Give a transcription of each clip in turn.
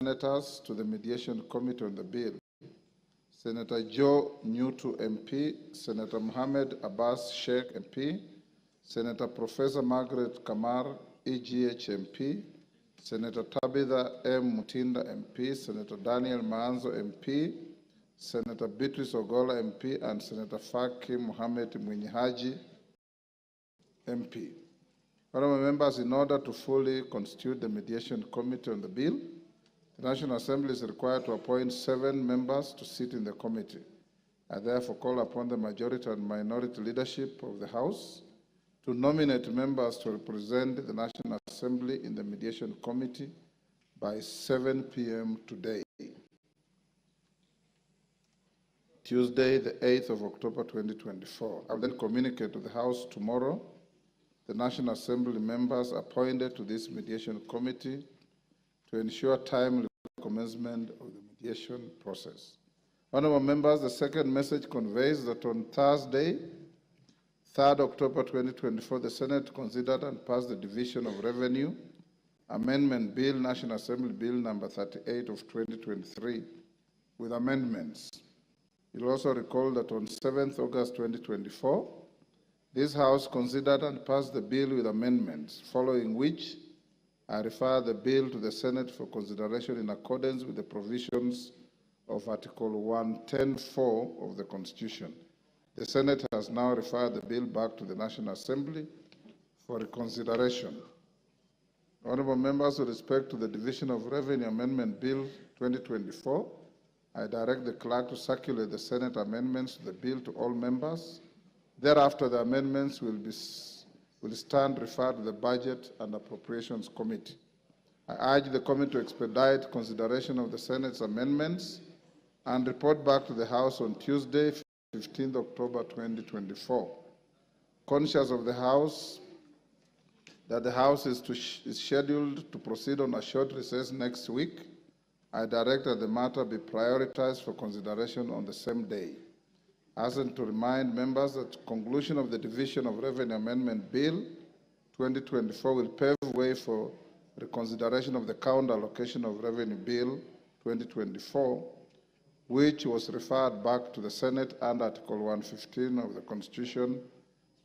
senators to the Mediation Committee on the bill: Senator Joe Newtu MP, Senator Mohammed Abbas Sheikh MP, Senator Professor Margaret Kamar EGH MP, Senator Tabitha M. Mutinda MP, Senator Daniel Maanzo MP, Senator Beatrice Ogola MP, and Senator Faki Mohammed Mwinyihaji MP. Honorable members, in order to fully constitute the Mediation Committee on the bill, the National Assembly is required to appoint 7 members to sit in the committee. I therefore call upon the majority and minority leadership of the House to nominate members to represent the National Assembly in the Mediation Committee by 7 p.m. today, Tuesday, the 8th of October, 2024. I will then communicate to the House tomorrow the National Assembly members appointed to this Mediation Committee to ensure timely commencement of the mediation process. Honorable members, the second message conveys that on Thursday, 3rd October 2024, the Senate considered and passed the Division of Revenue Amendment Bill, National Assembly Bill number 38 of 2023, with amendments. You'll also recall that on 7th August 2024, this House considered and passed the bill with amendments, following which I refer the bill to the Senate for consideration in accordance with the provisions of Article 110(4) of the Constitution. The Senate has now referred the bill back to the National Assembly for reconsideration. Honorable members, with respect to the Division of Revenue Amendment Bill 2024, I direct the clerk to circulate the Senate amendments to the bill to all members. Thereafter, the amendments will stand referred to the Budget and Appropriations Committee. I urge the committee to expedite consideration of the Senate's amendments and report back to the House on Tuesday, 15th October 2024. Conscious of the House, that the House is scheduled to proceed on a short recess next week, I direct that the matter be prioritized for consideration on the same day. As and to remind members that conclusion of the Division of Revenue Amendment Bill 2024 will pave way for reconsideration of the Counter Allocation of Revenue Bill 2024, which was referred back to the Senate under Article 115 of the Constitution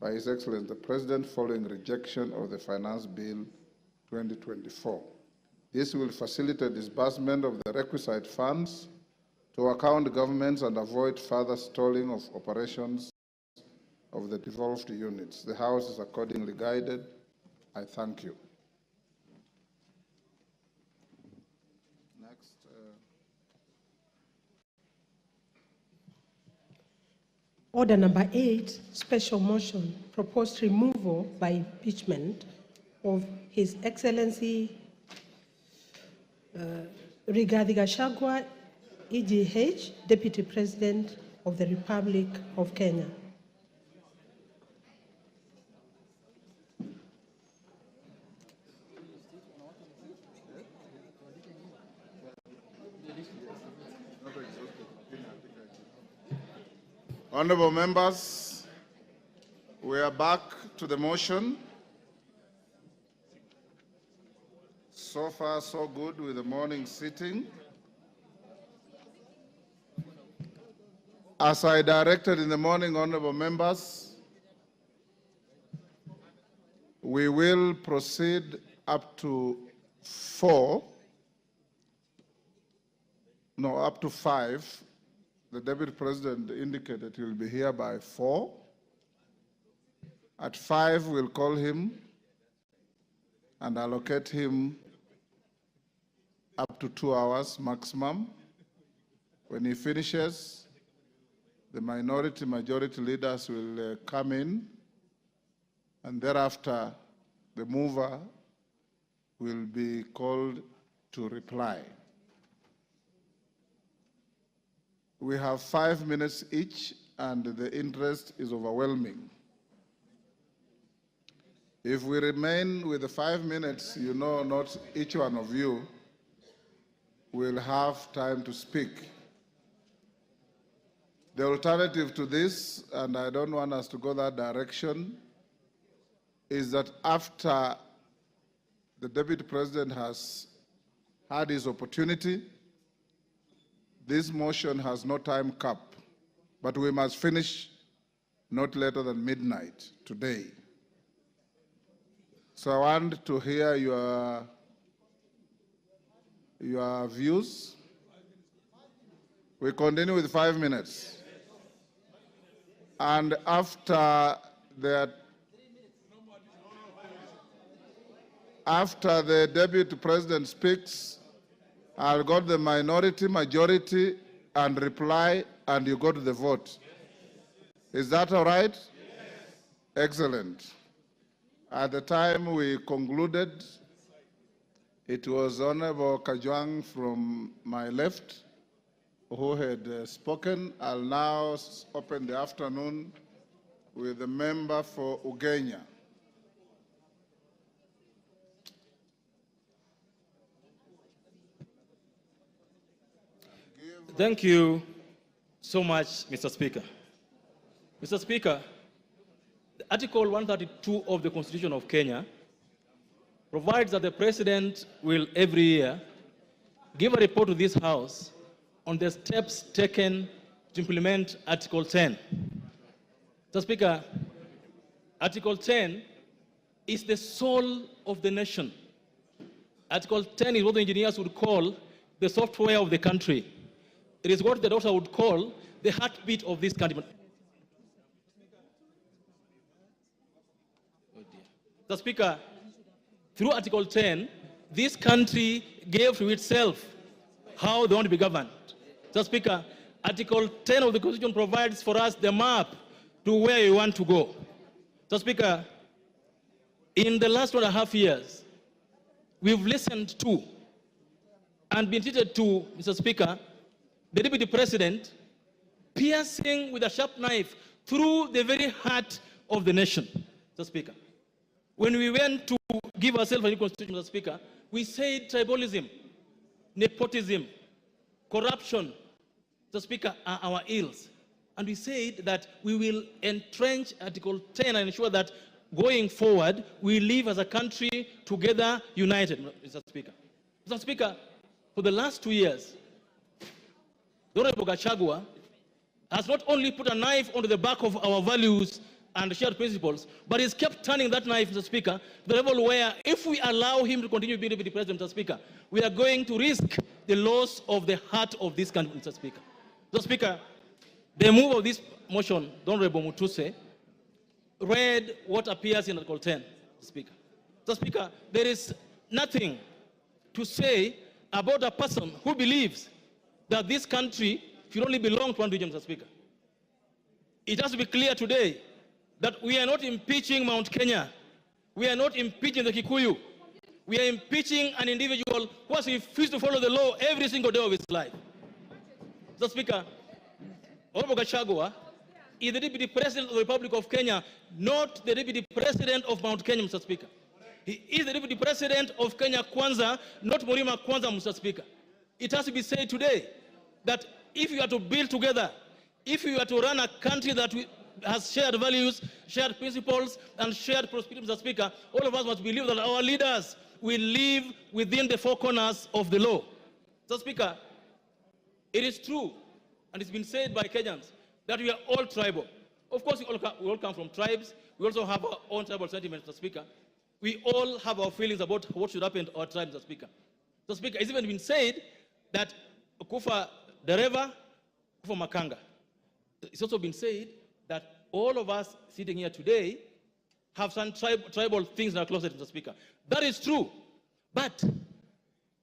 by His Excellency the President following rejection of the Finance Bill 2024. This will facilitate disbursement of the requisite funds to account governments and avoid further stalling of operations of the devolved units. The House is accordingly guided. I thank you. Next. Order number 8, special motion, proposed removal by impeachment of His Excellency Rigathi Gachagua, EGH, Deputy President of the Republic of Kenya. Honorable members, we are back to the motion. So far, so good with the morning sitting. As I directed in the morning, honorable members, we will proceed up to 5. The Deputy President indicated he will be here by 4. At 5, we'll call him and allocate him up to 2 hours maximum. When he finishes, the majority leaders will come in, and thereafter the mover will be called to reply. We have 5 minutes each, and the interest is overwhelming. If we remain with the 5 minutes, you know, not each one of you will have time to speak. The alternative to this, and I don't want us to go that direction, is that after the Deputy President has had his opportunity. This motion has no time cap, but we must finish not later than midnight today. So I want to hear your views. We continue with 5 minutes. And after the Deputy President speaks, I'll go to the minority, majority, and reply, and you go to the vote. Is that all right? Yes. Excellent. At the time we concluded, it was Honorable Kajwang from my left who had spoken. I'll now open the afternoon with the member for Ugenya. Thank you so much, Mr. Speaker. Mr. Speaker, Article 132 of the Constitution of Kenya provides that the President will every year give a report to this House on the steps taken to implement Article 10. Mr. Speaker, Article 10 is the soul of the nation. Article 10 is what the engineers would call the software of the country. It is what the doctor would call the heartbeat of this country. Mr. Speaker, through Article 10, this country gave to itself how they want to be governed. Mr. Speaker, Article 10 of the Constitution provides for us the map to where we want to go. Mr. Speaker, in the last 1.5 years, we've listened to and been treated to, Mr. Speaker, the Deputy President piercing with a sharp knife through the very heart of the nation, Mr. Speaker. When we went to give ourselves a new constitution, Mr. Speaker, we said tribalism, nepotism, corruption, Mr. Speaker, are our ills. And we said that we will entrench Article 10 and ensure that going forward, we live as a country together, united, Mr. Speaker. Mr. Speaker, for the last 2 years, the Honorable Gachagua has not only put a knife onto the back of our values and shared principles, but he's kept turning that knife, Mr. Speaker, to the level where if we allow him to continue being Deputy President, Mr. Speaker, we are going to risk the loss of the heart of this country, Mr. Speaker. Mr. Speaker, the move of this motion, the Honorable Mutuse, read what appears in Article 10, Mr. Speaker. Mr. Speaker, there is nothing to say about a person who believes that this country should only belong to one region, Mr. Speaker. It has to be clear today that we are not impeaching Mount Kenya. We are not impeaching the Kikuyu. We are impeaching an individual who has refused to follow the law every single day of his life. Mr. Speaker, Honorable Gachagua is the Deputy President of the Republic of Kenya, not the Deputy President of Mount Kenya, Mr. Speaker. He is the Deputy President of Kenya Kwanza, not Mlima Kwanza, Mr. Speaker. It has to be said today that if you are to build together, if you are to run a country that has shared values, shared principles, and shared prosperity, Mr. Speaker, all of us must believe that our leaders will live within the four corners of the law. Mr. Speaker, it is true, and it's been said by Kenyans, that we are all tribal. Of course, we all come from tribes. We also have our own tribal sentiments, Mr. Speaker. We all have our feelings about what should happen to our tribe, Mr. Speaker. Mr. Speaker, it's even been said that Kufa Dereva, Kufa Makanga. It's also been said that all of us sitting here today have some tribal things in our closet, Mr. Speaker. That is true. But,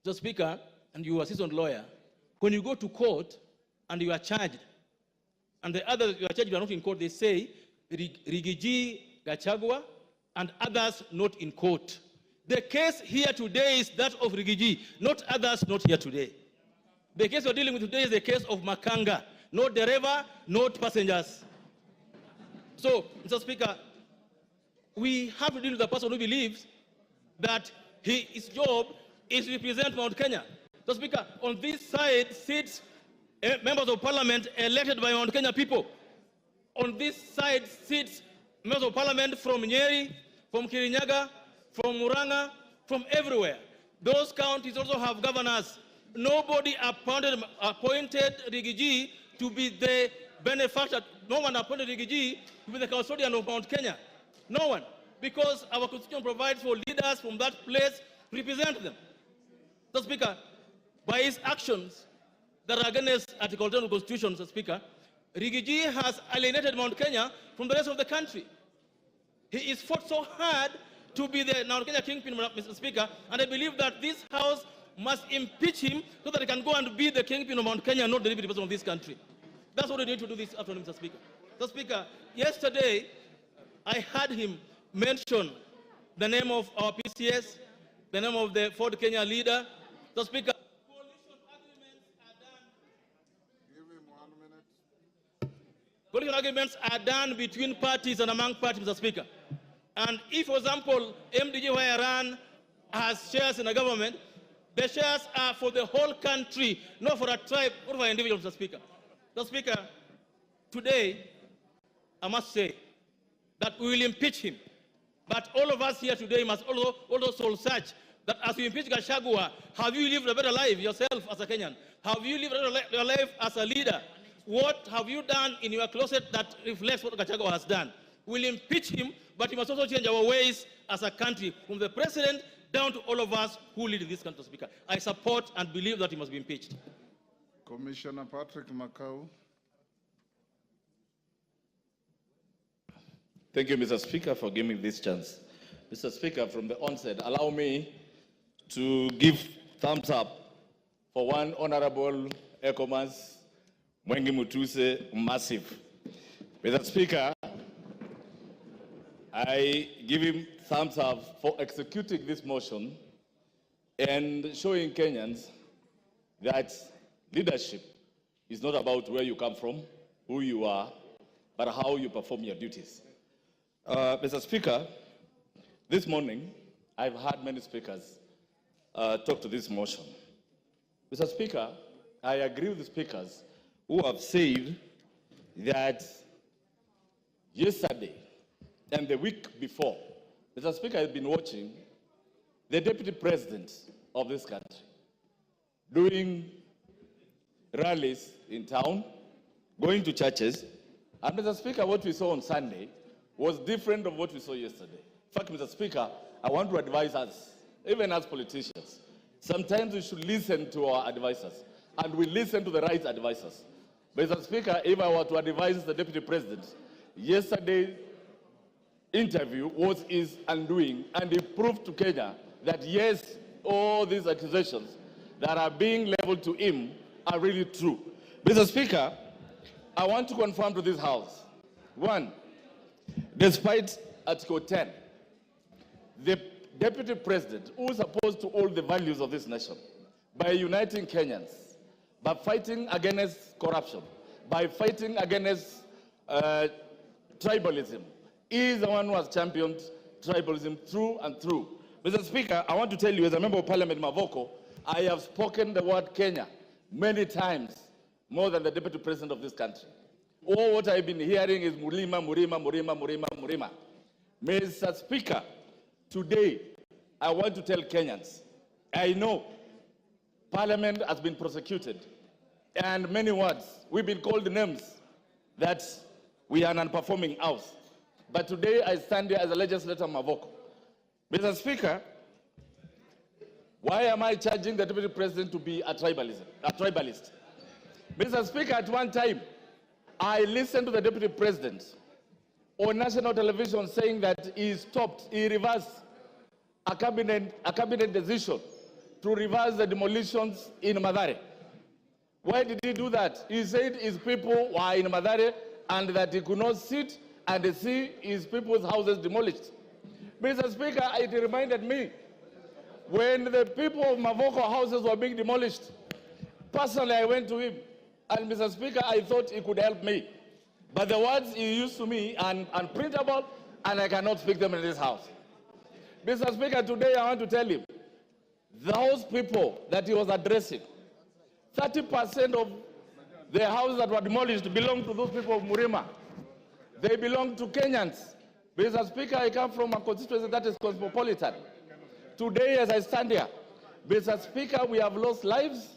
Mr. Speaker, and you are a seasoned lawyer, when you go to court and you are charged, and the others you are charged, you are not in court, they say, Rigiji, Gachagua, and others not in court. The case here today is that of Rigiji, not others not here today. The case we're dealing with today is the case of Makanga, not driver, not passengers. So, Mr. Speaker, we have to deal with a person who believes that his job is to represent Mount Kenya. Mr. Speaker, on this side sits members of parliament elected by Mount Kenya people. On this side sits members of parliament from Nyeri, from Kirinyaga, from Muranga, from everywhere. Those counties also have governors. Nobody appointed Rigiji to be the benefactor. No one appointed Rigiji to be the custodian of Mount Kenya. No one. Because our constitution provides for leaders from that place to represent them. Mr. Speaker, by his actions that are against Article 10 of the Constitution, Mr. Speaker, Rigiji has alienated Mount Kenya from the rest of the country. He is fought so hard to be the Mount Kenya kingpin, Mr. Speaker, and I believe that this House must impeach him so that he can go and be the kingpin of Mount Kenya, not the deputy president of this country. That's what we need to do this afternoon, Mr. Speaker. Mr. Speaker, yesterday I heard him mention the name of our PCS, the name of the Ford Kenya leader. Mr. Speaker, coalition agreements are done. Give him 1 minute. Coalition agreements are done between parties and among parties, Mr. Speaker. And if, for example, MDG where I ran has shares in a government, the shares are for the whole country, not for a tribe or for an individual, Mr. Speaker. Mr. Speaker, today, I must say that we will impeach him. But all of us here today must also soul search that as you impeach Gachagua, have you lived a better life yourself as a Kenyan? Have you lived a better life as a leader? What have you done in your closet that reflects what Gachagua has done? We'll impeach him, but we must also change our ways as a country, from the president down to all of us who lead this country, Speaker. I support and believe that he must be impeached. Commissioner Patrick Makau. Thank you, Mr. Speaker, for giving me this chance. Mr. Speaker, from the onset, allow me to give thumbs up for one Honorable Ecomas Mwengi Mutuse, massive. Mr. Speaker, I give him thumbs up for executing this motion and showing Kenyans that leadership is not about where you come from, who you are, but how you perform your duties. Mr. Speaker, this morning, I've heard many speakers talk to this motion. Mr. Speaker, I agree with the speakers who have said that yesterday and the week before, Mr. Speaker, I've been watching the deputy president of this country doing rallies in town, going to churches, and Mr. Speaker, what we saw on Sunday was different from what we saw yesterday. In fact, Mr. Speaker, I want to advise us, even as politicians, sometimes we should listen to our advisors, and we listen to the right advisors. Mr. Speaker, if I were to advise the deputy president, yesterday's interview was his undoing, and he proved to Kenya that yes, all these accusations that are being leveled to him are really true. Mr. Speaker, I want to confirm to this House, one, despite Article 10, the deputy president, who is supposed to hold the values of this nation, by uniting Kenyans, by fighting against corruption, by fighting against tribalism, he is the one who has championed tribalism through and through. Mr. Speaker, I want to tell you, as a member of Parliament Mavoko, I have spoken the word Kenya many times, more than the deputy president of this country. All what I've been hearing is Murima, Murima, Murima, Murima, Murima. Mr. Speaker, today, I want to tell Kenyans, I know Parliament has been prosecuted, and many words, we've been called names that we are an unperforming house. But today, I stand here as a legislator Mavoko. Mr. Speaker, why am I charging the deputy president to be a tribalist? Mr. Speaker, at one time, I listened to the deputy president on national television saying that he reversed a cabinet decision to reverse the demolitions in Mathare. Why did he do that? He said his people were in Mathare and that he could not sit and see his people's houses demolished. Mr. Speaker, it reminded me when the people of Mavoko houses were being demolished. Personally, I went to him, and Mr. Speaker, I thought he could help me. But the words he used to me are unprintable, and I cannot speak them in this house. Mr. Speaker, today I want to tell him, those people that he was addressing, 30% of the houses that were demolished belong to those people of Murima. They belong to Kenyans. Mr. Speaker, I come from a constituency that is cosmopolitan. Today, as I stand here, Mr. Speaker, we have lost lives.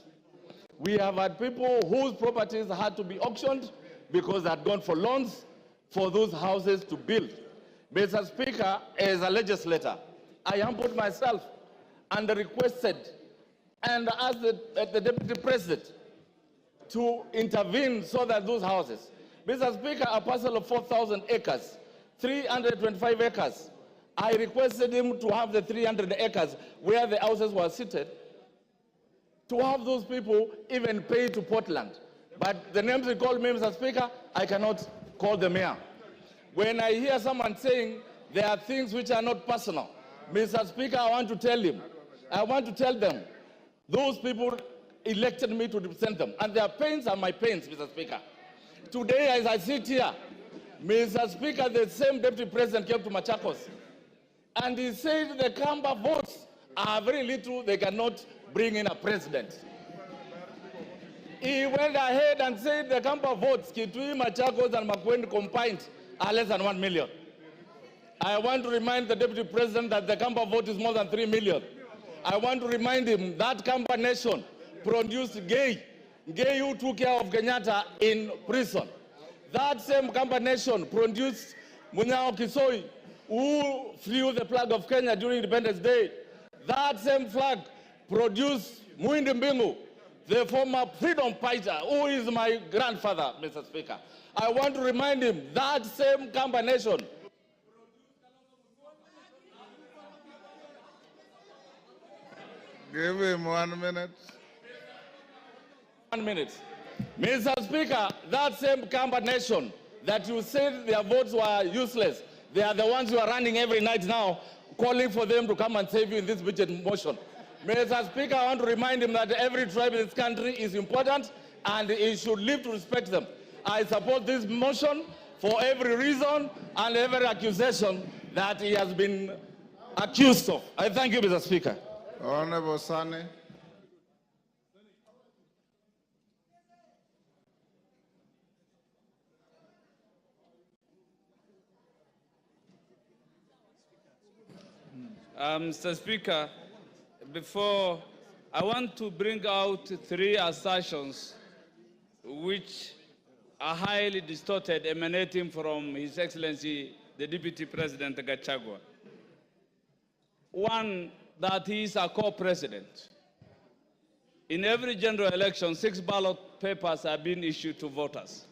We have had people whose properties had to be auctioned because they had gone for loans for those houses to build. Mr. Speaker, as a legislator, I humbled myself and requested and asked the Deputy President to intervene so that those houses, Mr. Speaker, a parcel of 4,000 acres, 325 acres, I requested him to have the 300 acres where the houses were seated, to have those people even pay to Portland. But the names he called me, Mr. Speaker, I cannot call them here. When I hear someone saying there are things which are not personal, Mr. Speaker, I want to tell them, those people elected me to represent them, and their pains are my pains, Mr. Speaker. Today, as I sit here, Mr. Speaker, the same Deputy President came to Machakos, and he said the Kamba votes are very little, they cannot bring in a president. He went ahead and said the Kamba votes, Kitui, Machakos, and Makueni combined are less than 1 million. I want to remind the Deputy President that the Kamba vote is more than 3 million. I want to remind him that Kamba nation produced Gay who took care of Kenyatta in prison. That same Kamba nation produced Munyao Kisoi, who flew the flag of Kenya during Independence Day. That same flag produced Muindi Mbingu, the former freedom fighter, who is my grandfather, Mr. Speaker. I want to remind him that same Kamba nation Give him 1 minute. 1 minute. Mr. Speaker, that same Kamba nation that you said their votes were useless, they are the ones who are running every night now, calling for them to come and save you in this budget motion. Mr. Speaker, I want to remind him that every tribe in this country is important and he should live to respect them. I support this motion for every reason and every accusation that he has been accused of. I thank you, Mr. Speaker. Honorable Sani. Mr. Speaker, before I want to bring out 3 assertions which are highly distorted, emanating from His Excellency, the Deputy President Gachagua. One, that he is a co-president. In every general election, 6 ballot papers are being issued to voters.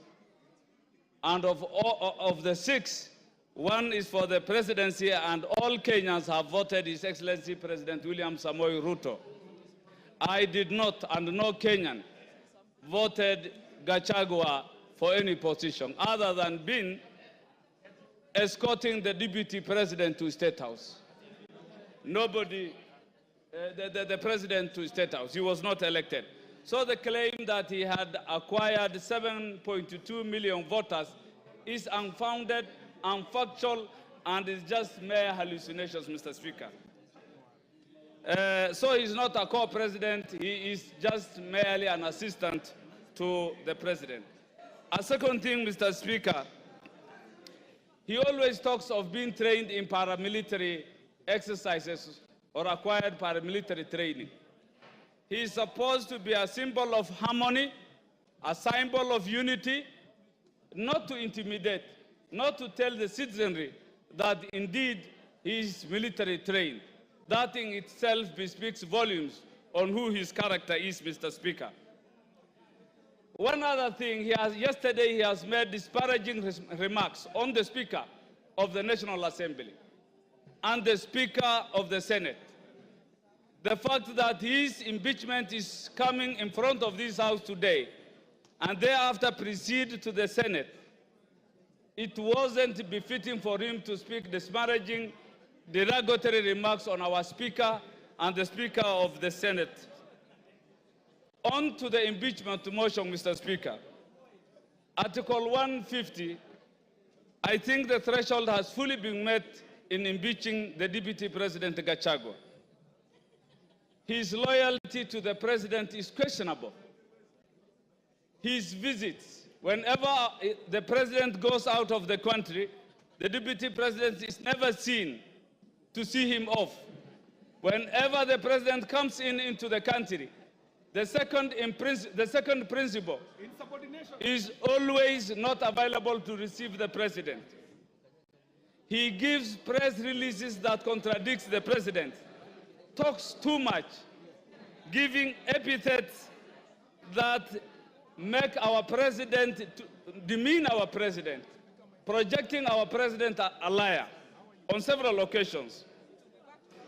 And of the 6, 1 is for the presidency, and all Kenyans have voted His Excellency President William Samoei Ruto. I did not, and no Kenyan, voted Gachagua for any position other than being escorting the deputy president to State House. Nobody, the president to State House. He was not elected. So the claim that he had acquired 7.2 million voters is unfounded, unfactual, and is just mere hallucinations, Mr. Speaker. So he's not a co-president, he is just merely an assistant to the president. A second thing, Mr. Speaker, he always talks of being trained in paramilitary exercises or acquired paramilitary training. He is supposed to be a symbol of harmony, a symbol of unity, not to intimidate, not to tell the citizenry that indeed he is military trained. That in itself bespeaks volumes on who his character is, Mr. Speaker. One other thing, yesterday he has made disparaging remarks on the Speaker of the National Assembly and the Speaker of the Senate. The fact that his impeachment is coming in front of this House today and thereafter proceed to the Senate, it wasn't befitting for him to speak disparaging, derogatory remarks on our Speaker and the Speaker of the Senate. On to the impeachment motion, Mr. Speaker. Article 150, I think the threshold has fully been met in impeaching the Deputy President Gachagua. His loyalty to the President is questionable. His visits, whenever the President goes out of the country, the Deputy President is never seen to see him off. Whenever the president comes into the country, the second principle is always not available to receive the president. He gives press releases that contradicts the president, talks too much, giving epithets that make our president, demean our president, projecting our president a liar on several occasions.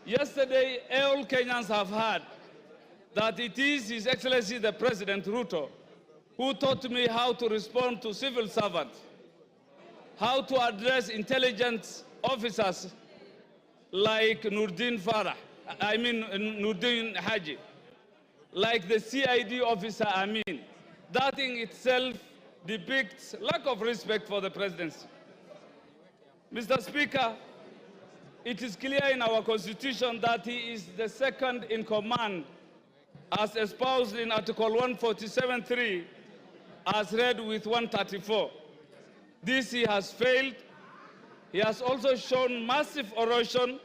Yesterday, all Kenyans have heard that it is His Excellency the President Ruto who taught me how to respond to civil servants, how to address intelligence officers like Nurdin Haji, like the CID officer Amin. That in itself depicts lack of respect for the presidency. Mr. Speaker, it is clear in our constitution that he is the second in command as espoused in Article 147.3 as read with 134. This he has failed. He has also shown massive erosion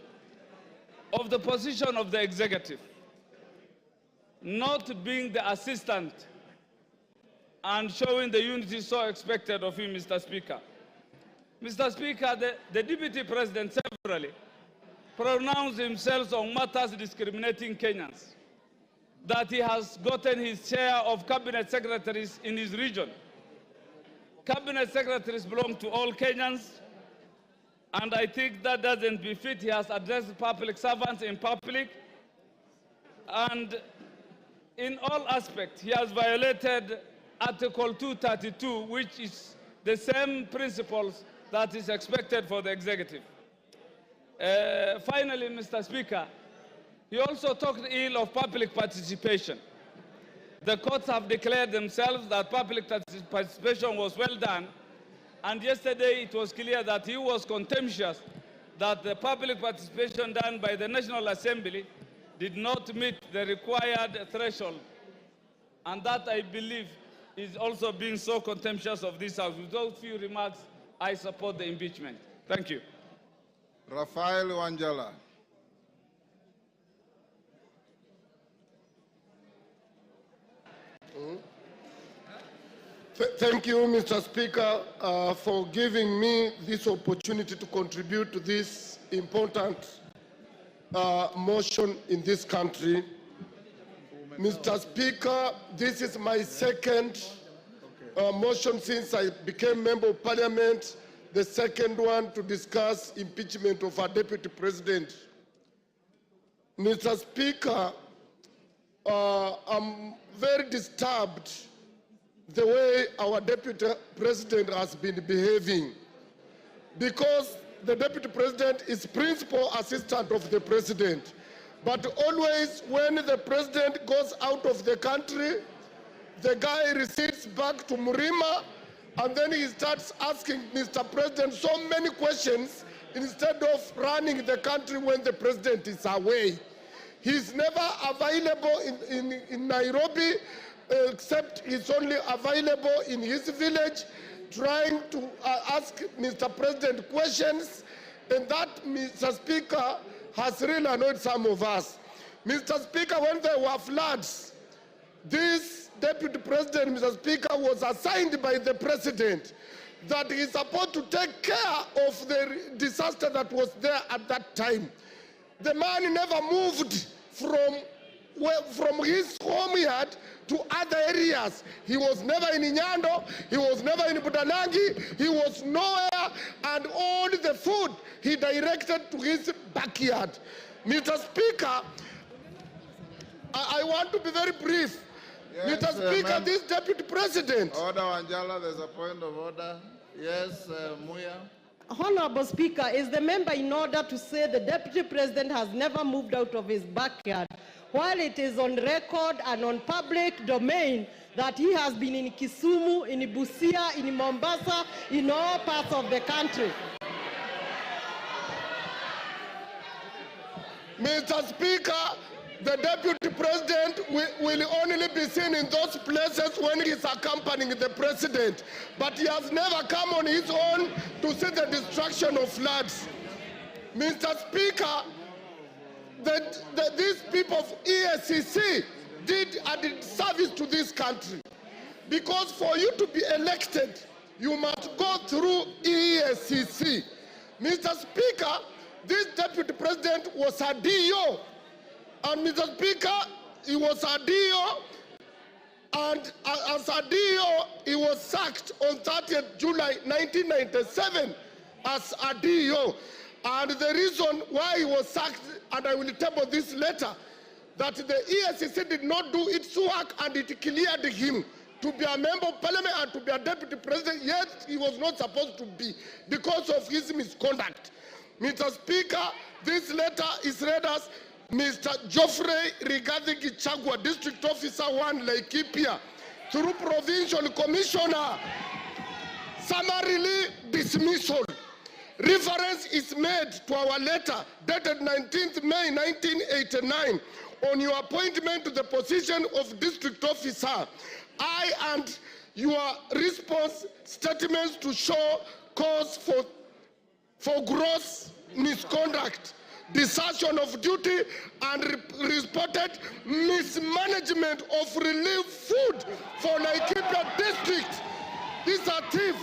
of the position of the executive, not being the assistant and showing the unity so expected of him, Mr. Speaker. Mr. Speaker, the Deputy President severally pronounced himself on matters discriminating Kenyans, that he has gotten his share of cabinet secretaries in his region. Cabinet secretaries belong to all Kenyans, and I think that doesn't befit. He has addressed public servants in public, and in all aspects, he has violated Article 232, which is the same principles that is expected for the executive. Finally, Mr. Speaker, he also talked ill of public participation. The courts have declared themselves that public participation was well done, and yesterday it was clear that he was contemptuous that the public participation done by the National Assembly did not meet the required threshold, and that, I believe, is also being so contemptuous of this House. With those few remarks, I support the impeachment. Thank you. Rafael Wanjala. Thank you, Mr. Speaker, for giving me this opportunity to contribute to this important motion in this country. Mr. Speaker, this is my second motion since I became Member of Parliament, the second one to discuss impeachment of our Deputy President. Mr. Speaker, I'm very disturbed the way our Deputy President has been behaving, because the Deputy President is principal assistant of the President. But always when the President goes out of the country, the guy recedes back to Murima, and then he starts asking Mr. President so many questions instead of running the country when the President is away. He's never available in Nairobi, except he's only available in his village, trying to ask Mr. President questions, and that, Mr. Speaker, has really annoyed some of us. Mr. Speaker, when there were floods, this Deputy President, Mr. Speaker, was assigned by the President that he's supposed to take care of the disaster that was there at that time. The man never moved from his home yard to other areas. He was never in Nyando, he was never in Budalangi, he was nowhere, and all the food he directed to his backyard. Mr. Speaker, I want to be very brief. Yes, Mr. Speaker, this Deputy President. Order, Wanjala, there's a point of order. Yes, Muya. Honorable Speaker, is the member in order to say the Deputy President has never moved out of his backyard, while it is on record and on public domain that he has been in Kisumu, in Busia, in Mombasa, in all parts of the country? Mr. Speaker, the Deputy President will only be seen in those places when he's accompanying the President, but he has never come on his own to see the destruction of floods. Mr. Speaker, that these people of EACC did added service to this country. Because for you to be elected, you must go through EACC. Mr. Speaker, this deputy president was a DO. And Mr. Speaker, he was a DO. And as a DO, he was sacked on 30th July 1997 as a DO. And the reason why he was sacked, and I will table this later, that the EACC did not do its work and it cleared him to be a member of parliament and to be a deputy president, yet he was not supposed to be because of his misconduct. Mr. Speaker, this letter is read as Mr. Geoffrey Rigathi Gachagua, District Officer 1, Laikipia, through Provincial Commissioner, summarily dismissal. Reference is made to our letter dated 19th May 1989 on your appointment to the position of District Officer. I and your response statements to show cause for gross misconduct, desertion of duty, and reported mismanagement of relief food for Laikipia District. These are thieves.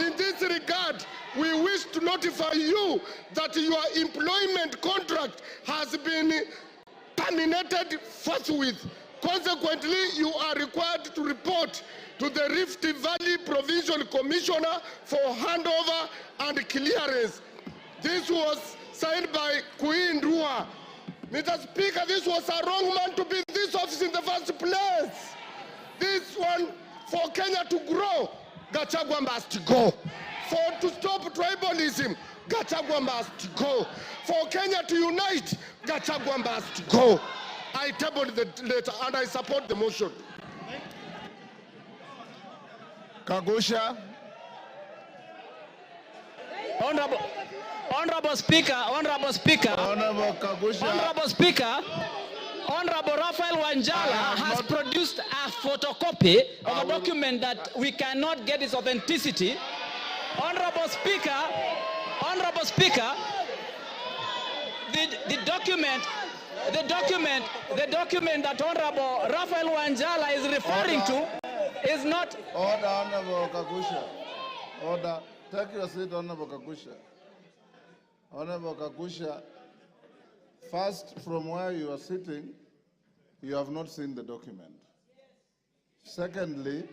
In this regard, we wish to notify you that your employment contract has been terminated forthwith. Consequently, you are required to report to the Rift Valley Provincial Commissioner for handover and clearance. This was signed by Queen Rua. Mr. Speaker, this was a wrong man to be in this office in the first place. This one, for Kenya to grow, Gachagua must go. To stop tribalism, Gachagua must go. For Kenya to unite, Gachagua must go. I tabled the letter and I support the motion. Kagusha. Honorable Speaker, Honorable Kagusha. Honorable Speaker, Honorable Raphael Wanjala has produced a photocopy of a document that we cannot get its authenticity. Honorable Speaker, the document that Honorable Raphael Wanjala is referring to is not. Order, Honorable Kagusha. Order. Take your seat, Honorable Kagusha. Honorable Kagusha, first, from where you are sitting, you have not seen the document. Secondly,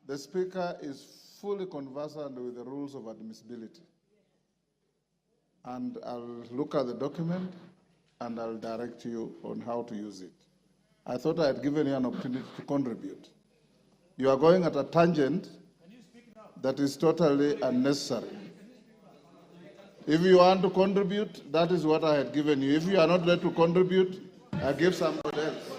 the Speaker is fully conversant with the rules of admissibility. And I'll look at the document and I'll direct you on how to use it. I thought I had given you an opportunity to contribute. You are going at a tangent that is totally unnecessary. If you want to contribute, that is what I had given you. If you are not ready to contribute, I give somebody else.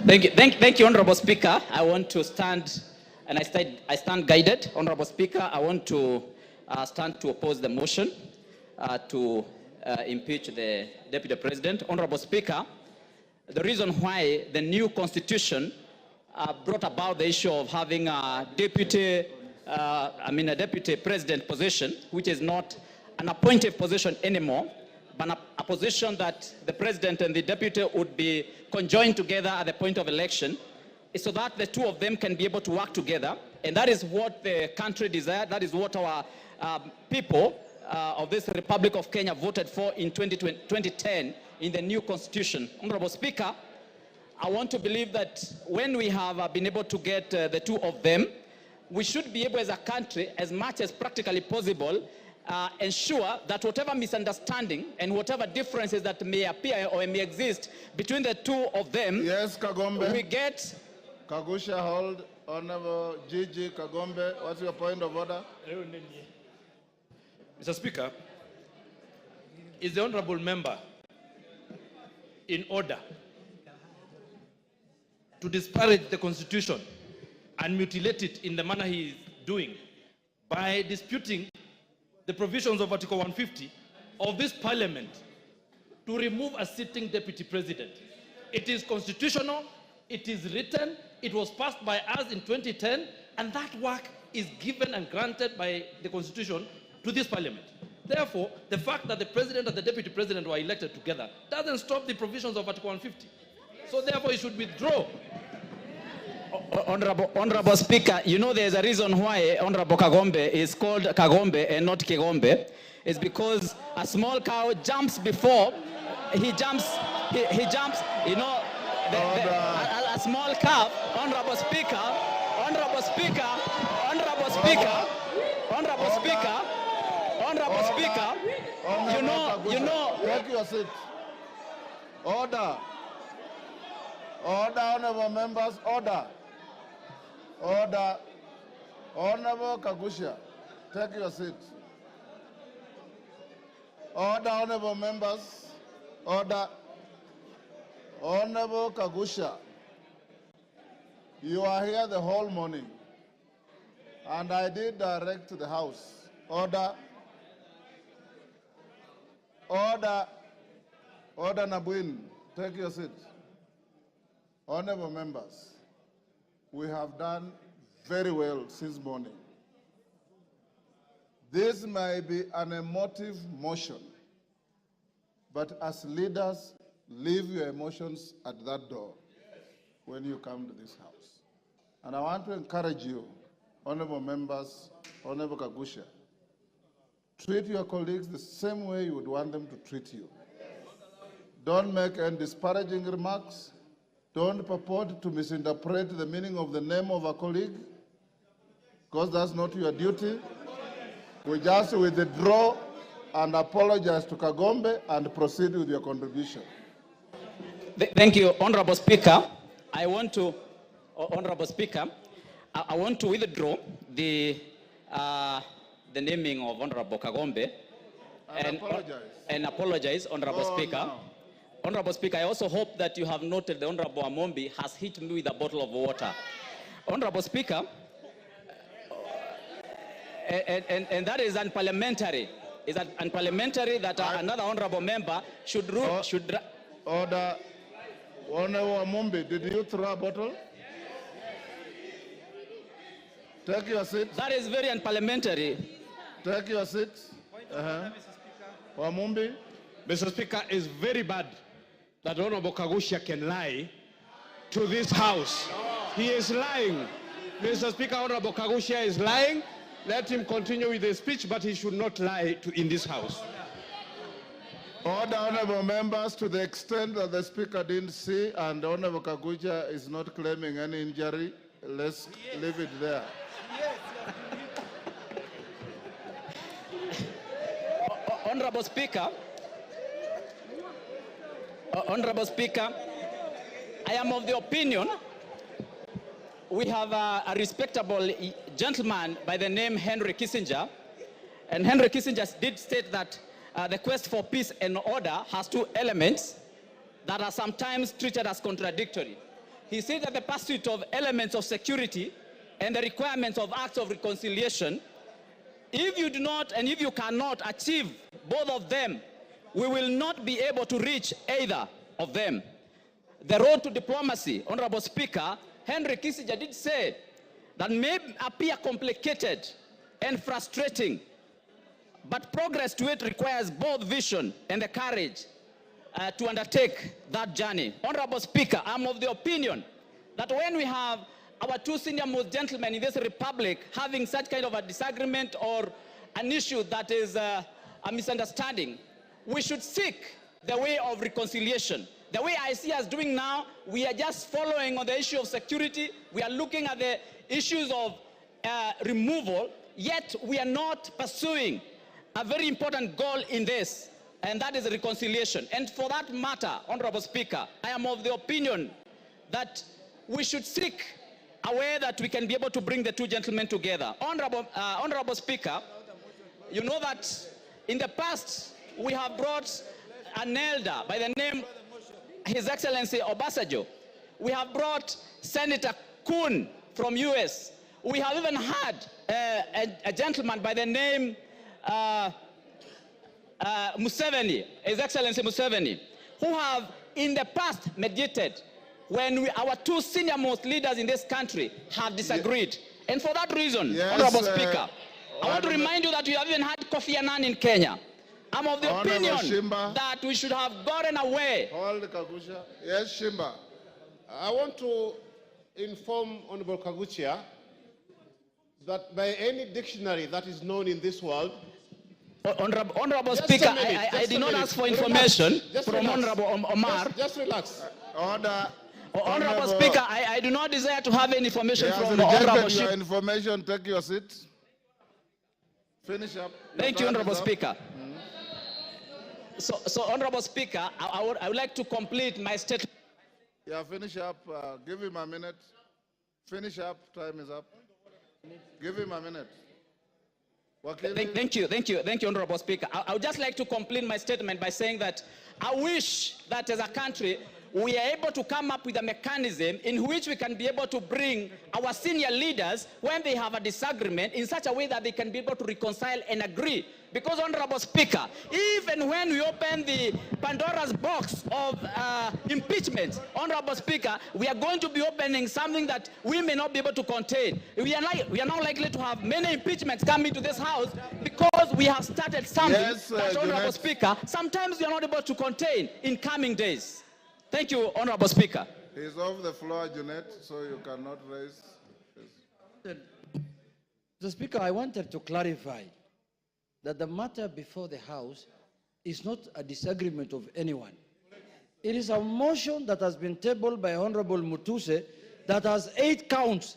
Thank you, Honorable Speaker. I want to stand, and I stand guided. Honorable Speaker, I want to stand to oppose the motion to impeach the Deputy President. Honorable Speaker, the reason why the new constitution brought about the issue of having a deputy president position, which is not an appointed position anymore, but a position that the president and the deputy would be conjoined together at the point of election, is so that the two of them can be able to work together. And that is what the country desired. That is what our people of this Republic of Kenya voted for in 2010 in the new constitution. Honorable Speaker, I want to believe that when we have been able to get the two of them, we should be able as a country, as much as practically possible, ensure that whatever misunderstanding and whatever differences that may appear or may exist between the two of them, yes, Kagombe. We get... Kagusha, hold. Honorable Gigi Kagombe, what's your point of order? Mr. Speaker, is the honorable member in order to disparage the Constitution and mutilate it in the manner he is doing by disputing the provisions of Article 150 of this Parliament to remove a sitting Deputy President? It is constitutional, it is written, it was passed by us in 2010, and that work is given and granted by the Constitution to this Parliament. Therefore, the fact that the president and the deputy president were elected together doesn't stop the provisions of Article 150. So therefore, he should withdraw. Honorable Speaker, you know there's a reason why Honorable Kagombe is called Kagombe and not Kigombe. It's because a small cow jumps before he jumps, you know, a small calf. Honorable Speaker, Honorable Speaker, Honorable Speaker, Honorable Speaker, Honorable Speaker, you know. Take your seat. Order. Order, honorable members, order. Order. Honorable Kagusha, take your seat. Order, honorable members, order. Honorable Kagusha, you are here the whole morning, and I did direct to the House. Order. Order. Order, Nabuin, take your seat. Honorable members, we have done very well since morning. This may be an emotive motion, but as leaders, leave your emotions at that door when you come to this House. And I want to encourage you, honorable members, Honorable Kagusha, treat your colleagues the same way you would want them to treat you. Don't make any disparaging remarks. Don't purport to misinterpret the meaning of the name of a colleague, because that's not your duty. We just withdraw and apologize to Kagombe and proceed with your contribution. Thank you, Honorable Speaker. Honorable Speaker, I want to withdraw the naming of Honorable Kagombe and apologize, Honorable Speaker. No. Honorable Speaker, I also hope that you have noted the Honorable Amombi has hit me with a bottle of water. Honorable Speaker, and that is unparliamentary. Is that unparliamentary that another honorable member should rule? Order. Honorable Amombi, did you throw a bottle? Take your seat. That is very unparliamentary. Take your seat. Amombi. Mr. Speaker, it's very bad that Honorable Kagusha can lie to this House. He is lying. Mr. Speaker, Honorable Kagusha is lying. Let him continue with his speech, but he should not lie in this House. Order, honorable members, to the extent that the Speaker didn't see and Honorable Kagusha is not claiming any injury, let's leave it there. Honorable Speaker, I am of the opinion we have a respectable gentleman by the name Henry Kissinger, and Henry Kissinger did state that the quest for peace and order has two elements that are sometimes treated as contradictory. He said that the pursuit of elements of security and the requirements of acts of reconciliation, if you do not and if you cannot achieve both of them, we will not be able to reach either of them. The road to diplomacy, Honorable Speaker, Henry Kissinger did say that may appear complicated and frustrating, but progress to it requires both vision and the courage to undertake that journey. Honorable Speaker, I'm of the opinion that when we have our two senior-most gentlemen in this republic having such kind of a disagreement or an issue that is a misunderstanding, we should seek the way of reconciliation. The way I see us doing now, we are just following on the issue of security. We are looking at the issues of removal, yet we are not pursuing a very important goal in this, and that is reconciliation. And for that matter, Honorable Speaker, I am of the opinion that we should seek a way that we can be able to bring the two gentlemen together. Honorable Speaker, you know that in the past we have brought an elder by the name His Excellency Obasanjo. We have brought Senator Kuhn from US. We have even had a gentleman by the name Museveni, His Excellency Museveni, who have in the past mediated when our two senior-most leaders in this country have disagreed. And for that reason, yes, Honorable Speaker. I want to remind you that you have even had Kofi Annan in Kenya. I'm of the opinion that we should have gotten away. Hold Kagusha. Yes, Shimba. I want to inform Honorable Kaguchia that by any dictionary that is known in this world, Honorable Speaker, I did not ask for information from Honorable Omar. Just relax. Order. Honorable Speaker, I do not desire to have any information from Honorable Your information, take your seat. Finish up. Thank you, Honorable Speaker. So, Honorable Speaker, I would like to complete my statement. Yeah, finish up. Give him a minute. Finish up. Time is up. Give him a minute. Thank you, Honorable Speaker. I would just like to complete my statement by saying that I wish that as a country, we are able to come up with a mechanism in which we can be able to bring our senior leaders when they have a disagreement in such a way that they can be able to reconcile and agree. Because, Honorable Speaker, even when we open the Pandora's box of impeachment, Honorable Speaker, we are going to be opening something that we may not be able to contain. We are now likely to have many impeachments coming to this House because we have started something that, Honorable Speaker, sometimes we are not able to contain in coming days. Thank you, Honorable Speaker. He's off the floor, Jeanette, so you cannot raise. Mr. Speaker, I wanted to clarify that the matter before the House is not a disagreement of anyone. It is a motion that has been tabled by Honorable Mutuse that has 8 counts,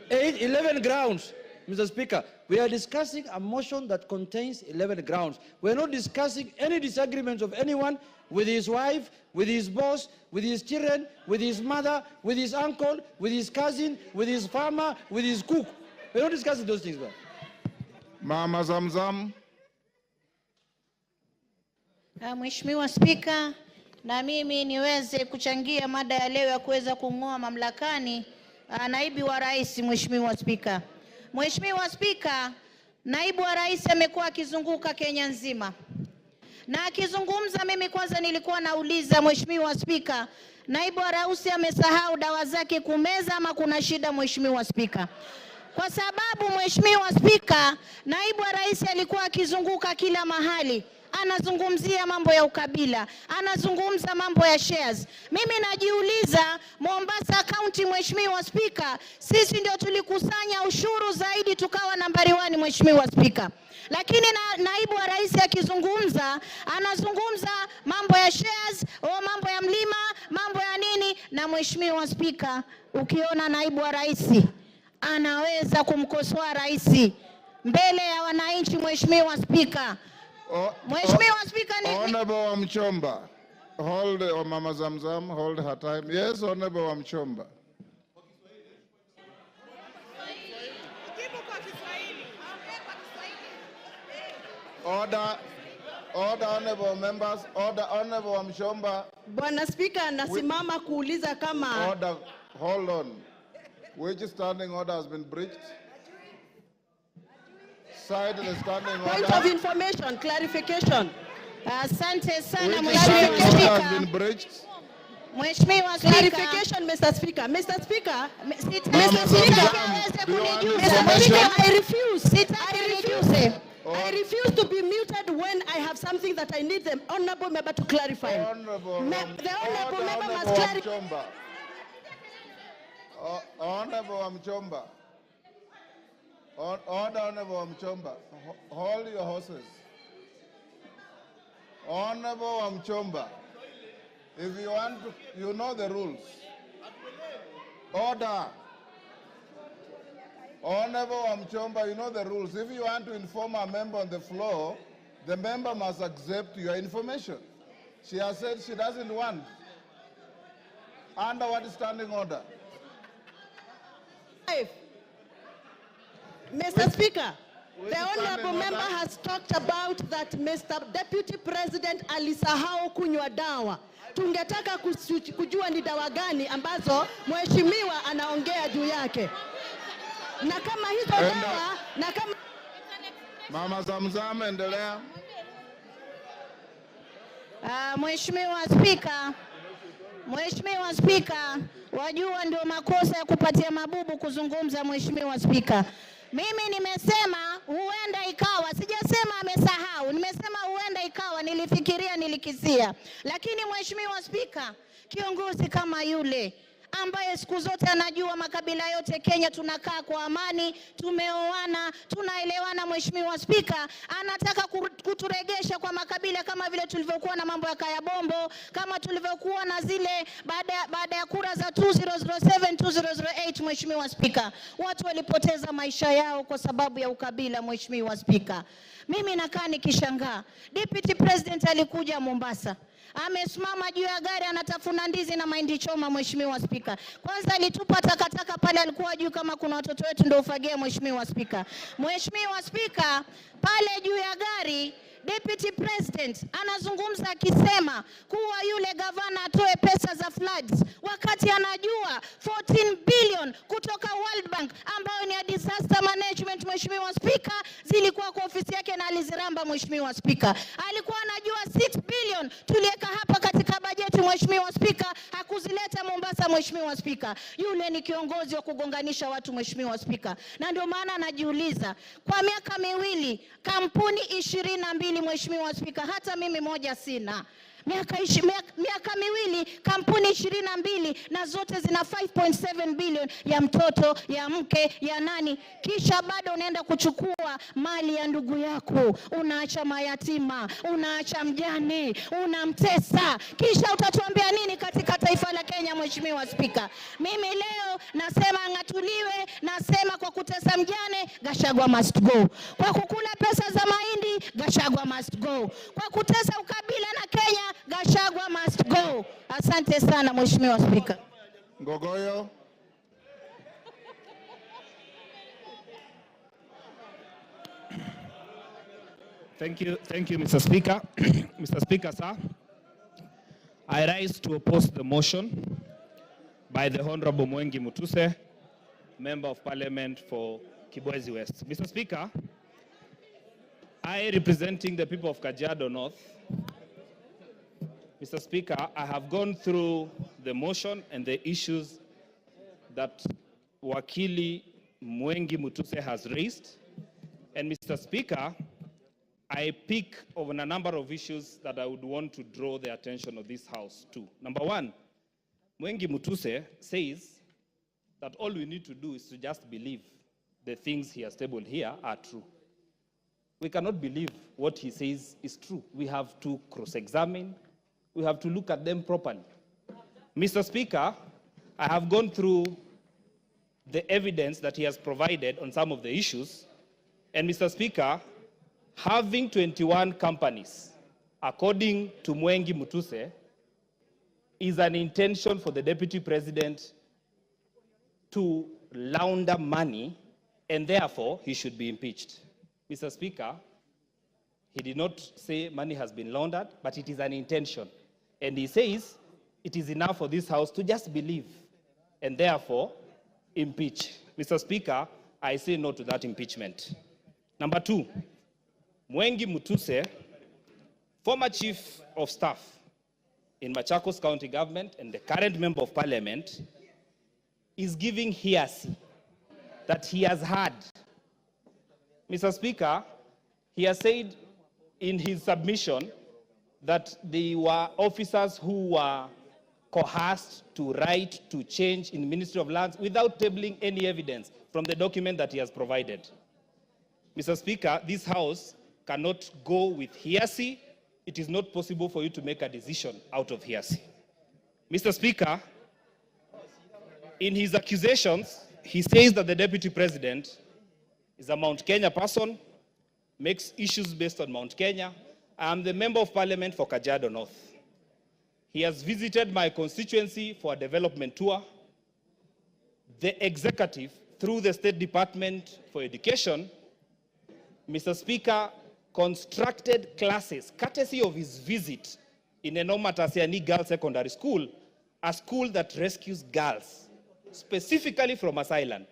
11 grounds. Mr. Speaker, we are discussing a motion that contains 11 grounds. We are not discussing any disagreements of anyone with his wife, with his boss, with his children, with his mother, with his uncle, with his cousin, with his farmer, with his cook. We are not discussing those things, bro. Mama Zamzam. Mheshimiwa Spika, na mimi niweze kuchangia mada ya leo ya kuweza kung'oa mamlakani naibu wa rais. Mheshimiwa Spika. Mheshimiwa Spika, naibu wa rais amekuwa akizunguka Kenya nzima. Na akizungumza, mimi kwanza nilikuwa nauliza Mheshimiwa Spika, naibu wa rais amesahau dawa zake kumeza ama kuna shida Mheshimiwa Spika? Kwa sababu Mheshimiwa Spika, naibu wa rais alikuwa akizunguka kila mahali. Anazungumzia mambo ya ukabila, anazungumza mambo ya shares. Mimi najiuliza, Mombasa County Mheshimiwa Spika, sisi ndio tulikusanya ushuru zaidi tukawa nambari 1 Mheshimiwa Spika. Lakini naibu wa rais akizungumza, anazungumza mambo ya shares, mambo ya mlima, mambo ya nini. Na Mheshimiwa Spika, ukiona naibu wa rais anaweza kumkosoa rais mbele ya wananchi Mheshimiwa Spika. Mheshimiwa Spika, Honorable Mchomba, hold Mama Zamzam, hold her time. Yes, Honorable Mchomba. Order, honorable members, order, Honorable Mchomba. Bwana Spika, nasimama kuuliza kama... Order, hold on. Which standing order has been breached? Side the standing order. Point of information, clarification. Asante sana Mheshimiwa Spika. Has been breached. Mheshimiwa Spika. Clarification, Mr. Speaker. Mr. Speaker. Mr. Speaker, I refuse. I refuse to be muted when I have something that I need the honorable member to clarify. The honorable member must clarify. Honorable Mchomba. Order, Honorable Mchomba. Hold your horses. Honorable Mchomba. If you want to, you know the rules. Order. Honorable Mchomba, you know the rules. If you want to inform a member on the floor, the member must accept your information. She has said she doesn't want. Under what standing order? Mr. Speaker, the honorable member has talked about that Mr. Deputy President alisahau kunywa dawa. Tungetaka kujua ni dawa gani ambazo mheshimiwa anaongea juu yake. Na kama hizo dawa, na kama... Mama Zamzam, endelea. Mheshimiwa Spika, wajua ndio makosa ya kupatia mabubu kuzungumza Mheshimiwa Spika. Mimi nimesema huenda ikawa, sijasema amesahau, nimesema huenda ikawa, nilifikiria, nilikisia. Lakini Mheshimiwa Spika, kiongozi kama yule ambaye siku zote anajua makabila yote Kenya tunakaa kwa amani, tumeoana, tunaelewana, Mheshimiwa Spika, anataka kuturegesha kwa makabila kama vile tulivyokuwa na mambo ya Kaya Bombo, kama tulivyokuwa na zile baada ya kura za 2007 2008. Mheshimiwa Spika, watu walipoteza maisha yao kwa sababu ya ukabila. Mheshimiwa Spika, mimi nakaa nikishangaa, Deputy President alikuja Mombasa, amesimama juu ya gari anatafuna ndizi na mahindi choma. Mheshimiwa Spika, kwanza alitupa takataka pale, alikuwa juu kama kuna watoto wetu ndio ufagia. Mheshimiwa Spika, Mheshimiwa Spika, pale juu ya gari Deputy President anazungumza akisema kuwa yule gavana atoe pesa za floods, wakati anajua 14 billion kutoka World Bank ambayo ni ya disaster management. Mheshimiwa Spika, zilikuwa kwa ofisi yake na aliziramba. Mheshimiwa Spika, alikuwa anajua 6 billion tuliweka hapa katika bajeti. Mheshimiwa Spika, hakuzileta Mombasa. Mheshimiwa Spika, yule ni kiongozi wa kugonganisha watu. Mheshimiwa Spika, na ndio maana anajiuliza, kwa miaka miwili kampuni 22. Mheshimiwa Spika, hata mimi moja sina. Miaka miwili kampuni 22 na zote zina 5.7 billion ya mtoto, ya mke, ya nani, kisha bado unaenda kuchukua mali ya ndugu yako, unaacha mayatima, unaacha mjane, unamtesa, kisha utatuambia nini katika taifa la Kenya? Mheshimiwa Spika, mimi leo nasema ngatuliwe, nasema kwa kutesa mjane, Gachagua must go. Kwa kukula pesa za mahindi, Gachagua must go. Kwa kutesa ukabila na Kenya, Gachagua must go. Asante sana Mheshimiwa Spika. Ngogoyo. Thank you, Mr. Speaker. Mr. Speaker, sir, I rise to oppose the motion by the Honorable Mwengi Mutuse, Member of Parliament for Kibwezi West. Mr. Speaker, I, representing the people of Kajiado North, Mr. Speaker, I have gone through the motion and the issues that Wakili Mwengi Mutuse has raised. And Mr. Speaker, I pick on a number of issues that I would want to draw the attention of this House to. Number one, Mwengi Mutuse says that all we need to do is to just believe the things he has tabled here are true. We cannot believe what he says is true. We have to cross-examine. We have to look at them properly. Mr. Speaker, I have gone through the evidence that he has provided on some of the issues. And Mr. Speaker, having 21 companies, according to Mwengi Mutuse, is an intention for the Deputy President to launder money, and therefore he should be impeached. Mr. Speaker, he did not say money has been laundered, but it is an intention. And he says it is enough for this House to just believe and therefore impeach. Mr. Speaker, I say no to that impeachment. Number two, Mwengi Mutuse, former Chief of Staff in Machakos County Government and the current Member of Parliament, is giving hearsay that he has heard. Mr. Speaker, he has said in his submission that they were officers who were coerced to write, to change in the Ministry of Lands without tabling any evidence from the document that he has provided. Mr. Speaker, this House cannot go with hearsay. It is not possible for you to make a decision out of hearsay. Mr. Speaker, in his accusations, he says that the Deputy President is a Mount Kenya person, makes issues based on Mount Kenya. I am the Member of Parliament for Kajiado North. He has visited my constituency for a development tour. The executive, through the State Department for Education, Mr. Speaker, constructed classes, courtesy of his visit in Enoma Tasiani Girls Secondary School, a school that rescues girls, specifically from asylum.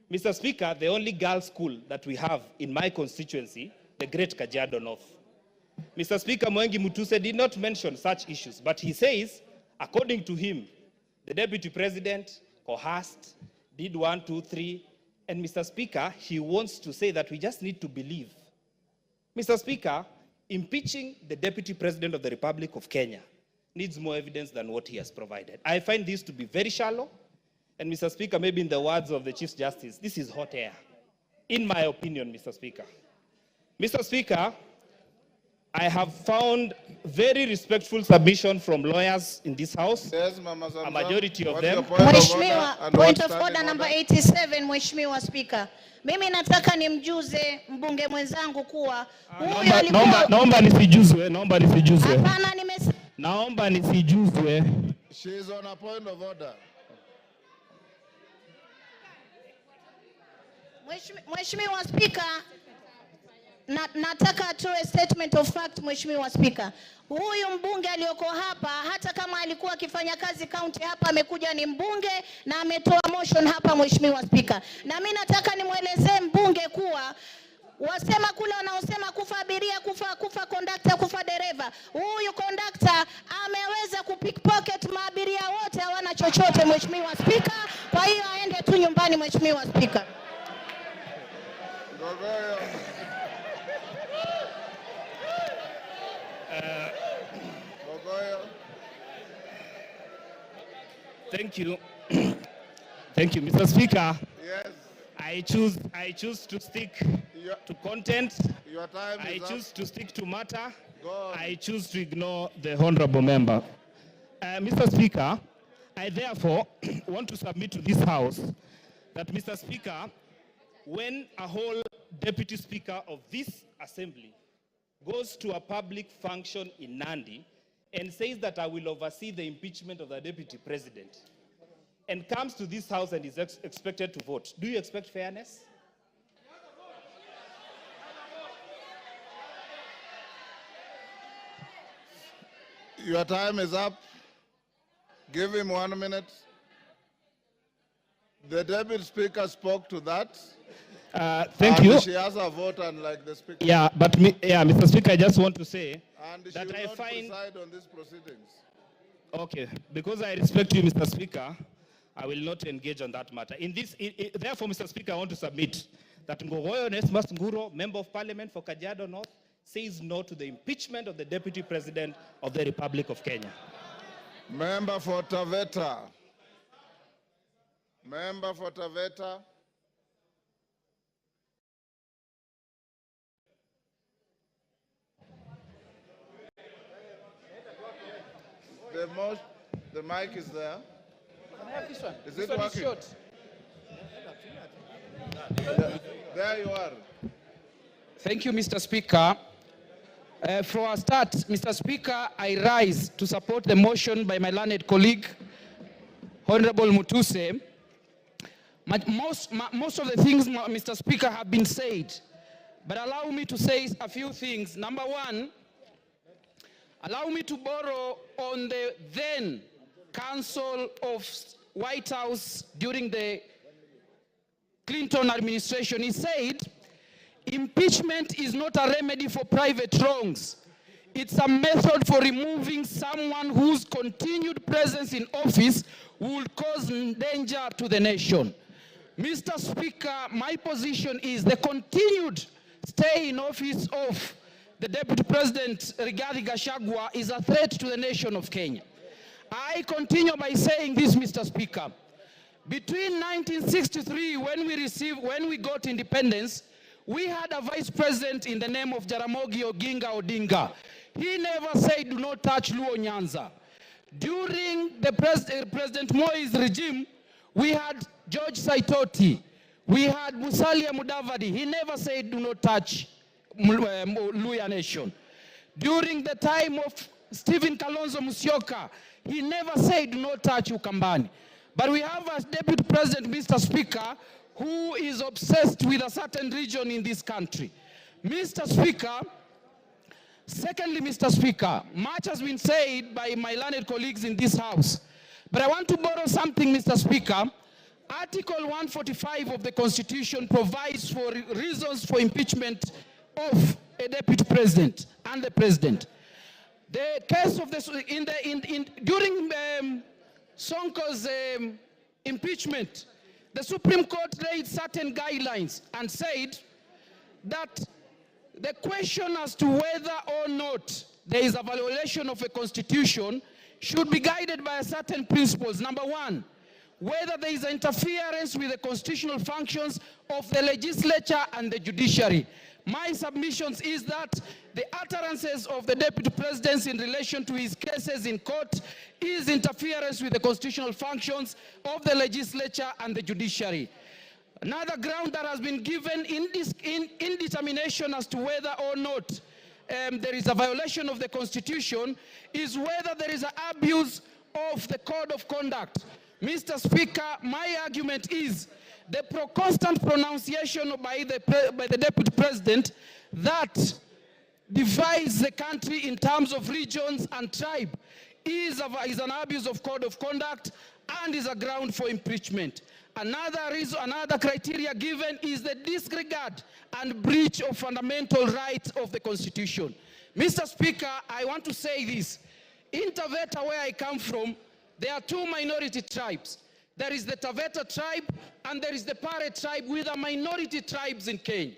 Mr. Speaker, the only girls' school that we have in my constituency, the Great Kajiado North. Mr. Speaker, Mwengi Mutuse did not mention such issues, but he says, according to him, the Deputy President coerced, did 1, 2, 3, And Mr. Speaker, he wants to say that we just need to believe. Mr. Speaker, impeaching the Deputy President of the Republic of Kenya needs more evidence than what he has provided. I find this to be very shallow. And Mr. Speaker, maybe in the words of the Chief Justice, this is hot air, in my opinion, Mr. Speaker. Mr. Speaker, I have found very respectful submission from lawyers in this House, Yes, Mama Zamzam. a majority of What's them. your point of order Mheshimiwa, and point what's of order standing number order? 87, Mheshimiwa Spika. Mimi nataka nimjuze mbunge mwenzangu kuwa huyu alikuwa... Naomba nisijuzwe, naomba nisijuzwe. Hapana, Naomba nisijuzwe. She is on a point of order. Mheshimiwa Spika, nataka atoe statement of fact, Mheshimiwa Spika. Huyu mbunge aliyoko hapa, hata kama alikuwa akifanya kazi county hapa, amekuja ni mbunge na ametoa motion hapa, Mheshimiwa Spika. Na mimi nataka nimwelezee mbunge kuwa wasema kule wanaosema kufa abiria, kufa conductor, kufa dereva. Huyu conductor ameweza kupickpocket maabiria wote, hawana chochote, Mheshimiwa Spika. Kwa hiyo aende tu nyumbani, Mheshimiwa Spika. Thank you. Thank you, Mr. Speaker. Yes. I choose to stick to content. Your time I is choose up. to stick to matter. Go on. I choose to ignore the honorable member. Mr. Speaker, I therefore want to submit to this House that, Mr. Speaker, when a whole deputy speaker of this assembly goes to a public function in Nandi and says that I will oversee the impeachment of the deputy president, and comes to this House and is expected to vote, do you expect fairness? Your time is up. Give him 1 minute. The deputy speaker spoke to that. Thank you. She has a vote, unlike the speaker. Yeah, but Mr. Speaker, I just want to say And she that will I not find... preside on these proceedings. Okay, because I respect you, Mr. Speaker, I will not engage on that matter. Therefore, Mr. Speaker, I want to submit that Ngogoyo Onesmus Nguro, Member of Parliament for Kajiado North, says no to the impeachment of the Deputy President of the Republic of Kenya. Member for Taveta. Member for Taveta. The mic is there. Is it working? There you are. Thank you, Mr. Speaker. For a start, Mr. Speaker, I rise to support the motion by my learned colleague, Honorable Mutuse. Most of the things, Mr. Speaker, have been said, but allow me to say a few things. Number one, allow me to borrow on the then Council of White House during the Clinton administration. He said, impeachment is not a remedy for private wrongs. It's a method for removing someone whose continued presence in office would cause danger to the nation. Mr. Speaker, my position is the continued stay in office of the Deputy President Rigathi Gachagua is a threat to the nation of Kenya. I continue by saying this, Mr. Speaker. Between 1963, when we got independence, we had a vice president in the name of Jaramogi Oginga Odinga. He never said, do not touch Luo Nyanza. During the President Moi's regime, we had George Saitoti. We had Musalia Mudavadi. He never said, do not touch Luya Nation. During the time of Stephen Kalonzo Musyoka, he never said, do not touch Ukambani. But we have a deputy president, Mr. Speaker, who is obsessed with a certain region in this country. Mr. Speaker, secondly, Mr. Speaker, much has been said by my learned colleagues in this House. But I want to borrow something, Mr. Speaker. Article 145 of the Constitution provides for reasons for impeachment of a deputy president and the president. The case of this during Sonko's impeachment, the Supreme Court laid certain guidelines and said that the question as to whether or not there is a violation of a constitution should be guided by certain principles. Number one, whether there is interference with the constitutional functions of the legislature and the judiciary. My submissions is that the utterances of the Deputy President in relation to his cases in court is interference with the constitutional functions of the legislature and the judiciary. Another ground that has been given in determination as to whether or not there is a violation of the Constitution is whether there is an abuse of the Code of Conduct. Mr. Speaker, my argument is the constant pronunciation by the Deputy President that divides the country in terms of regions and tribe is an abuse of Code of Conduct and is a ground for impeachment. Another criteria given is the disregard and breach of fundamental rights of the Constitution. Mr. Speaker, I want to say this. In Taveta, where I come from, there are two minority tribes. There is the Taveta tribe and there is the Pare tribe, with the minority tribes in Kenya.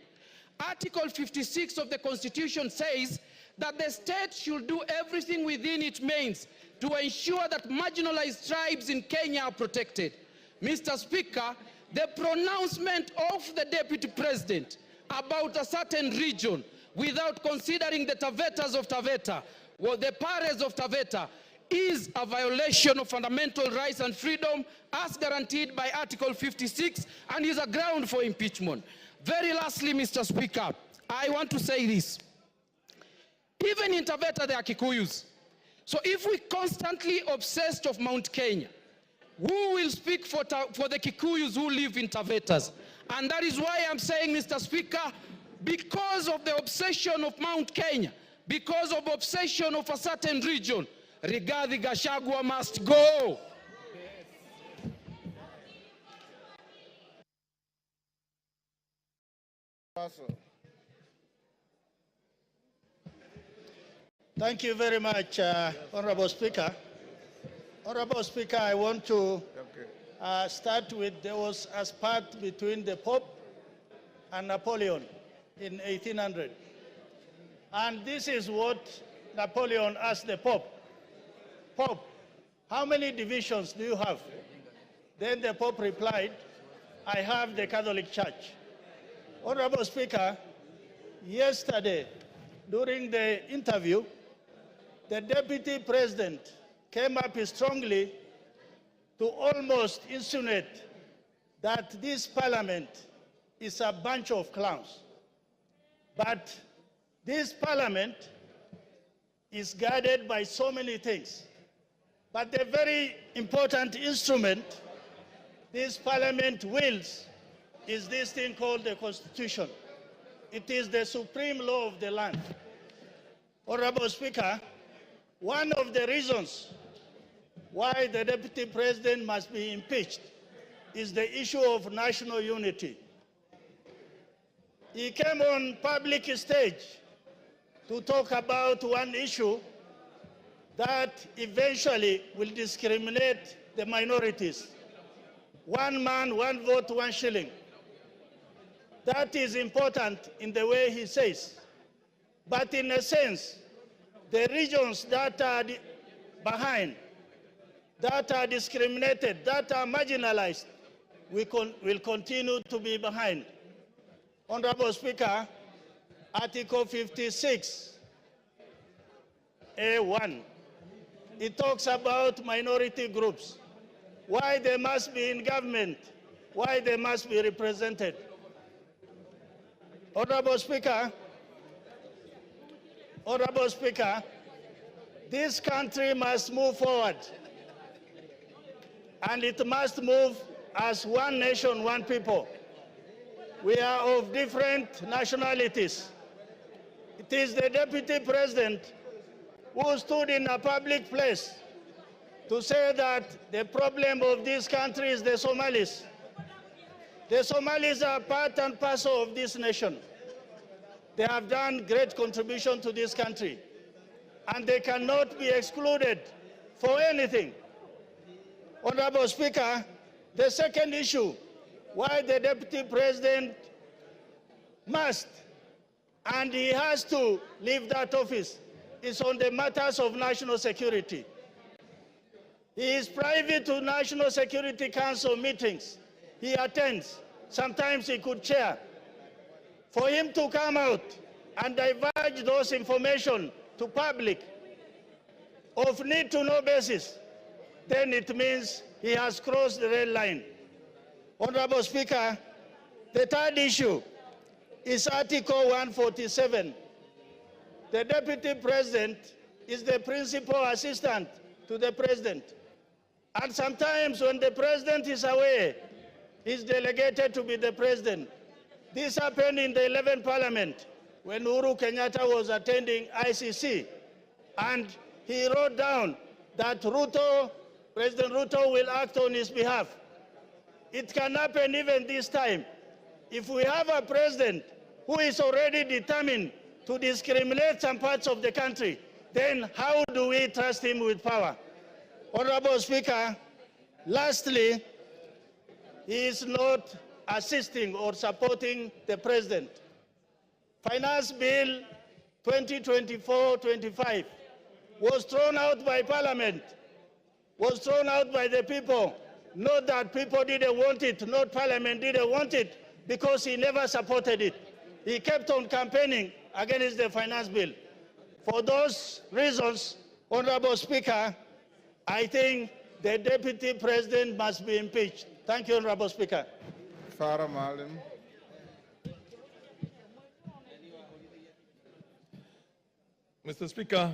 Article 56 of the Constitution says that the state should do everything within its means to ensure that marginalized tribes in Kenya are protected. Mr. Speaker, the pronouncement of the Deputy President about a certain region without considering the Tavetas of Taveta or the Pares of Taveta is a violation of fundamental rights and freedom as guaranteed by Article 56 and is a ground for impeachment. Very lastly, Mr. Speaker, I want to say this. Even in Taveta, there are Kikuyus. So if we constantly obsessed of Mount Kenya, who will speak for the Kikuyus who live in Tavetas? And that is why I'm saying, Mr. Speaker, because of the obsession of Mount Kenya, because of obsession of a certain region, Rigathi Gachagua must go. Thank you very much, Honorable Speaker. Honorable Speaker, I want to start with, there was a spat between the Pope and Napoleon in 1800. And this is what Napoleon asked the Pope. Pope, how many divisions do you have? Then the Pope replied, I have the Catholic Church. Honorable Speaker, yesterday, during the interview, the Deputy President came up strongly to almost insinuate that this Parliament is a bunch of clowns. But this Parliament is guarded by so many things. But the very important instrument this Parliament wields is this thing called the Constitution. It is the supreme law of the land. Honorable Speaker, one of the reasons why the Deputy President must be impeached is the issue of national unity. He came on public stage to talk about one issue that eventually will discriminate the minorities. One man, one vote, one shilling. That is important in the way he says. But in a sense, the regions that are behind, that are discriminated, that are marginalized, will continue to be behind. Honorable Speaker, Article 56(a)(1). It talks about minority groups, why they must be in government, why they must be represented. Honorable Speaker, this country must move forward, and it must move as one nation, one people. We are of different nationalities. It is the Deputy President who stood in a public place to say that the problem of this country is the Somalis. The Somalis are part and parcel of this nation. They have done great contribution to this country, and they cannot be excluded for anything. Honorable Speaker, the second issue why the Deputy President must and he has to leave that office is on the matters of national security. He is privy to National Security Council meetings. He attends. Sometimes he could chair. For him to come out and divulge those information to public of need-to-know basis, then it means he has crossed the red line. Honorable Speaker, the third issue is Article 147. The Deputy President is the principal assistant to the President. And sometimes when the President is away, he's delegated to be the President. This happened in the 11th Parliament when Uhuru Kenyatta was attending ICC. And he wrote down that President Ruto will act on his behalf. It can happen even this time. If we have a president who is already determined to discriminate some parts of the country, then how do we trust him with power? Honorable Speaker, lastly, he is not assisting or supporting the president. Finance Bill 2024-25 was thrown out by Parliament, was thrown out by the people. Not that people didn't want it, not Parliament didn't want it, because he never supported it. He kept on campaigning against the finance bill. For those reasons, Honorable Speaker, I think the Deputy President must be impeached. Thank you, Honorable Speaker. Farah Maalim. Mr. Speaker,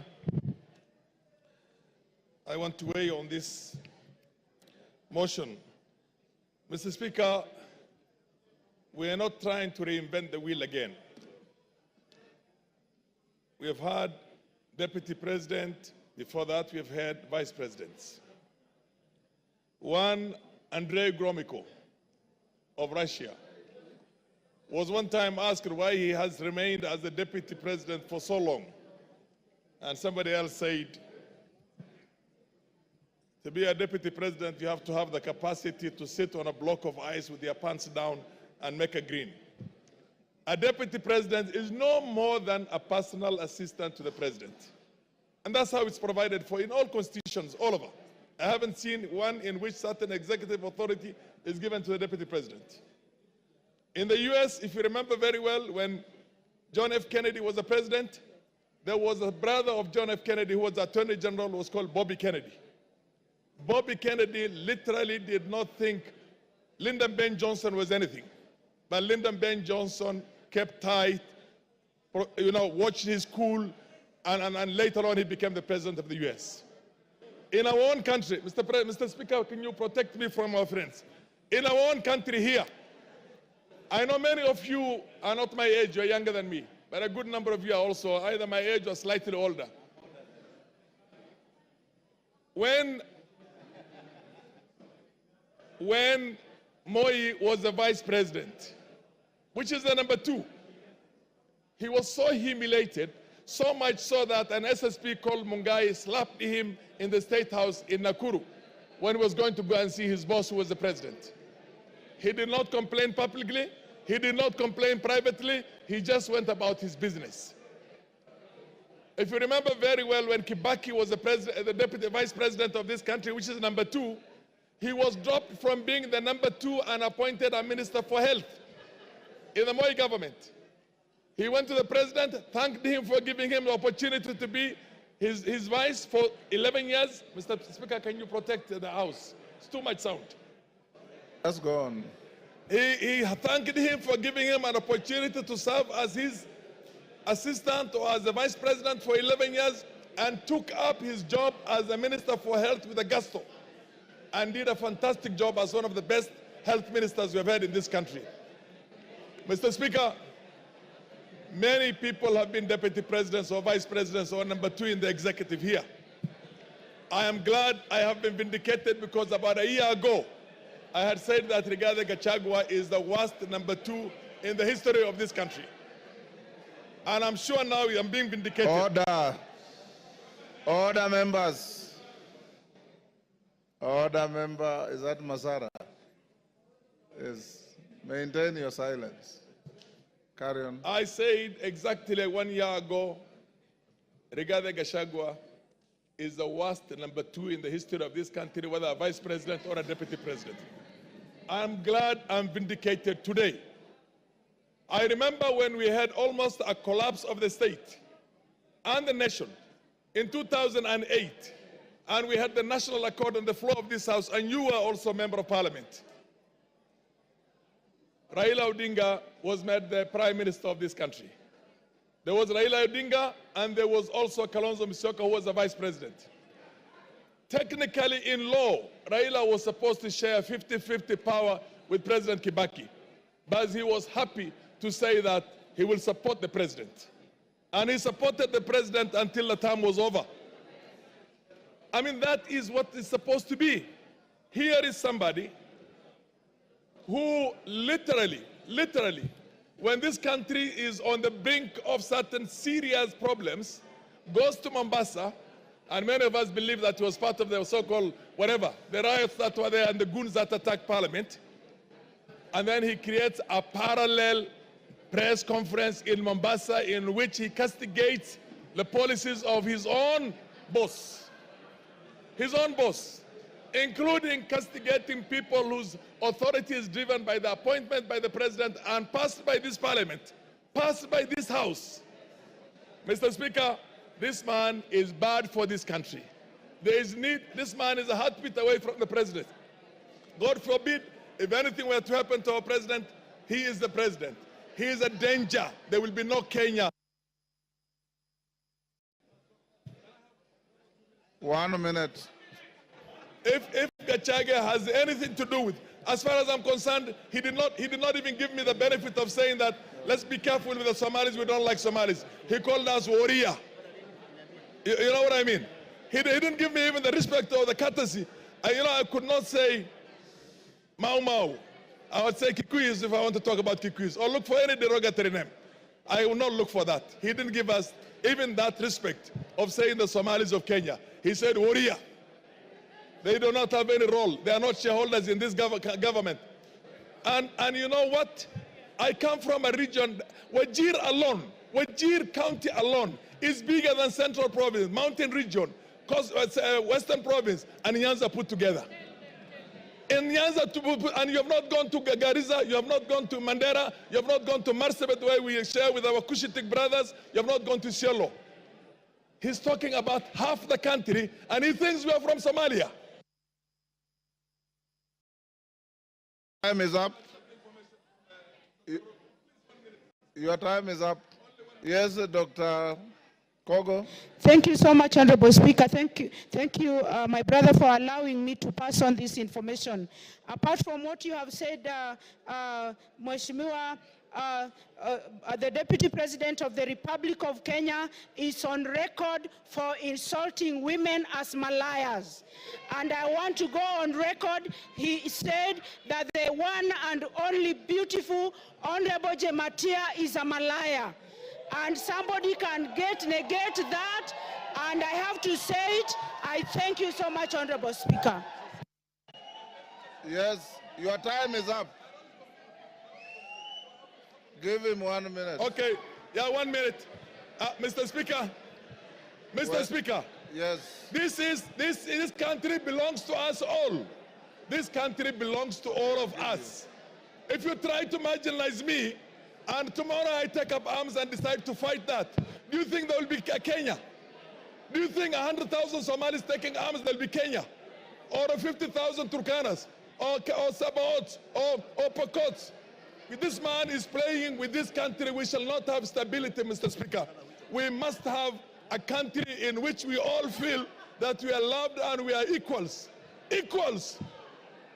I want to weigh on this motion. Mr. Speaker, we are not trying to reinvent the wheel again. We have had Deputy President. Before that, we have had Vice Presidents. One, Andrei Gromyko of Russia, was one time asked why he has remained as the Deputy President for so long. And somebody else said, to be a Deputy President, you have to have the capacity to sit on a block of ice with your pants down and make a green. A Deputy President is no more than a personal assistant to the President. And that's how it's provided for in all constitutions, all over. I haven't seen one in which certain executive authority is given to the Deputy President. In the US, if you remember very well, when John F. Kennedy was the President, there was a brother of John F. Kennedy who was Attorney General, who was called Bobby Kennedy. Bobby Kennedy literally did not think Lyndon B. Johnson was anything. But Lyndon B. Johnson kept tight, watched his cool, and later on he became the President of the US. In our own country, Mr. Speaker, can you protect me from our friends? In our own country here, I know many of you are not my age, you're younger than me, but a good number of you are also either my age or slightly older. When Moi was the Vice President, which is the number 2, he was so humiliated, so much so that an SSP called Mungai slapped him in the State House in Nakuru when he was going to go and see his boss, who was the President. He did not complain publicly, he did not complain privately, he just went about his business. If you remember very well, when Kibaki was the Deputy Vice President of this country, which is number 2, he was dropped from being the number 2 and appointed a Minister for Health in the Moi government. He went to the President, thanked him for giving him the opportunity to be his vice for 11 years. Mr. Speaker, can you protect the House? It's too much sound. Let's go on. He thanked him for giving him an opportunity to serve as his assistant or as the Vice President for 11 years and took up his job as the Minister for Health with a gusto and did a fantastic job as one of the best health ministers we've had in this country. Mr. Speaker, many people have been Deputy Presidents or Vice Presidents or number 2 in the executive here. I am glad I have been vindicated because about a year ago, I had said that Rigathi Gachagua is the worst number 2 in the history of this country. And I'm sure now I'm being vindicated. Order. Order, members. Order, member. Is that Masara? Yes. Maintain your silence. Carry on. I said exactly 1 year ago, Rigathi Gachagua is the worst number 2 in the history of this country, whether a vice president or a deputy president. I'm glad I'm vindicated today. I remember when we had almost a collapse of the state and the nation in 2008, and we had the national accord on the floor of this house, and you were also a member of parliament. Raila Odinga was made the prime minister of this country. There was Raila Odinga, and there was also Kalonzo Musyoka, who was the vice president. Technically, in law, Raila was supposed to share 50-50 power with President Kibaki, but he was happy to say that he will support the president. And he supported the president until the term was over. I mean, that is what it's supposed to be. Here is somebody who literally, when this country is on the brink of certain serious problems, goes to Mombasa, and many of us believe that he was part of the so-called whatever, the riots that were there and the goons that attacked Parliament. And then he creates a parallel press conference in Mombasa in which he castigates the policies of his own boss, including castigating people whose authority is driven by the appointment by the president and passed by this parliament, passed by this house. Mr. Speaker, this man is bad for this country. There is need, this man is a heartbeat away from the president. God forbid, if anything were to happen to our president, he is the president. He is a danger. There will be no Kenya. 1 minute. If Gachagua has anything to do with, as far as I'm concerned, he did not even give me the benefit of saying that, let's be careful with the Somalis, we don't like Somalis. He called us warrior. You know what I mean? He didn't give me even the respect or the courtesy. I could not say Mau Mau. I would say Kikuyus if I want to talk about Kikuyus, or look for any derogatory name. I will not look for that. He didn't give us even that respect of saying the Somalis of Kenya. He said warrior. They do not have any role. They are not shareholders in this government. And you know what? I come from a region, Wajir alone, Wajir County alone is bigger than Central Province, Mountain Region, Western Province, and Nyanza put together. In Nyanza, and you have not gone to Garissa, you have not gone to Mandera, you have not gone to Marsabit, where we share with our Cushitic brothers, you have not gone to Cielo. He's talking about half the country, and he thinks we are from Somalia. Time is up. Your time is up. Yes, Dr. Kogo. Thank you so much, Honorable Speaker. Thank you, my brother, for allowing me to pass on this information. Apart from what you have said, Mheshimiwa, the Deputy President of the Republic of Kenya is on record for insulting women as Malayas. And I want to go on record. He said that the one and only beautiful Honorable Jematia is a Malaya. And somebody can negate that, and I have to say it. I thank you so much, Honorable Speaker. Yes, your time is up. Give him 1 minute. Okay, yeah, 1 minute. Mr. Speaker, Speaker. Yes. This country belongs to us all. This country belongs to all of us. If you try to marginalize me, and tomorrow I take up arms and decide to fight that, do you think there will be Kenya? Do you think 100,000 Somalis taking arms, there will be Kenya? Or 50,000 Turkanas? Or Sabaots? Or Pokots? This man is playing with this country. We shall not have stability, Mr. Speaker. We must have a country in which we all feel that we are loved and we are equals. Equals.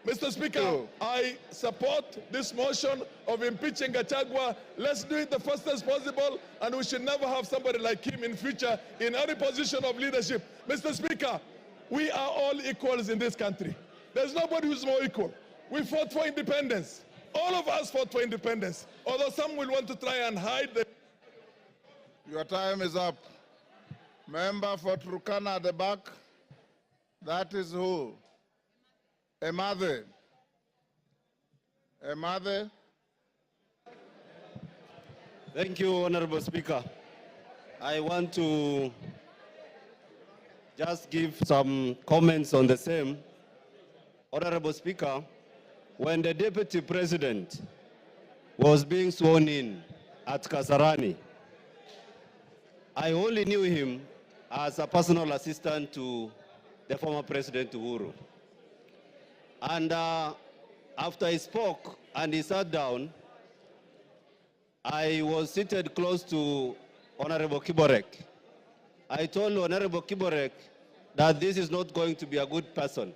Mr. Speaker, I support this motion of impeaching Gachagua. Let's do it the fastest possible, and we should never have somebody like him in future in any position of leadership. Mr. Speaker, we are all equals in this country. There's nobody who's more equal. We fought for independence. All of us fought for independence, although some will want to try and hide the... Your time is up. Member for Turkana at the back. That is who? Emathe. Emathe. Thank you, Honorable Speaker. I want to just give some comments on the same. Honorable Speaker, when the Deputy President was being sworn in at Kasarani, I only knew him as a personal assistant to the former President Uhuru. And after he spoke and he sat down, I was seated close to Honorable Kiborek. I told Honorable Kiborek that this is not going to be a good person,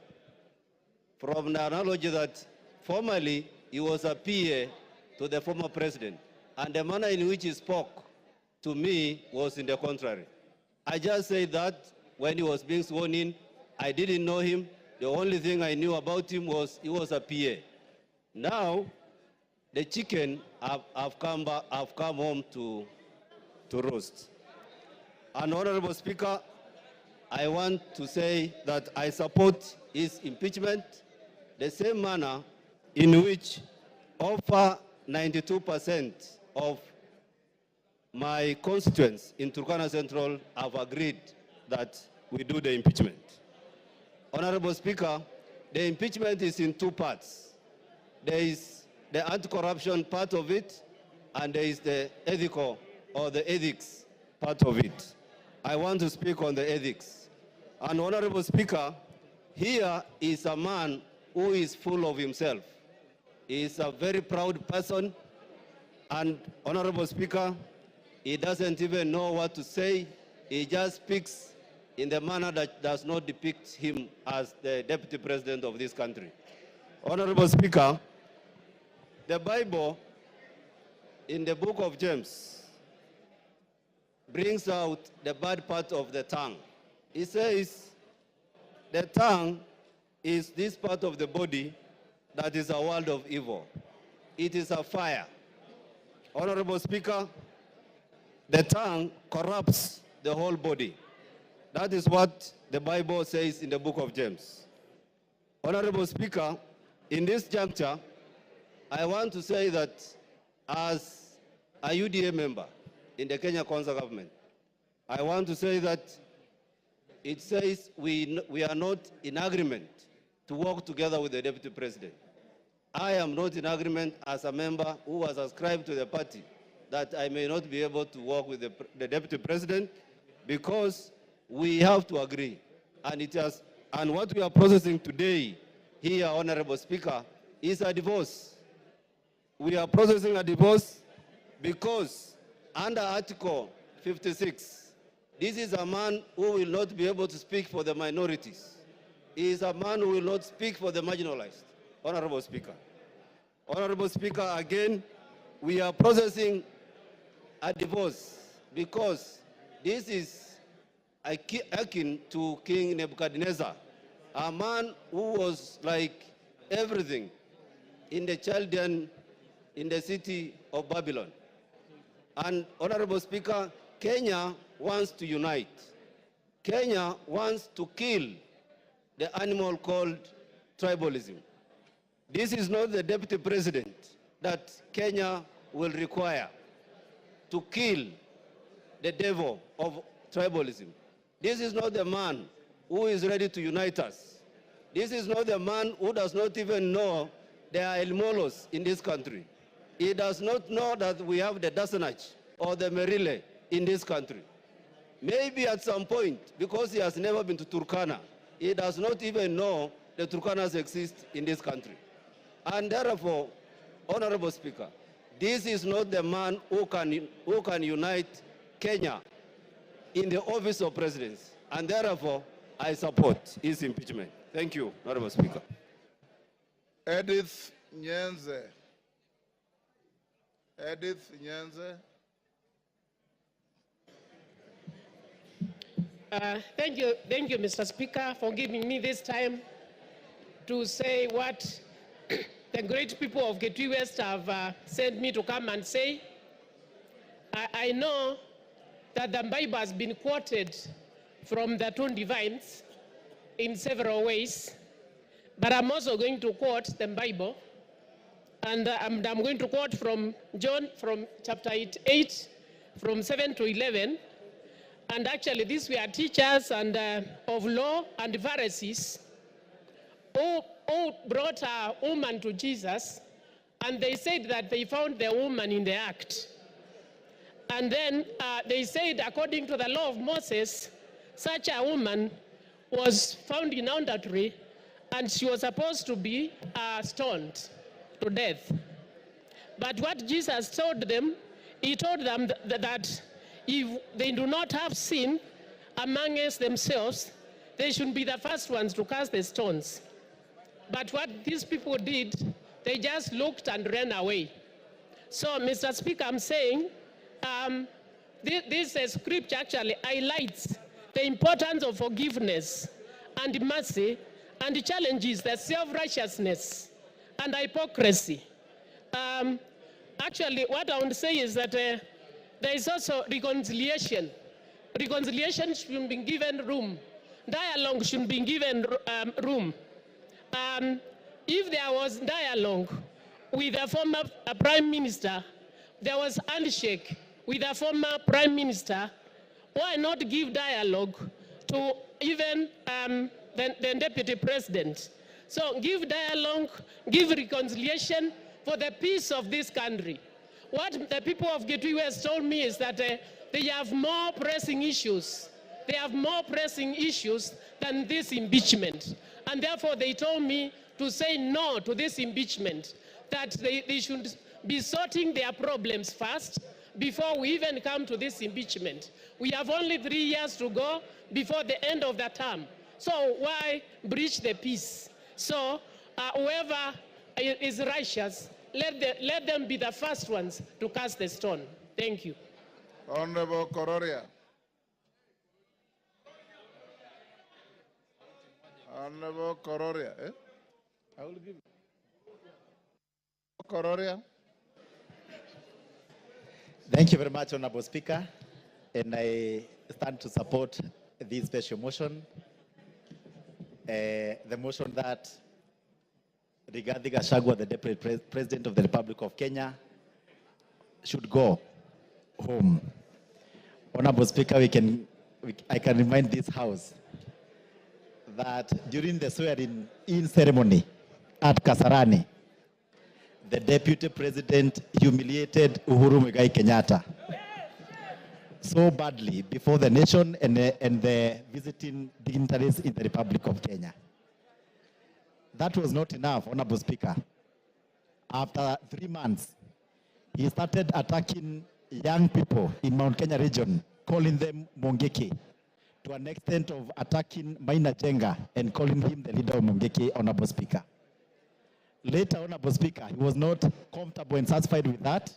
from the analogy that formerly he was a PA to the former president, and the manner in which he spoke to me was in the contrary. I just said that when he was being sworn in, I didn't know him. The only thing I knew about him was he was a PA. Now, the chicken have come home to roast. And Honorable Speaker, I want to say that I support his impeachment the same manner in which over 92% of my constituents in Turkana Central have agreed that we do the impeachment. Honorable Speaker, the impeachment is in two parts. There is the anti-corruption part of it, and there is the ethical or the ethics part of it. I want to speak on the ethics. And Honorable Speaker, here is a man who is full of himself. He is a very proud person, and Honorable Speaker, he doesn't even know what to say. He just speaks in the manner that does not depict him as the Deputy President of this country. Honorable Speaker, the Bible in the book of James brings out the bad part of the tongue. It says the tongue is this part of the body that is a world of evil. It is a fire. Honorable Speaker, the tongue corrupts the whole body. That is what the Bible says in the book of James. Honorable Speaker, in this juncture, I want to say that as a UDA member in the Kenya Kwanza government, I want to say that it says we are not in agreement to work together with the Deputy President. I am not in agreement as a member who was ascribed to the party that I may not be able to work with the Deputy President because we have to agree. And what we are processing today here, Honorable Speaker, is a divorce. We are processing a divorce because under Article 56, this is a man who will not be able to speak for the minorities. He is a man who will not speak for the marginalized. Honorable Speaker. Honorable Speaker, again, we are processing a divorce because this is akin to King Nebuchadnezzar, a man who was like everything in the Chaldean, in the city of Babylon. And Honorable Speaker, Kenya wants to unite. Kenya wants to kill the animal called tribalism. This is not the Deputy President that Kenya will require to kill the devil of tribalism. This is not the man who is ready to unite us. This is not the man who does not even know there are Elmolos in this country. He does not know that we have the Dasanach or the Merile in this country. Maybe at some point, because he has never been to Turkana, he does not even know the Turkanas exist in this country. And therefore, Honorable Speaker, this is not the man who can unite Kenya in the office of presidency. And therefore, I support his impeachment. Thank you, Honorable Speaker. Edith Nyenze. Edith Nyenze. Thank you, Mr. Speaker, for giving me this time to say what the great people of Kitui West have sent me to come and say. I know that the Bible has been quoted from the two divines in several ways, but I'm also going to quote the Bible And I'm going to quote from John, from chapter 8, from 7 to 11. And actually, these were teachers and of law and Pharisees who brought a woman to Jesus, and they said that they found the woman in the act. And then they said, according to the law of Moses, such a woman was found in adultery, and she was supposed to be stoned to death. But what Jesus told them, he told them that if they do not have sin amongst themselves, they should be the first ones to cast the stones. But what these people did, they just looked and ran away. So, Mr. Speaker, I'm saying this scripture actually highlights the importance of forgiveness and mercy, and challenges the self-righteousness and hypocrisy. Actually, what I want to say is that there is also reconciliation. Reconciliation should be given room. Dialogue should be given room. If there was dialogue with a former prime minister, there was handshake with a former prime minister, why not give dialogue to even the deputy president? So give dialogue, give reconciliation for the peace of this country. What the people of Gitui West told me is that they have more pressing issues. They have more pressing issues than this impeachment. And therefore they told me to say no to this impeachment, that they should be sorting their problems first before we even come to this impeachment. We have only 3 years to go before the end of the term. So why breach the peace? So whoever is righteous, let them be the first ones to cast the stone. Thank you. Honorable Kororia. Honorable Kororia. I will give you. Kororia. Thank you very much, Honorable Speaker. And I stand to support this special motion. The motion that regarding Gachagua, the Deputy President of the Republic of Kenya, should go home. Honorable Speaker, I can remind this House that during the swearing-in ceremony at Kasarani, the Deputy President humiliated Uhuru Muigai Kenyatta so badly before the nation and the visiting dignitaries in the Republic of Kenya. That was not enough, Honorable Speaker. After 3 months, he started attacking young people in Mount Kenya region, calling them Mongeki, to an extent of attacking Maina Jenga and calling him the leader of Mongeki, Honorable Speaker. Later, Honorable Speaker, he was not comfortable and satisfied with that.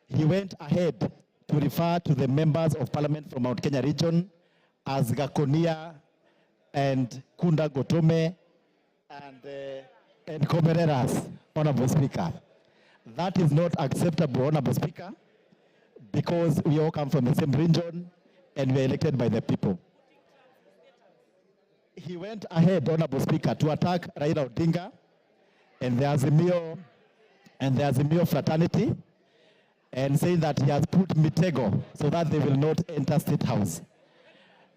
He went ahead to refer to the members of parliament from Mount Kenya region as Gakonia and Kunda Gotome and Komereras, Honorable Speaker. That is not acceptable, Honorable Speaker, because we all come from the same region and we are elected by the people. He went ahead, Honorable Speaker, to attack Raila Odinga and the Azimio fraternity, and saying that he has put Mitego so that they will not enter State House.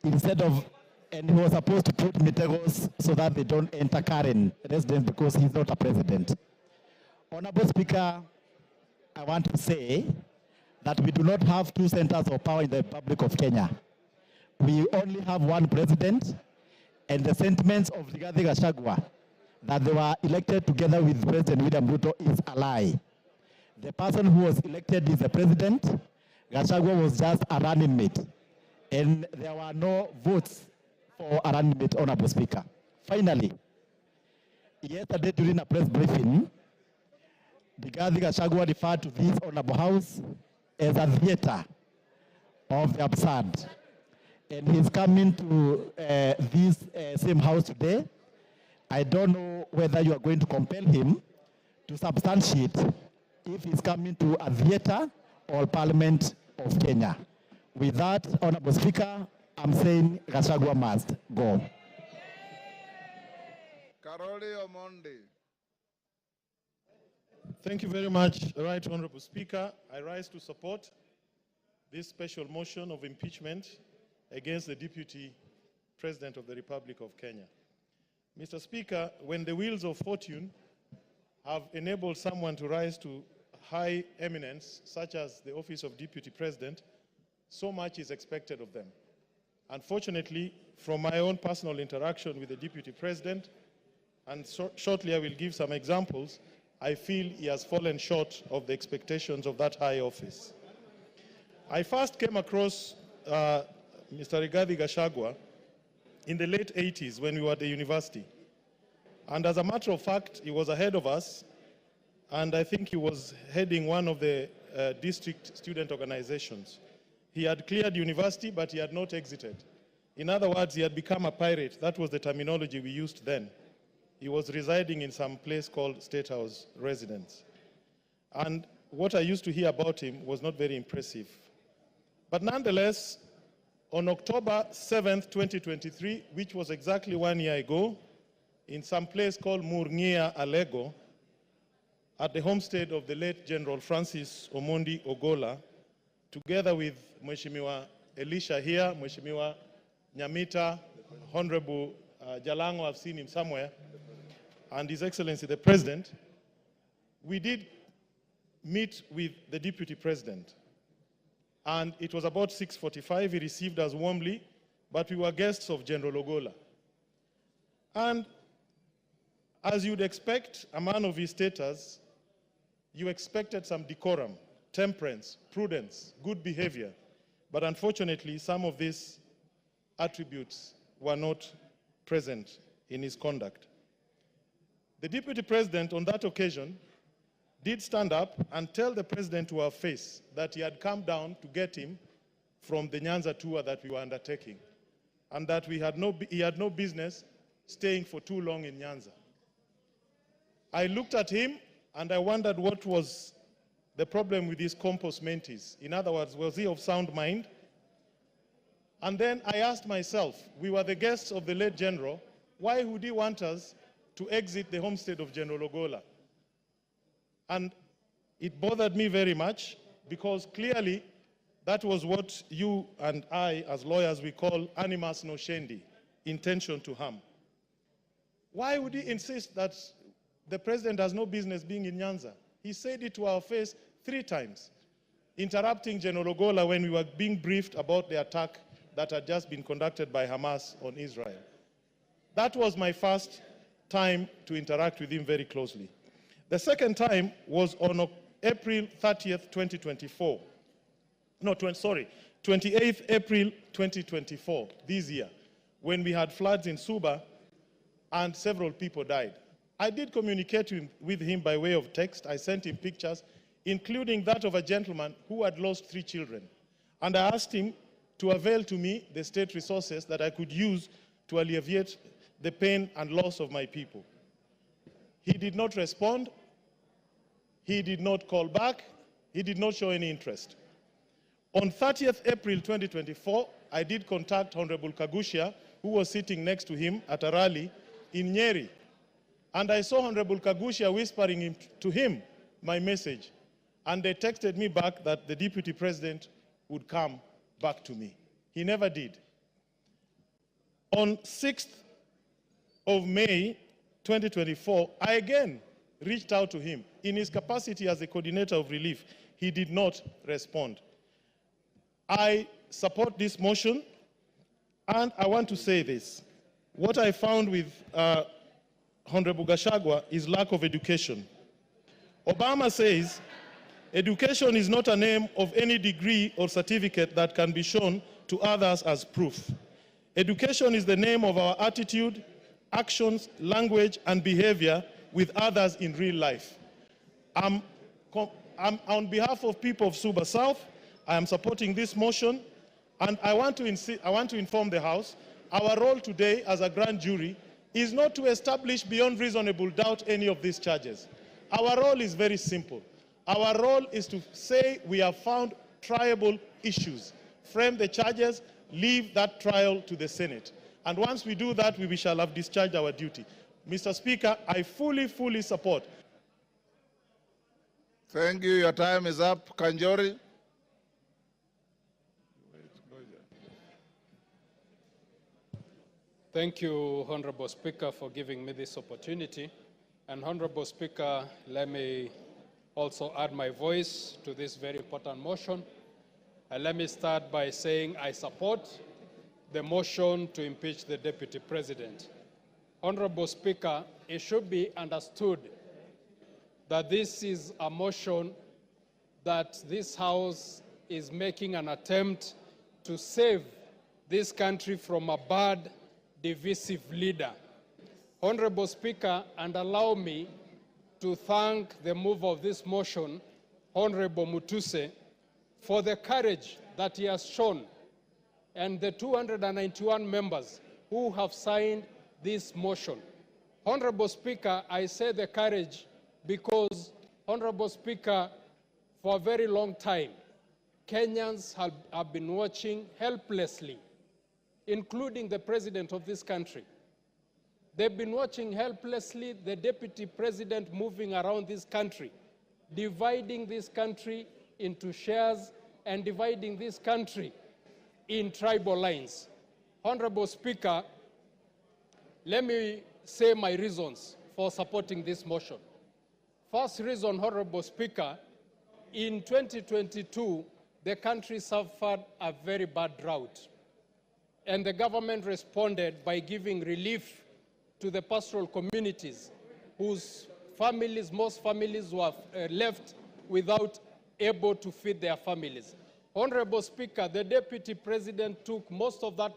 And he was supposed to put Mitegos so that they don't enter Karen residence because he's not a president. Honorable Speaker, I want to say that we do not have 2 centers of power in the Republic of Kenya. We only have 1 president, and the sentiments of Rigathi Gachagua that they were elected together with President William Ruto is a lie. The person who was elected is the president. Gachagua was just a running mate, and there were no votes for a running mate, Honorable Speaker. Finally, yesterday during a press briefing, Rigathi Gachagua referred to this Honorable House as a theater of the absurd. And he's coming to this same house today. I don't know whether you are going to compel him to substantiate if he's coming to a theater or Parliament of Kenya. With that, Honorable Speaker, I'm saying Gachagua must go. Karoli Omondi. Thank you very much, Right Honorable Speaker. I rise to support this special motion of impeachment against the Deputy President of the Republic of Kenya. Mr. Speaker, when the wheels of fortune have enabled someone to rise to high eminence, such as the office of Deputy President, so much is expected of them. Unfortunately, from my own personal interaction with the Deputy President, and shortly I will give some examples, I feel he has fallen short of the expectations of that high office. I first came across Mr. Rigathi Gachagua in the late 80s when we were at the university. And as a matter of fact, he was ahead of us, and I think he was heading one of the district student organizations. He had cleared university, but he had not exited. In other words, he had become a pirate. That was the terminology we used then. He was residing in some place called State House Residence. And what I used to hear about him was not very impressive. But nonetheless, on October 7th, 2023, which was exactly 1 year ago, in some place called Murngia, Alego, at the homestead of the late General Francis Omondi Ogola, together with Mheshimiwa Elisha here, Mheshimiwa Nyamita, Honorable Jalango, I've seen him somewhere, and His Excellency the President, we did meet with the Deputy President. And it was about 6:45, he received us warmly, but we were guests of General Ogola. And as you'd expect, a man of his status, you expected some decorum, temperance, prudence, good behavior. But unfortunately, some of these attributes were not present in his conduct. The Deputy President on that occasion did stand up and tell the President to our face that he had come down to get him from the Nyanza tour that we were undertaking, and that he had no business staying for too long in Nyanza. I looked at him and I wondered what was the problem with his compos mentis. In other words, was he of sound mind? And then I asked myself, we were the guests of the late General, why would he want us to exit the homestead of General Ogola? And it bothered me very much, because clearly that was what you and I, as lawyers, we call animus nocendi, intention to harm. Why would he insist that the President has no business being in Nyanza? He said it to our face 3 times, interrupting General Ogola when we were being briefed about the attack that had just been conducted by Hamas on Israel. That was my first time to interact with him very closely. The second time was on April 30th, 2024. No, 28th April 2024, this year, when we had floods in Suba and several people died. I did communicate with him by way of text. I sent him pictures, including that of a gentleman who had lost 3 children. And I asked him to avail to me the state resources that I could use to alleviate the pain and loss of my people. He did not respond. He did not call back. He did not show any interest. On 30th April 2024, I did contact Honorable Kagushia, who was sitting next to him at a rally in Nyeri. And I saw Honorable Kagushia whispering to him my message. And they texted me back that the Deputy President would come back to me. He never did. On 6th of May 2024, I again reached out to him in his capacity as the coordinator of relief. He did not respond. I support this motion, and I want to say this. What I found with Honorable Gachagua is lack of education. Obama says, education is not a name of any degree or certificate that can be shown to others as proof. Education is the name of our attitude, actions, language, and behavior with others in real life. I'm on behalf of people of Suba South, I am supporting this motion, and I want to inform the House, our role today as a grand jury is not to establish beyond reasonable doubt any of these charges. Our role is very simple. Our role is to say we have found triable issues, frame the charges, leave that trial to the Senate. And once we do that, we shall have discharged our duty. Mr. Speaker, I fully support Thank you. Your time is up. Kanjori. Thank you, Honorable Speaker, for giving me this opportunity. And Honorable Speaker, let me also add my voice to this very important motion. And let me start by saying I support the motion to impeach the Deputy President. Honorable Speaker, it should be understood that this is a motion that this House is making an attempt to save this country from a bad, divisive leader. Honorable Speaker, and allow me to thank the mover of this motion, Honorable Mutuse, for the courage that he has shown and the 291 members who have signed this motion. Honorable Speaker, I say the courage because, Honorable Speaker, for a very long time, Kenyans have been watching helplessly, including the President of this country. They've been watching helplessly the Deputy President moving around this country, dividing this country into shares and dividing this country in tribal lines. Honorable Speaker, let me say my reasons for supporting this motion. First reason, Honorable Speaker, in 2022, the country suffered a very bad drought. And the government responded by giving relief to the pastoral communities whose families, most families were left without able to feed their families. Honorable Speaker, the Deputy President took most of that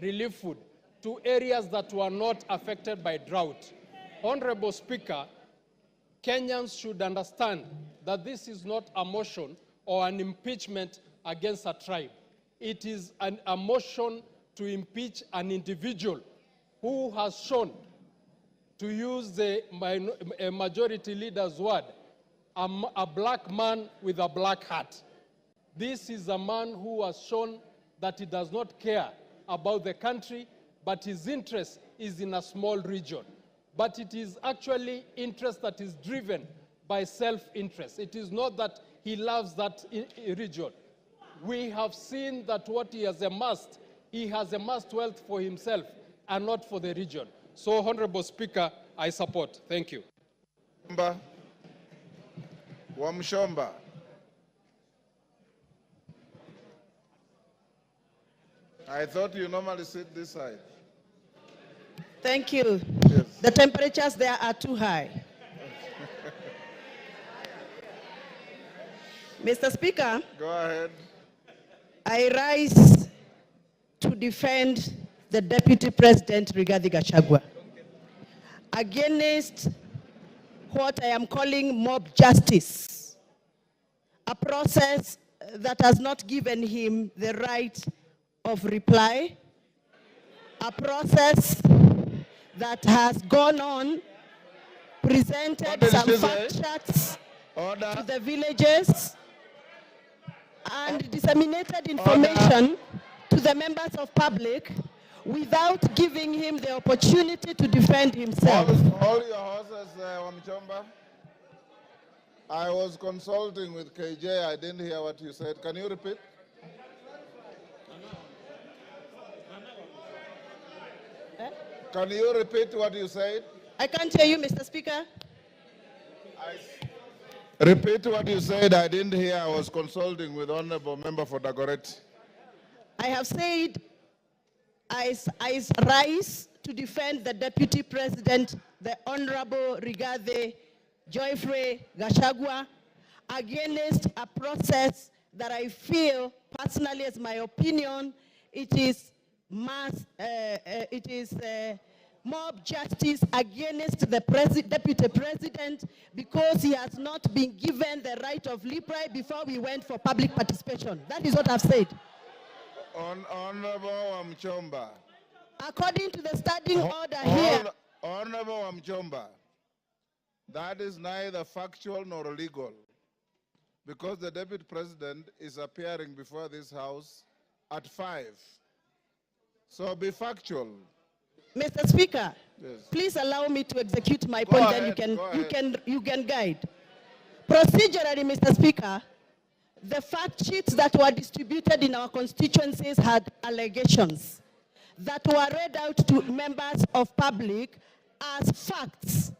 relief food to areas that were not affected by drought. Honorable Speaker, Kenyans should understand that this is not a motion or an impeachment against a tribe. It is a motion to impeach an individual who has shown, to use the majority leader's word, a black man with a black hat. This is a man who has shown that he does not care about the country, but his interest is in a small region. But it is actually interest that is driven by self-interest. It is not that he loves that region. We have seen that what he has amassed wealth for himself and not for the region. So, Honorable Speaker, I support. Thank you. Wamshomba. I thought you normally sit this side. Thank you. Yes. The temperatures there are too high. Mr. Speaker. Go ahead. I rise to defend the Deputy President, Rigathi Gachagua, against what I am calling mob justice, a process that has not given him the right of reply, a process that has gone on, presented some fact charts to the villages, and disseminated information to the members of public without giving him the opportunity to defend himself. Hold your horses, Wamchomba. I was consulting with KJ. I didn't hear what you said. Can you repeat? Can you repeat what you said? I can't hear you, Mr. Speaker. Repeat what you said. I didn't hear. I was consulting with Honorable Member for Dagoretti. I have said I rise to defend the Deputy President, the Honorable Rigathi Gachagua, against a process that I feel, personally, as my opinion, it is mob justice against the Deputy President because he has not been given the right of reply before we went for public participation. That is what I've said. Honorable Wamchomba. According to the standing order here. Honorable Wamchomba, that is neither factual nor legal, because the Deputy President is appearing before this House at 5. So be factual. Mr. Speaker, yes. Please allow me to execute my point, then you can guide. Procedurally, Mr. Speaker, the fact sheets that were distributed in our constituencies had allegations that were read out to members of public as facts.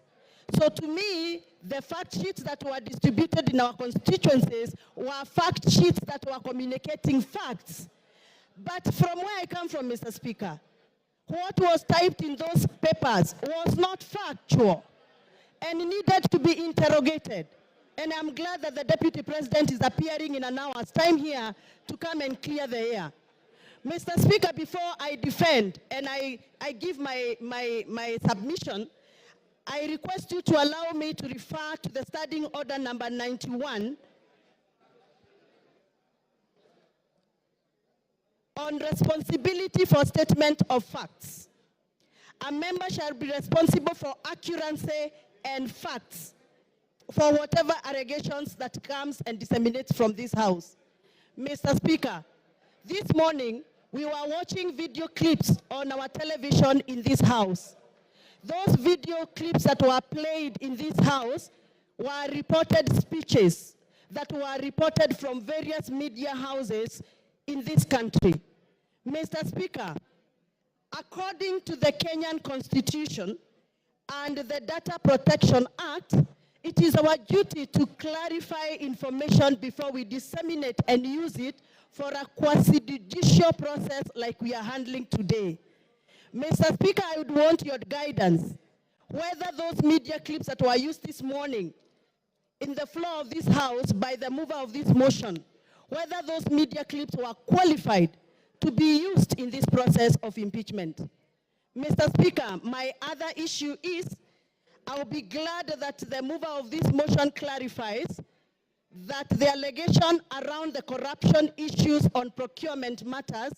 So to me, the fact sheets that were distributed in our constituencies were fact sheets that were communicating facts. But from where I come from, Mr. Speaker, what was typed in those papers was not factual and needed to be interrogated. And I'm glad that the Deputy President is appearing in an hour's time here to come and clear the air. Mr. Speaker, before I defend and I give my submission, I request you to allow me to refer to the Standing Order number 91 on responsibility for statement of facts. A member shall be responsible for accuracy and facts for whatever allegations that comes and disseminates from this House. Mr. Speaker, this morning we were watching video clips on our television in this House. Those video clips that were played in this House were reported speeches that were reported from various media houses in this country. Mr. Speaker, according to the Kenyan Constitution and the Data Protection Act, it is our duty to clarify information before we disseminate and use it for a quasi-judicial process like we are handling today. Mr. Speaker, I would want your guidance whether those media clips that were used this morning in the floor of this House by the mover of this motion, whether those media clips were qualified to be used in this process of impeachment. Mr. Speaker, my other issue is I will be glad that the mover of this motion clarifies that the allegation around the corruption issues on procurement matters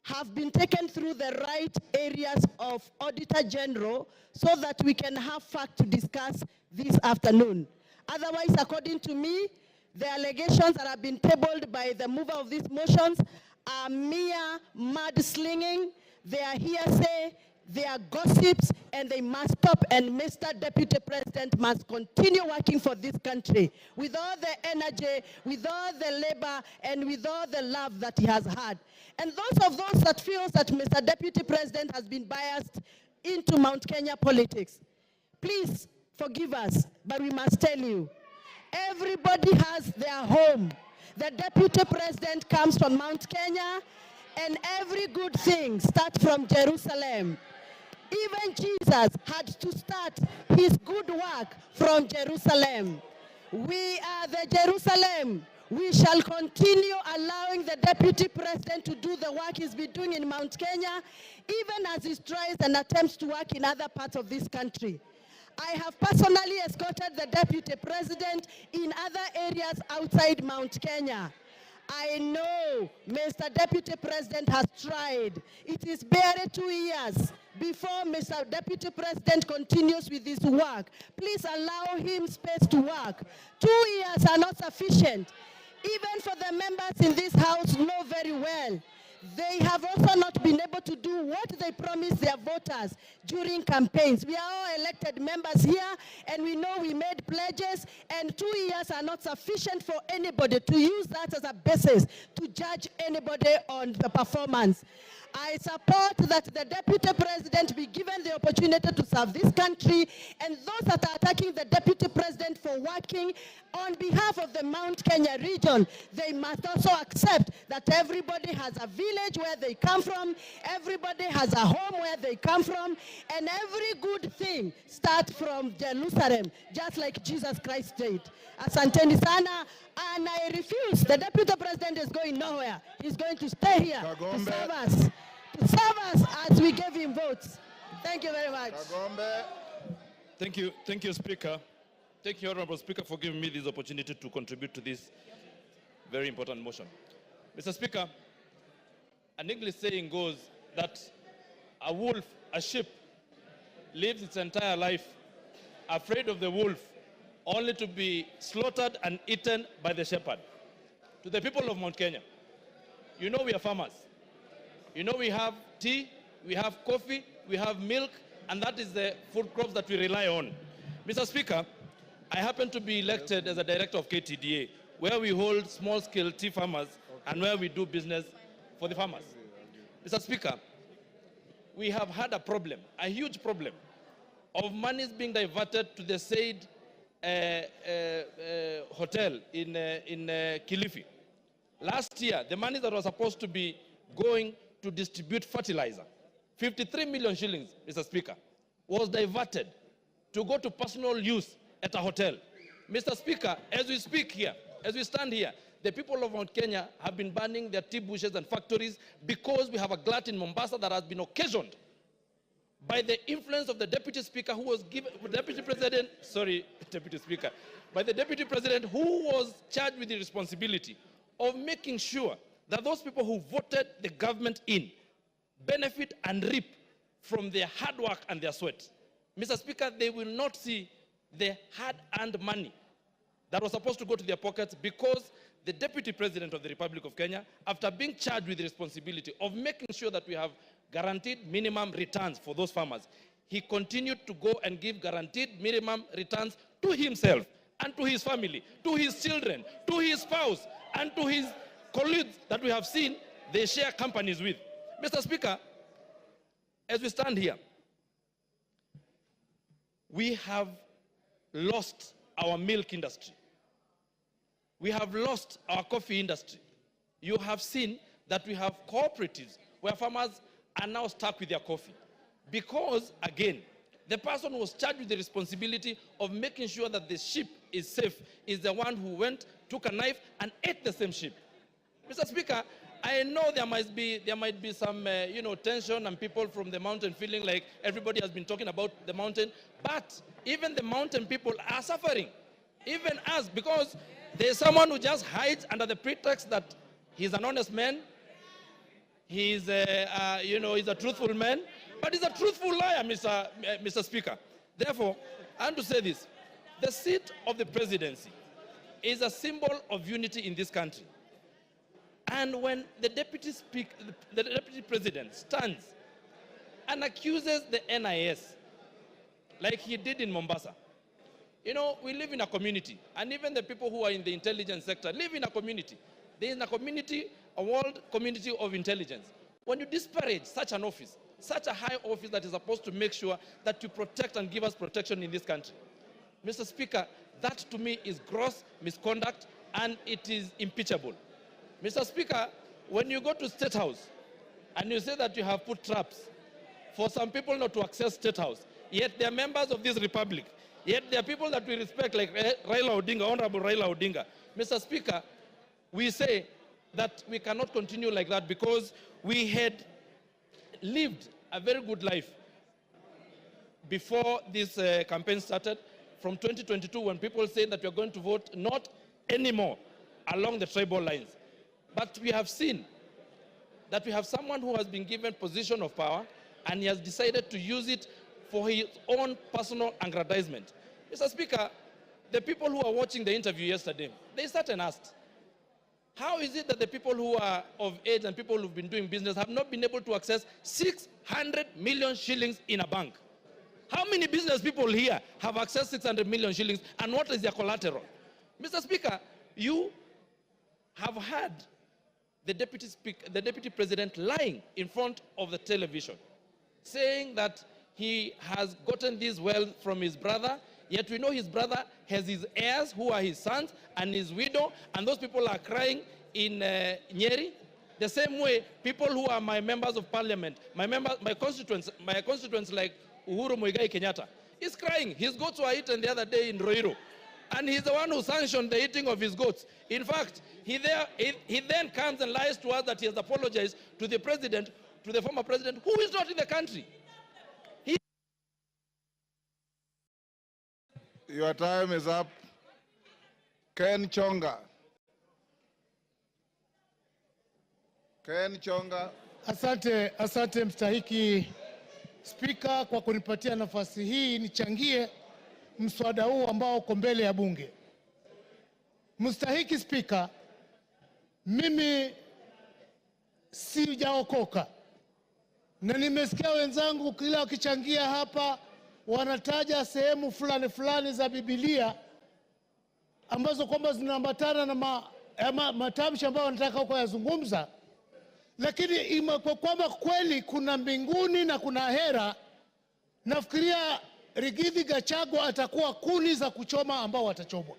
have been taken through the right areas of Auditor General so that we can have fact to discuss this afternoon. Otherwise, according to me, the allegations that have been tabled by the mover of these motions are mere mudslinging, they are hearsay, they are gossips, and they must stop. And Mr. Deputy President must continue working for this country with all the energy, with all the labor, and with all the love that he has had. And those that feel that Mr. Deputy President has been biased into Mount Kenya politics, please forgive us, but we must tell you, everybody has their home. The Deputy President comes from Mount Kenya, and every good thing starts from Jerusalem. Even Jesus had to start his good work from Jerusalem. We are the Jerusalem. We shall continue allowing the Deputy President to do the work he's been doing in Mount Kenya, even as he tries and attempts to work in other parts of this country. I have personally escorted the Deputy President in other areas outside Mount Kenya. I know Mr. Deputy President has tried. It is barely 2 years before Mr. Deputy President continues with his work. Please allow him space to work. 2 years are not sufficient. Even for the members in this House know very well, they have also not been able to do what they promised their voters during campaigns. We are all elected members here, and we know we made pledges, and 2 years are not sufficient for anybody to use that as a basis to judge anybody on the performance. I support that the Deputy President be given the opportunity to serve this country, and those that are attacking the Deputy President for working on behalf of the Mount Kenya region, they must also accept that everybody has a village where they come from, everybody has a home where they come from, and every good thing starts from Jerusalem, just like Jesus Christ did. Asanteni sana, and I refuse. The Deputy President is going nowhere. He's going to stay here to serve us as we gave him votes. Thank you very much. Thank you, Speaker. Thank you, Honorable Speaker, for giving me this opportunity to contribute to this very important motion. Mr. Speaker, an English saying goes that a sheep lives its entire life afraid of the wolf, only to be slaughtered and eaten by the shepherd. To the people of Mount Kenya, you know we are farmers. You know we have tea, we have coffee, we have milk, and that is the food crops that we rely on. Mr. Speaker, I happen to be elected as a director of KTDA, where we hold small-scale tea farmers and where we do business for the farmers. Mr. Speaker, we have had a problem, a huge problem, of monies being diverted to the said hotel in Kilifi. Last year, the money that was supposed to be going to distribute fertilizer, 53 million shillings, Mr. Speaker, was diverted to go to personal use at a hotel. Mr. Speaker, as we speak here, as we stand here, the people of Mount Kenya have been burning their tea bushes and factories because we have a glut in Mombasa that has been occasioned by the influence of the Deputy Speaker who was given, by the Deputy President who was charged with the responsibility of making sure that those people who voted the government in benefit and reap from their hard work and their sweat. Mr. Speaker, they will not see the hard-earned money that was supposed to go to their pockets because the Deputy President of the Republic of Kenya, after being charged with the responsibility of making sure that we have guaranteed minimum returns for those farmers, he continued to go and give guaranteed minimum returns to himself and to his family, to his children, to his spouse, and to his colleagues that we have seen they share companies with. Mr. Speaker, as we stand here, we have lost our milk industry. We have lost our coffee industry. You have seen that we have cooperatives where farmers are now stuck with their coffee. Because, again, the person who was charged with the responsibility of making sure that the sheep is safe is the one who went, took a knife, and ate the same sheep. Mr. Speaker, I know there might be some tension and people from the mountain feeling like everybody has been talking about the mountain, but even the mountain people are suffering, even us, because there's someone who just hides under the pretext that he's an honest man, he's a truthful man, but he's a truthful liar, Mr. Speaker. Therefore, I want to say this: the seat of the presidency is a symbol of unity in this country. And when the deputy president stands and accuses the NIS, like he did in Mombasa, we live in a community, and even the people who are in the intelligence sector live in a community. There is a community, a world community of intelligence. When you disparage such an office, such a high office that is supposed to make sure that you protect and give us protection in this country, Mr. Speaker, that to me is gross misconduct and it is impeachable. Mr. Speaker, when you go to State House and you say that you have put traps for some people not to access State House, yet they are members of this republic, yet they are people that we respect like Raila Odinga, Honorable Raila Odinga. Mr. Speaker, we say that we cannot continue like that because we had lived a very good life before this campaign started from 2022 when people said that we are going to vote not anymore along the tribal lines. But we have seen that we have someone who has been given position of power and he has decided to use it for his own personal aggrandizement. Mr. Speaker, the people who are watching the interview yesterday, they sat and asked, how is it that the people who are of age and people who've been doing business have not been able to access 600 million shillings in a bank? How many business people here have accessed 600 million shillings and what is their collateral? Mr. Speaker, you have had the deputy president lying in front of the television, saying that he has gotten this wealth from his brother, yet we know his brother has his heirs who are his sons and his widow, and those people are crying in Nyeri. The same way, people who are my members of parliament, my constituents like Uhuru Muigai Kenyatta, is crying. His goats were eaten the other day in Roiro. And he's the one who sanctioned the eating of his goats. In fact, he then comes and lies to us that he has apologized to the president, to the former president, who is not in the country. Your time is up. Ken Chonga. Ken Chonga. Asante mstahiki Spika kwa kunipatia nafasi hii nichangie mswada huu ambao uko mbele ya bunge. Mstahiki Spika, mimi sijaokoka na nimesikia wenzangu kila wakichangia hapa wanataja sehemu fulani za Biblia ambazo kwamba zinaambatana na matamshi ambayo wanataka huko yazungumza, lakini kwa kwamba kweli kuna mbinguni na kuna ahera, nafikiria Rigathi Gachagua atakuwa kuni za kuchoma ambao watachomwa.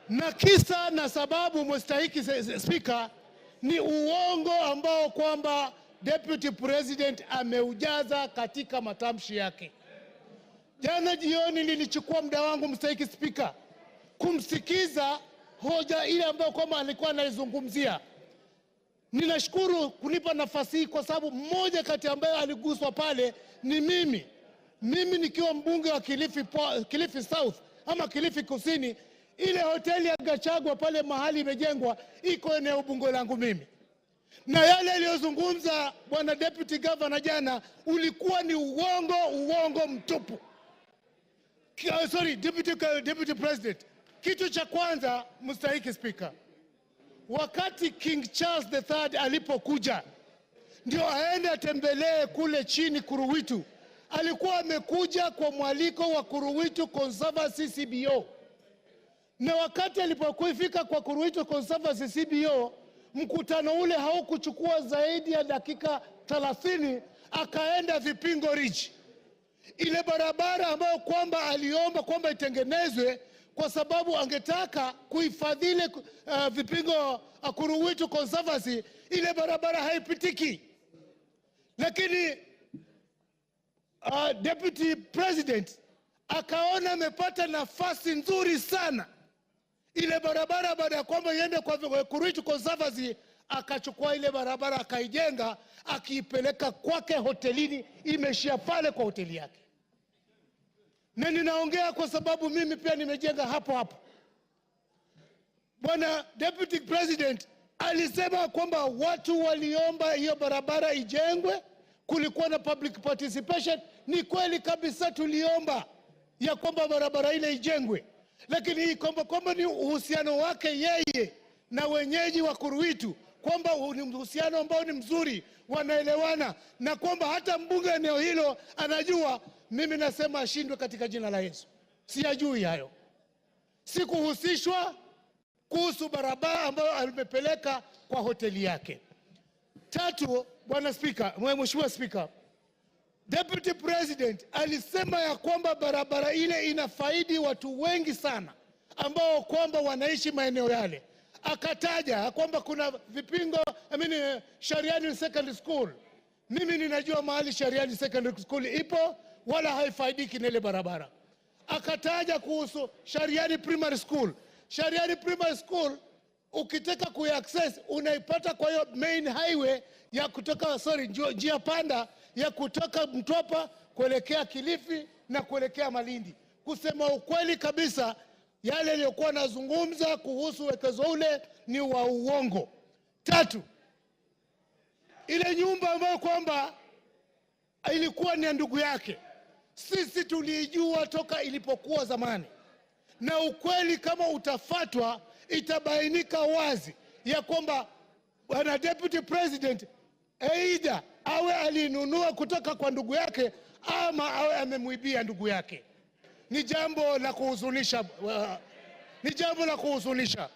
Na kisa na sababu mstahiki Speaker ni uongo ambao kwamba Deputy President ameujaza katika matamshi yake. Jana jioni nilichukua muda wangu mstahiki Speaker kumsikiza hoja ile ambayo kwamba alikuwa anaizungumzia. Ninashukuru kunipa nafasi hii kwa sababu mmoja kati ambaye aliguswa pale ni mimi. Mimi nikiwa mbunge wa Kilifi South ama Kilifi Kusini, ile hoteli ya Gachagua pale mahali imejengwa iko eneo bunge langu mimi. Na yale aliyozungumza bwana Deputy Governor jana ulikuwa ni uongo mtupu. Sorry, Deputy President. Kitu cha kwanza mstahiki Speaker, wakati King Charles III alipokuja ndio aende atembelee kule chini Kuruwitu, alikuwa amekuja kwa mwaliko wa Kuruwitu Conservancy CBO. Na wakati alipofika kwa Kuruwitu Conservancy CBO, mkutano ule haukuchukua zaidi ya dakika 30, akaenda Vipingo Ridge. Ile barabara ambayo kwamba aliomba kwamba itengenezwe kwa sababu angetaka kuhifadhili Vipingo Kuruwitu Conservancy, ile barabara haipitiki. Lakini Deputy President akaona amepata nafasi nzuri sana. Ile barabara baada ya kwamba iende kwa Kuruwitu Conservancy, akachukua ile barabara akaijenga, akiipeleka kwake hotelini, imeshia pale kwa hoteli yake. Na ninaongea kwa sababu mimi pia nimejenga hapo. Bwana Deputy President alisema kwamba watu waliomba hiyo barabara ijengwe, kulikuwa na public participation. Ni kweli kabisa tuliomba ya kwamba barabara ile ijengwe, lakini hii kwamba ni uhusiano wake yeye na wenyeji wa Kuruwitu, kwamba ni uhusiano ambao ni mzuri, wanaelewana, na kwamba hata mbunge eneo hilo anajua. Mimi nasema ashindwe katika jina la Yesu. Siyajui hayo. Sikuhusishwa kuhusu barabara ambayo alimepeleka kwa hoteli yake. Tatu, bwana Speaker, Mheshimiwa Speaker, Deputy President alisema ya kwamba barabara ile inafaidi watu wengi sana ambao kwamba wanaishi maeneo yale. Akataja kwamba kuna Vipingo, Shariani Secondary School. Mimi ninajua mahali Shariani Secondary School ipo, wala haifaidiki na ile barabara. Akataja kuhusu Shariani Primary School. Shariani Primary School ukitaka kuaccess unaipata kwa hiyo main highway ya kutoka njia panda ya kutoka Mtwapa kuelekea Kilifi na kuelekea Malindi. Kusema ukweli kabisa, yale aliyokuwa nazungumza kuhusu wekezo ule ni wa uongo. Tatu, ile nyumba ambayo kwamba ilikuwa ni ndugu yake, sisi tulijua toka ilipokuwa zamani. Na ukweli kama utafatwa, itabainika wazi ya kwamba bwana Deputy President aidha awe alinunua kutoka kwa ndugu yake ama awe amemuibia ndugu yake. Ni jambo la kuhuzunisha.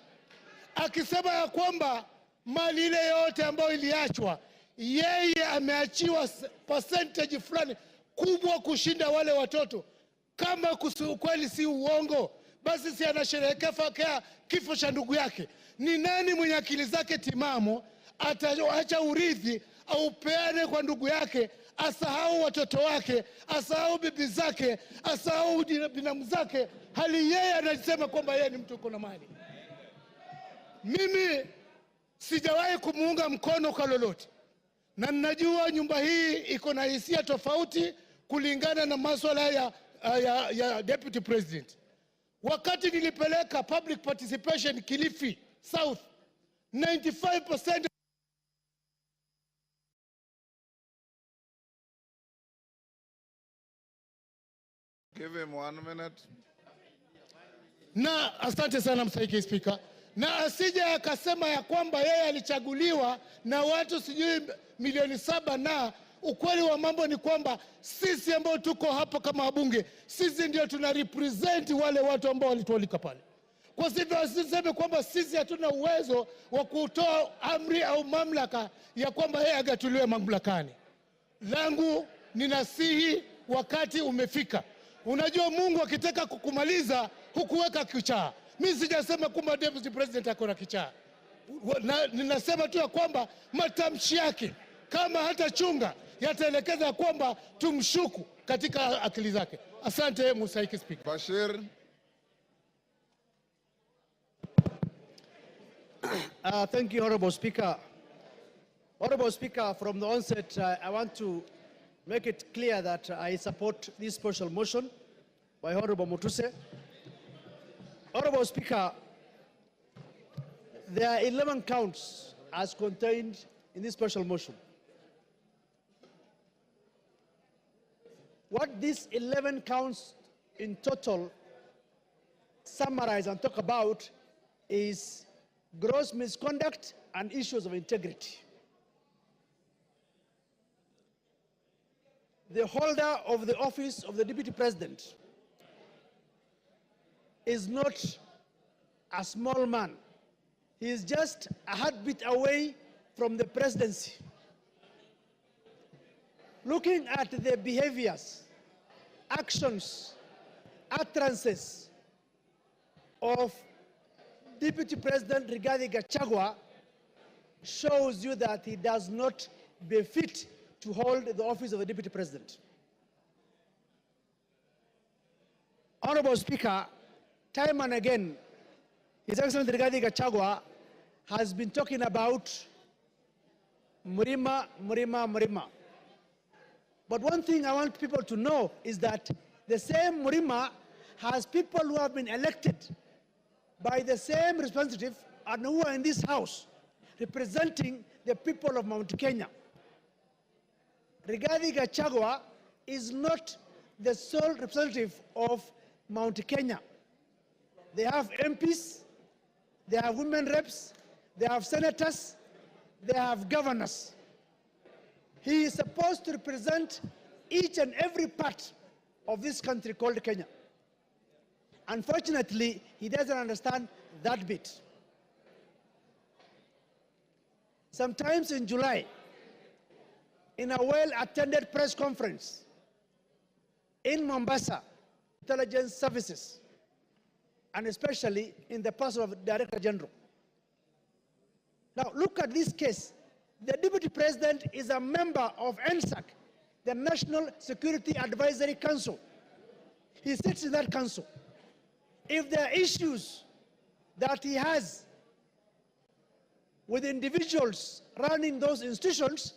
Akisema ya kwamba mali ile yote ambayo iliachwa, yeye ameachiwa percentage fulani kubwa kushinda wale watoto. Kama ukweli si uongo, basi si anasherehekea kifo cha ndugu yake. Ni nani mwenye akili zake timamu ataacha urithi au peane kwa ndugu yake, asahau watoto wake, asahau bibi zake, asahau binamu zake, hali yeye anasema kwamba yeye ni mtu uko na mali? Mimi sijawahi kumuunga mkono kwa lolote, na ninajua nyumba hii iko na hisia tofauti kulingana na masuala ya Deputy President. Wakati nilipeleka public participation Kilifi South, 95% Give him 1 minute. Na asante sana mstahiki Speaker. Na asije akasema ya kwamba yeye alichaguliwa na watu sijui milioni 7, na ukweli wa mambo ni kwamba sisi ambao tuko hapa kama wabunge, sisi ndio tuna represent wale watu ambao walitualika pale. Kwa hivyo asiseme kwamba sisi hatuna uwezo wa kutoa amri au mamlaka ya kwamba yeye agatuliwe mamlakani. Langu ninasihi, wakati umefika. Unajua Mungu akitaka kukumaliza hukuweka kichaa. Mimi sijasema kwamba deputy president akona kichaa. Ninasema tu ya kwamba matamshi yake kama hata chunga yataelekeza kwamba tumshuku katika akili zake. Asante Musaiki Speaker. Bashir. Thank you, Honorable Speaker. Honorable Speaker, from the onset, I want to make it clear that I support this special motion by Honorable Mutuse. Honorable Speaker, there are 11 counts as contained in this special motion. What these 11 counts in total summarize and talk about is gross misconduct and issues of integrity. The holder of the office of the Deputy President is not a small man. He is just a heartbeat away from the presidency. Looking at the behaviors, actions, utterances of Deputy President Rigathi Gachagua shows you that he does not befit to hold the office of the Deputy President. Honorable Speaker, time and again, His Excellency Rigathi Gachagua has been talking about Murima, Murima, Murima. But one thing I want people to know is that the same Murima has people who have been elected by the same representative and who are in this house representing the people of Mount Kenya. Rigathi Gachagua is not the sole representative of Mount Kenya. They have MPs, they have women reps, they have senators, they have governors. He is supposed to represent each and every part of this country called Kenya. Unfortunately, he doesn't understand that bit. Sometimes in July, in a well-attended press conference in Mombasa, intelligence services, and especially in the person of the Director General. Now look at this case. The Deputy President is a member of NSAC, the National Security Advisory Council. He sits in that council. If there are issues that he has with individuals running those institutions,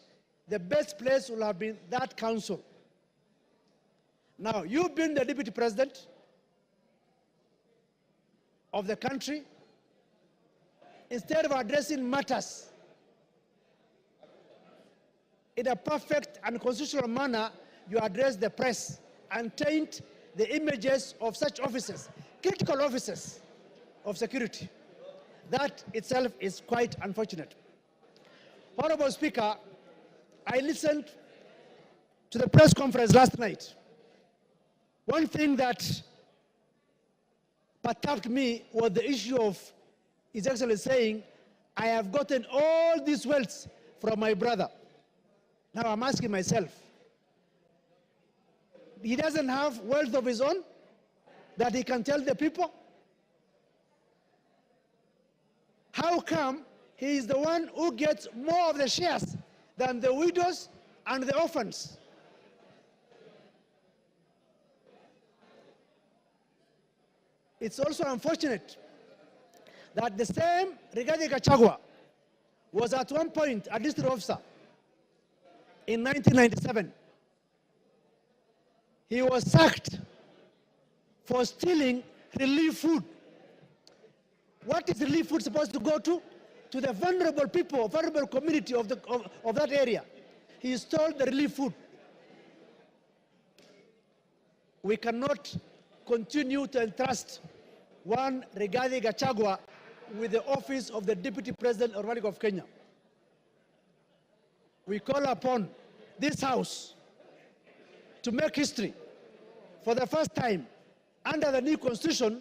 the best place will have been that council. Now, you've been the Deputy President of the country. Instead of addressing matters in a perfect and constitutional manner, you address the press and taint the images of such officers, critical officers of security. That itself is quite unfortunate. Honorable Speaker, I listened to the press conference last night. One thing that perturbed me was the issue of His Excellency saying, I have gotten all these wealth from my brother. Now I'm asking myself, he doesn't have wealth of his own that he can tell the people? How come he is the one who gets more of the shares than the widows and the orphans? It's also unfortunate that the same Rigathi Gachagua was at one point a district officer in 1997. He was sacked for stealing relief food. What is relief food supposed to go to? To the vulnerable people, vulnerable community of that area. He stole the relief food. We cannot continue to entrust one Rigathi Gachagua with the office of the Deputy President of the Republic of Kenya. We call upon this House to make history for the first time under the new constitution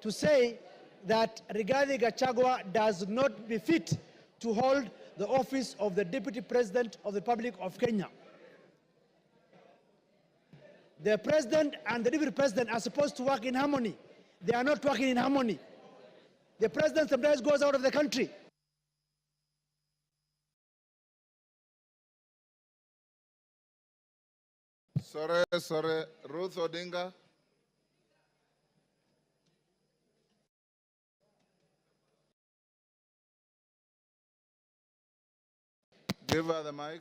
to say that Rigathi Gachagua does not befit to hold the office of the Deputy President of the Republic of Kenya. The President and the Deputy President are supposed to work in harmony. They are not working in harmony. The President sometimes goes out of the country. Sorry, Ruth Odinga. Give her the mic.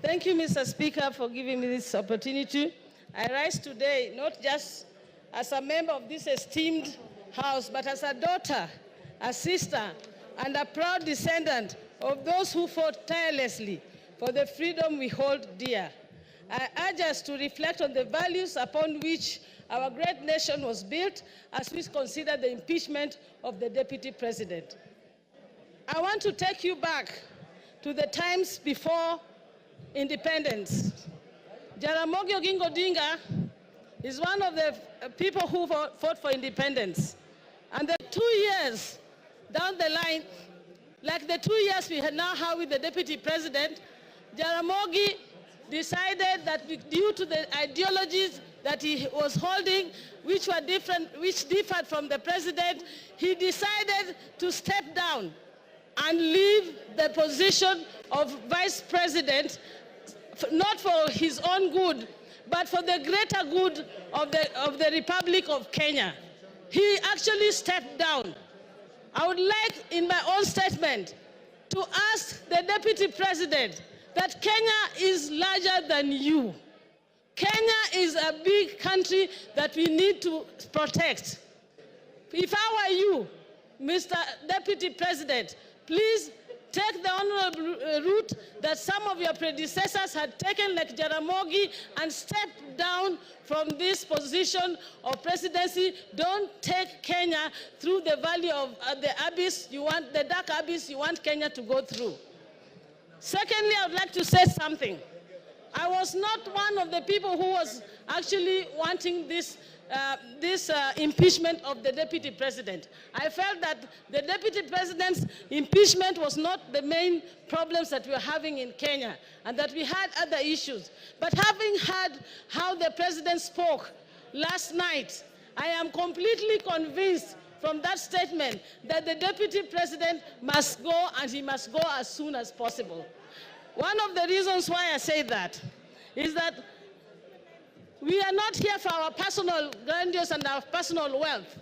Thank you, Mr. Speaker, for giving me this opportunity. I rise today not just as a member of this esteemed House, but as a daughter, a sister, and a proud descendant of those who fought tirelessly for the freedom we hold dear. I urge us to reflect on the values upon which our great nation was built as we consider the impeachment of the Deputy President. I want to take you back to the times before independence. Jaramogi Oginga Odinga is one of the people who fought for independence. And the 2 years down the line, like the 2 years we now have with the Deputy President, Jaramogi decided that due to the ideologies that he was holding, which were different, which differed from the President, he decided to step down and leave the position of Vice President, not for his own good, but for the greater good of the Republic of Kenya. He actually stepped down. I would like, in my own statement, to ask the Deputy President that Kenya is larger than you. Kenya is a big country that we need to protect. If I were you, Mr. Deputy President, please take the honorable route that some of your predecessors had taken, like Jaramogi, and step down from this position of presidency. Don't take Kenya through the valley of the abyss you want, the dark abyss you want Kenya to go through. Secondly, I would like to say something. I was not one of the people who was actually wanting this impeachment of the Deputy President. I felt that the Deputy President's impeachment was not the main problems that we were having in Kenya, and that we had other issues. But having heard how the President spoke last night, I am completely convinced from that statement that the Deputy President must go, and he must go as soon as possible. One of the reasons why I say that is that we are not here for our personal grandiose and our personal wealth.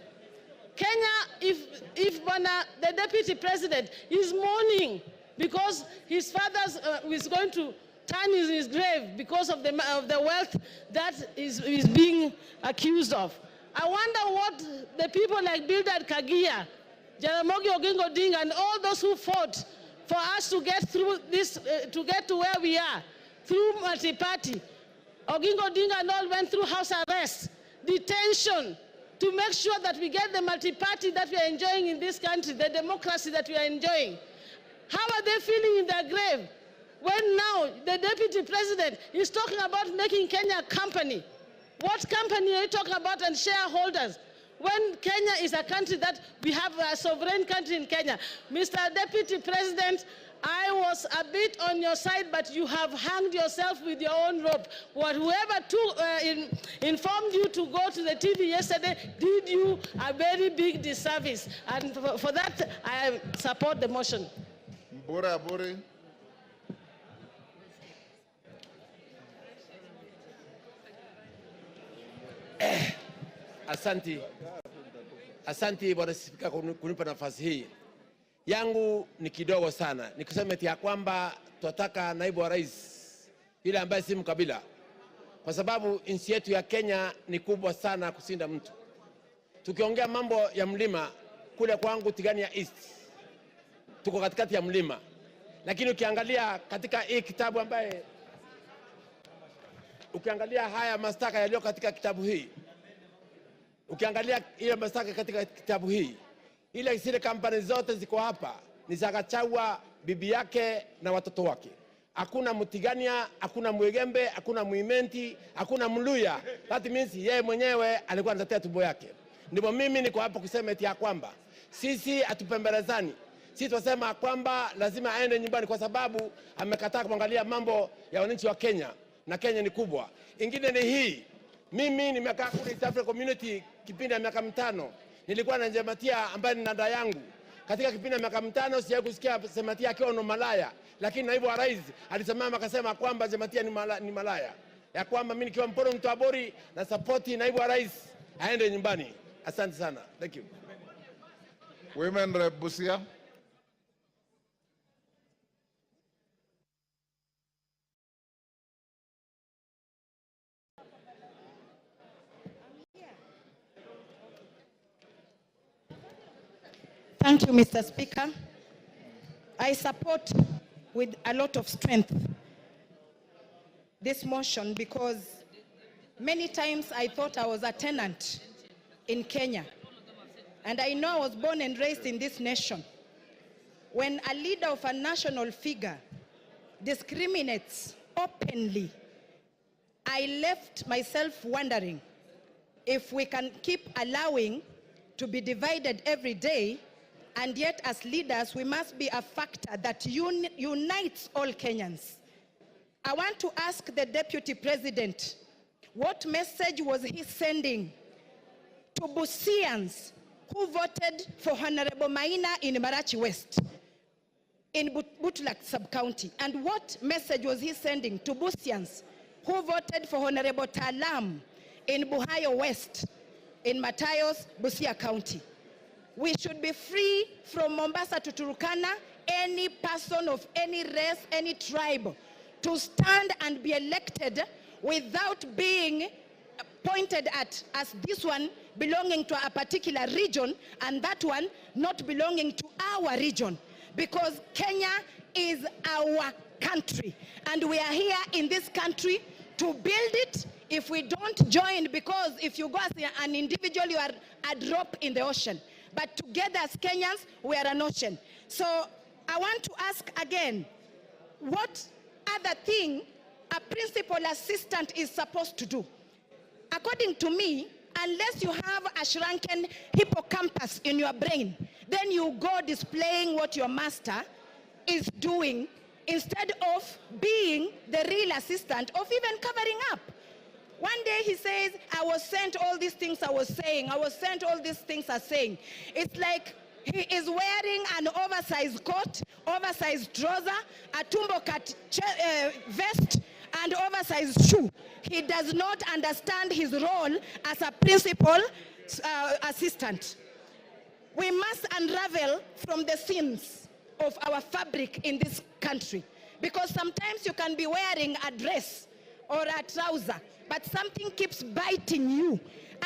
Kenya, if the Deputy President is mourning because his father is going to turn in his grave because of the wealth that is being accused of, I wonder what the people like Bildad Kagia, Jaramogi Oginga Odinga, and all those who fought for us to get through this, to get to where we are, through multi-party. Oginga Odinga and all went through house arrest, detention, to make sure that we get the multi-party that we are enjoying in this country, the democracy that we are enjoying. How are they feeling in their grave when now the Deputy President is talking about making Kenya a company? What company are you talking about, and shareholders? When Kenya is a country that we have a sovereign country in Kenya. Mr. Deputy President, I was a bit on your side, but you have hanged yourself with your own rope. Whoever informed you to go to the TV yesterday did you a very big disservice. And for that, I support the motion. Mbura Aburi. Asanti Bwana Spika kunipa nafasi hii. Yangu ni kidogo sana. Nikusema ya kwamba tunataka naibu wa rais yule ambaye si mkabila. Kwa sababu nchi yetu ya Kenya ni kubwa sana kusinda mtu. Tukiongea mambo ya mlima, kule kwangu Tigania East, tuko katikati ya mlima. Lakini ukiangalia katika hii kitabu ukiangalia haya mashtaka yaliyo katika kitabu hii, Ukiangalia ile mashtaka katika kitabu hii, ile zile kampani zote ziko hapa ni za Gachagua, bibi yake na watoto wake. Hakuna Mutigania, hakuna Mwegembe, hakuna Muimenti, hakuna Mluya. That means yeye mwenyewe alikuwa anatetea tumbo yake. Ndipo mimi niko hapa kusema eti ya kwamba sisi hatupembelezani. Sisi tunasema kwamba lazima aende nyumbani kwa sababu amekataa kuangalia mambo ya wananchi wa Kenya, na Kenya ni kubwa. Ingine ni hii. Mimi nimekaa kule East African Community kipindi ya miaka 5. Nilikuwa na Jematia ambaye ni dada yangu. Katika kipindi ya miaka 5 sijawahi kusikia Jematia akiwa ni malaya, lakini naibu wa rais alisimama akasema kwamba Jematia ni malaya. Ya kwamba mimi nikiwa Mporo Mtwabori na support naibu wa rais aende nyumbani. Asante sana. Thank you. Women Rep Busia. Thank you, Mr. Speaker. I support with a lot of strength this motion because many times I thought I was a tenant in Kenya. And I know I was born and raised in this nation. When a leader of a national figure discriminates openly, I left myself wondering if we can keep allowing to be divided every day, and yet as leaders we must be a factor that unites all Kenyans. I want to ask the Deputy President, what message was he sending to Busians who voted for Honorable Maina in Marachi West, in Butlak sub-county? And what message was he sending to Busians who voted for Honorable Talam in Buhayo West, in Matayos, Busia County? We should be free from Mombasa to Turkana, any person of any race, any tribe, to stand and be elected without being pointed at as this one belonging to a particular region and that one not belonging to our region. Because Kenya is our country and we are here in this country to build it. If we don't join, because if you go as an individual, you are a drop in the ocean. But together as Kenyans, we are an ocean. So I want to ask again, what other thing a principal assistant is supposed to do? According to me, unless you have a shrunken hippocampus in your brain, then you go displaying what your master is doing instead of being the real assistant of even covering up. One day he says, I was sent all these things I was saying. I was sent all these things I'm saying. It's like he is wearing an oversized coat, oversized trouser, a tumbo cut vest, and oversized shoe. He does not understand his role as a principal assistant. We must unravel from the seams of our fabric in this country, because sometimes you can be wearing a dress or a trouser, but something keeps biting you.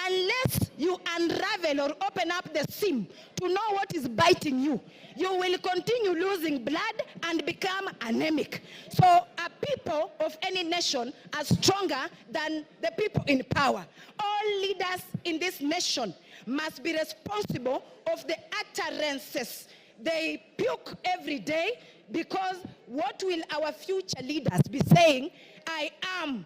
Unless you unravel or open up the seam to know what is biting you, you will continue losing blood and become anemic. So a people of any nation are stronger than the people in power. All leaders in this nation must be responsible of the utterances they puke every day, because what will our future leaders be saying? I am,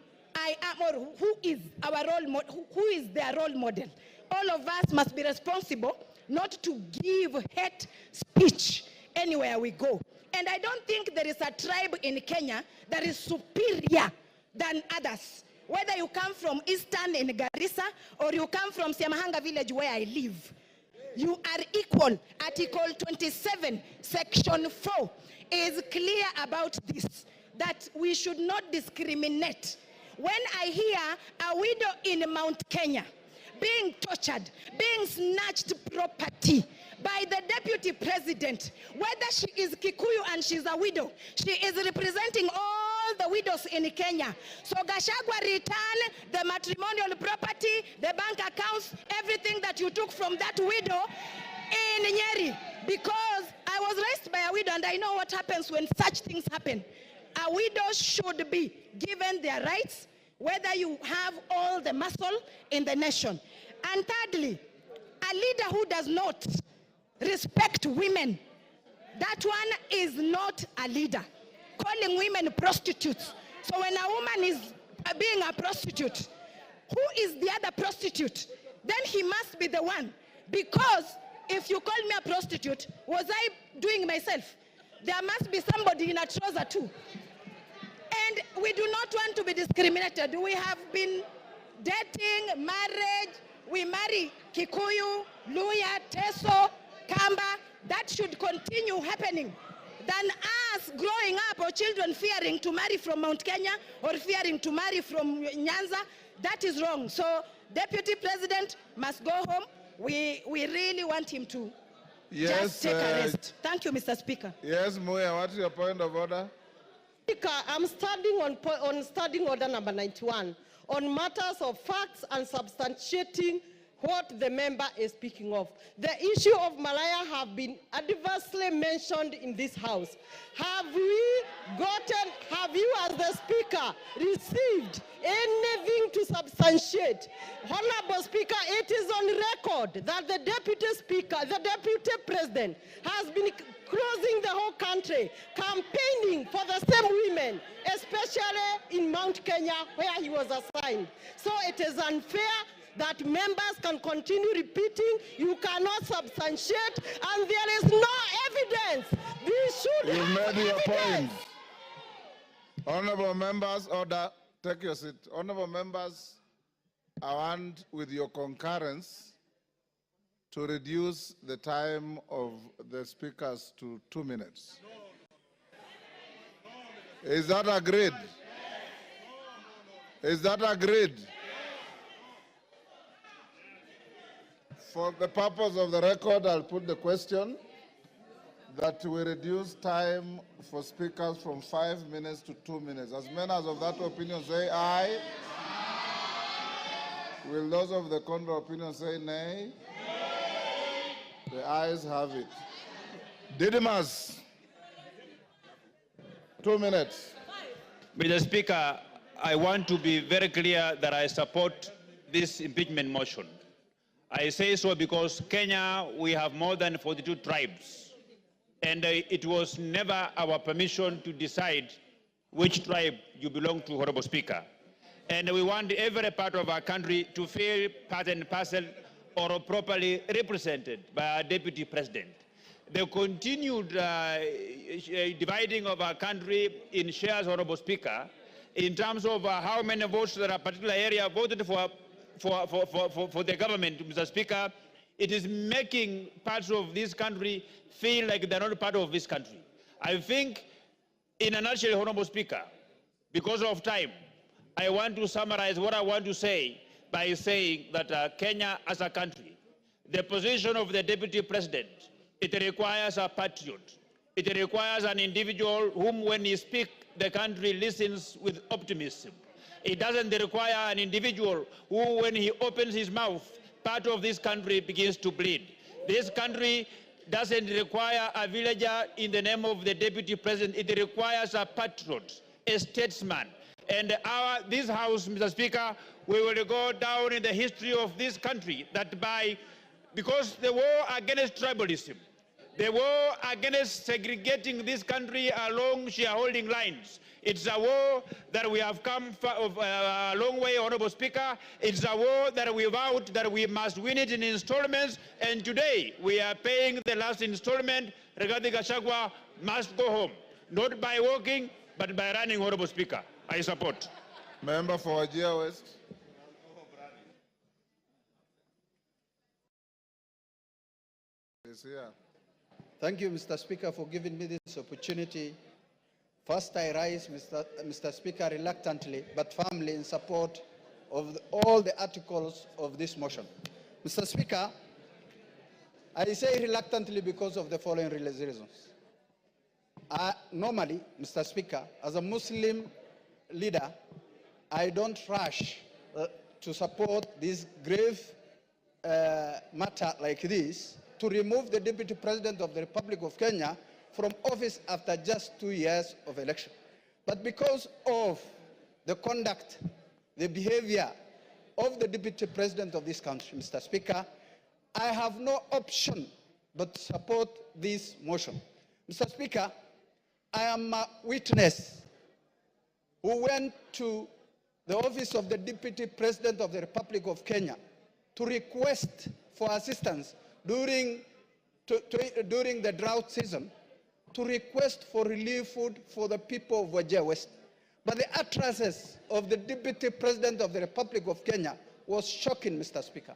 or who is our role model? Who is their role model? All of us must be responsible not to give hate speech anywhere we go. And I don't think there is a tribe in Kenya that is superior than others. Whether you come from Eastern in Garissa or you come from Siamahanga village where I live, you are equal. Article 27, Section 4 is clear about this, that we should not discriminate. When I hear a widow in Mount Kenya being tortured, being snatched property by the deputy president, whether she is Kikuyu and she's a widow, she is representing all the widows in Kenya. So Gachagua, return the matrimonial property, the bank accounts, everything that you took from that widow in Nyeri. Because I was raised by a widow and I know what happens when such things happen. A widow should be given their rights, whether you have all the muscle in the nation. And thirdly, a leader who does not respect women, that one is not a leader. Calling women prostitutes. So when a woman is being a prostitute, who is the other prostitute? Then he must be the one. Because if you call me a prostitute, was I doing myself? There must be somebody in a trouser too. And we do not want to be discriminated. We have been dating, marriage, we marry Kikuyu, Luya, Teso, Kamba. That should continue happening than us growing up or children fearing to marry from Mount Kenya or fearing to marry from Nyanza. That is wrong. So Deputy President must go home. We really want him to just take a rest. Thank you, Mr. Speaker. Yes, Muya, what's your point of order? Speaker, I'm standing on standing order number 91 on matters of facts and substantiating what the member is speaking of. The issue of Malaya have been adversely mentioned in this House. Have you as the Speaker received anything to substantiate? Honorable Speaker, it is on record that the Deputy Speaker, the Deputy President has been closing the whole country, campaigning for the same women, especially in Mount Kenya where he was assigned. So it is unfair that members can continue repeating, you cannot substantiate, and there is no evidence. We should You've have made your evidence. point. Honorable members, order. Take your seat. Honorable members, I want, with your concurrence, to reduce the time of the speakers to 2 minutes. Is that agreed? Is that agreed? For the purpose of the record, I'll put the question that we reduce time for speakers from 5 minutes to 2 minutes. As many as of that opinion say aye. Will those of the contrary opinion say nay? The ayes have it. Didymus, 2 minutes. Mr. Speaker, I want to be very clear that I support this impeachment motion. I say so because Kenya, we have more than 42 tribes. And it was never our permission to decide which tribe you belong to, Honorable Speaker. And we want every part of our country to feel part and parcel or properly represented by our Deputy President. The continued dividing of our country in shares, Honorable Speaker, in terms of how many votes that a particular area voted for the government, Mr. Speaker, it is making parts of this country feel like they're not part of this country. I think, in a nutshell, Honorable Speaker, because of time, I want to summarize what I want to say by saying that Kenya as a country, the position of the Deputy President, it requires a patriot. It requires an individual whom, when he speaks, the country listens with optimism. It doesn't require an individual who, when he opens his mouth, part of this country begins to bleed. This country doesn't require a villager in the name of the Deputy President. It requires a patriot, a statesman. And this House, Mr. Speaker, we will go down in the history of this country because the war against tribalism, the war against segregating this country along shareholding lines, it's a war that we have come a long way, Honorable Speaker. It's a war that we vowed that we must win it in installments, and today we are paying the last installment. Regarding Gachagua must go home, not by walking, but by running, Honorable Speaker. I support. Member for Wajir West. Is here. Thank you, Mr. Speaker, for giving me this opportunity. First, I rise, Mr. Speaker, reluctantly but firmly in support of all the articles of this motion. Mr. Speaker, I say reluctantly because of the following reasons. Normally, Mr. Speaker, as a Muslim leader, I don't rush to support this grave matter like this, to remove the Deputy President of the Republic of Kenya from office after just 2 years of election. But because of the conduct, the behavior of the Deputy President of this country, Mr. Speaker, I have no option but to support this motion. Mr. Speaker, I am a witness who went to the office of the Deputy President of the Republic of Kenya to request for assistance during the drought season, to request for relief food for the people of Wajir West. But the utterances of the Deputy President of the Republic of Kenya was shocking, Mr. Speaker.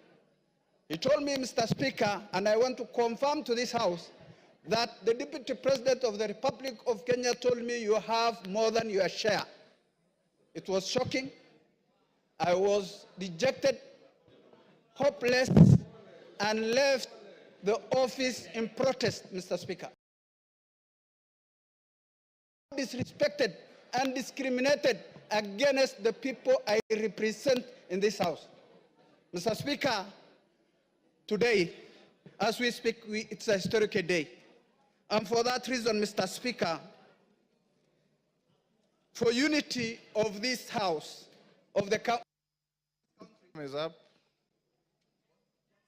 He told me, Mr. Speaker, and I want to confirm to this House, that the Deputy President of the Republic of Kenya told me you have more than your share. It was shocking. I was dejected, hopeless, and left the office in protest, Mr. Speaker. Disrespected and discriminated against the people I represent in this House. Mr. Speaker, today, as we speak, it's a historical day. And for that reason, Mr. Speaker, for unity of this House, of the country. Time is up.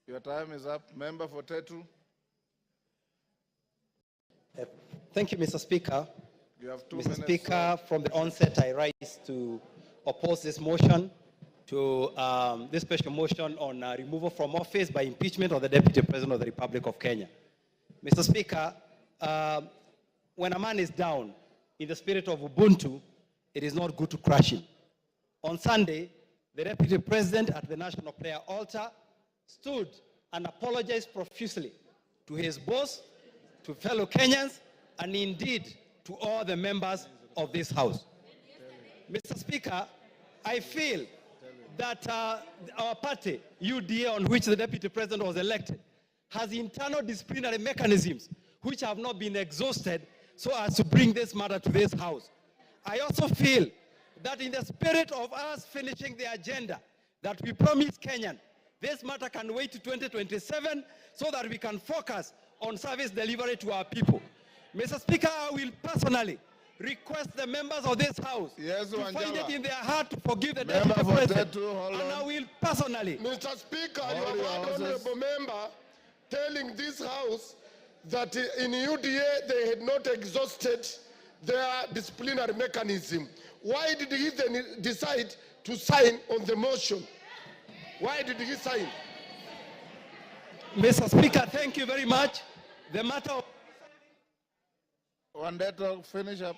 Your time is up. Member for Tetu. Thank you, Mr. Speaker. You have 2 Mr. minutes. Speaker, from the onset, I rise to oppose this motion, to this special motion on removal from office by impeachment of the Deputy President of the Republic of Kenya. Mr. Speaker, when a man is down in the spirit of Ubuntu, it is not good to crush him. On Sunday, the Deputy President at the National Prayer Altar stood and apologized profusely to his boss, to fellow Kenyans, and indeed to all the members of this House. Mr. Speaker, I feel that our party, UDA, on which the Deputy President was elected, has internal disciplinary mechanisms which have not been exhausted so as to bring this matter to this House. I also feel that in the spirit of us finishing the agenda that we promised Kenyan, this matter can wait to 2027 so that we can focus on service delivery to our people. Mr. Speaker, I will personally request the members of this House to find it in their heart to forgive the Deputy President. And I will personally. Mr. Speaker, you have had honorable member telling this House that in UDA they had not exhausted their disciplinary mechanism. Why did he then decide to sign on the motion? Why did he sign? Mr. Speaker, thank you very much. The matter of... One day to finish up.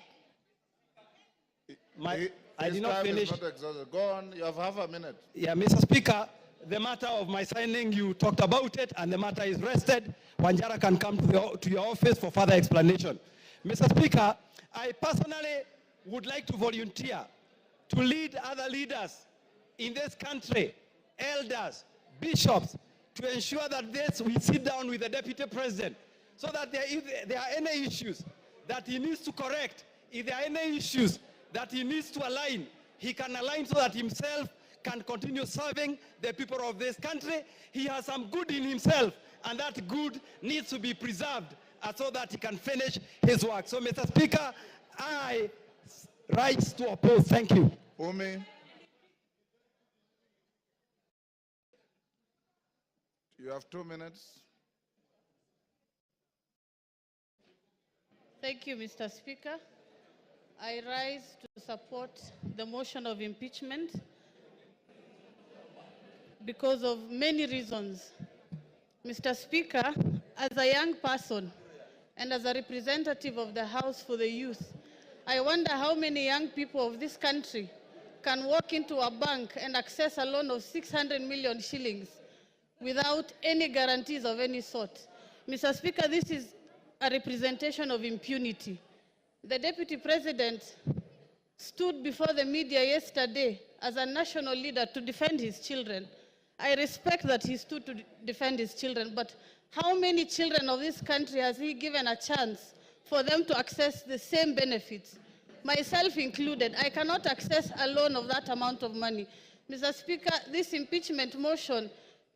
I did not finish. Not exhausted. Go on, you have half a minute. Yeah, Mr. Speaker, the matter of my signing, you talked about it, and the matter is rested. Wanjara can come to your office for further explanation. Mr. Speaker, I personally would like to volunteer to lead other leaders in this country, elders, bishops, to ensure that we sit down with the Deputy President so that if there are any issues that he needs to correct, if there are any issues that he needs to align, he can align so that himself can continue serving the people of this country. He has some good in himself, and that good needs to be preserved so that he can finish his work. So, Mr. Speaker, I rise to oppose. Thank you. Umi. You have 2 minutes. Thank you, Mr. Speaker. I rise to support the motion of impeachment because of many reasons. Mr. Speaker, as a young person and as a representative of the House for the Youth, I wonder how many young people of this country can walk into a bank and access a loan of 600 million shillings without any guarantees of any sort. Mr. Speaker, this is a representation of impunity. The Deputy President stood before the media yesterday as a national leader to defend his children. I respect that he stood to defend his children, but how many children of this country has he given a chance for them to access the same benefits? Myself included, I cannot access a loan of that amount of money. Mr. Speaker, this impeachment motion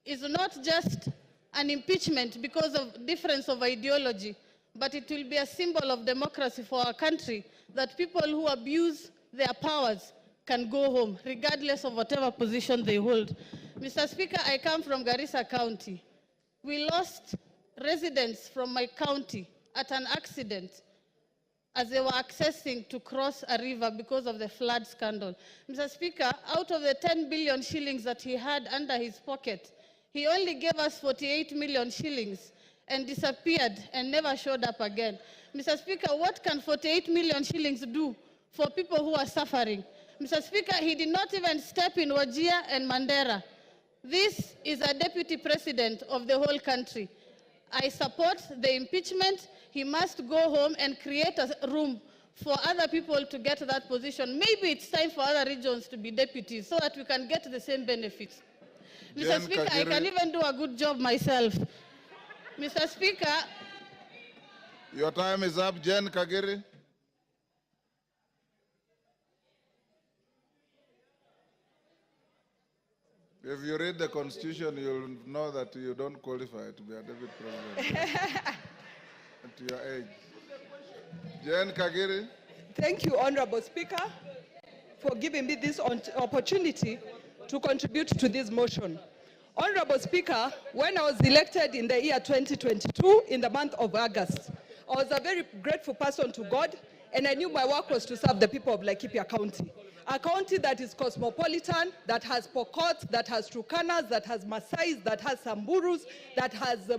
is not just an impeachment because of difference of ideology, but it will be a symbol of democracy for our country, that people who abuse their powers can go home, regardless of whatever position they hold. Mr. Speaker, I come from Garissa County. We lost residents from my county at an accident as they were accessing to cross a river because of the flood scandal. Mr. Speaker, out of the 10 billion shillings that he had under his pocket, he only gave us 48 million shillings and disappeared and never showed up again. Mr. Speaker, what can 48 million shillings do for people who are suffering? Mr. Speaker, he did not even step in Wajir and Mandera. This is a deputy president of the whole country. I support the impeachment. He must go home and create a room for other people to get that position. Maybe it's time for other regions to be deputies so that we can get the same benefits. Mr. Speaker, I can even do a good job myself. Mr. Speaker. Your time is up, Jen Kagiri. If you read the Constitution, you'll know that you don't qualify to be a deputy president. To your age. Jen Kagiri. Thank you, Honorable Speaker, for giving me this opportunity to contribute to this motion. Honorable Speaker, when I was elected in the year 2022, in the month of August, I was a very grateful person to God, and I knew my work was to serve the people of Laikipia County. A county that is cosmopolitan, that has Pokot, that has Turkanas, that has Maasais, that has Samburus, that has the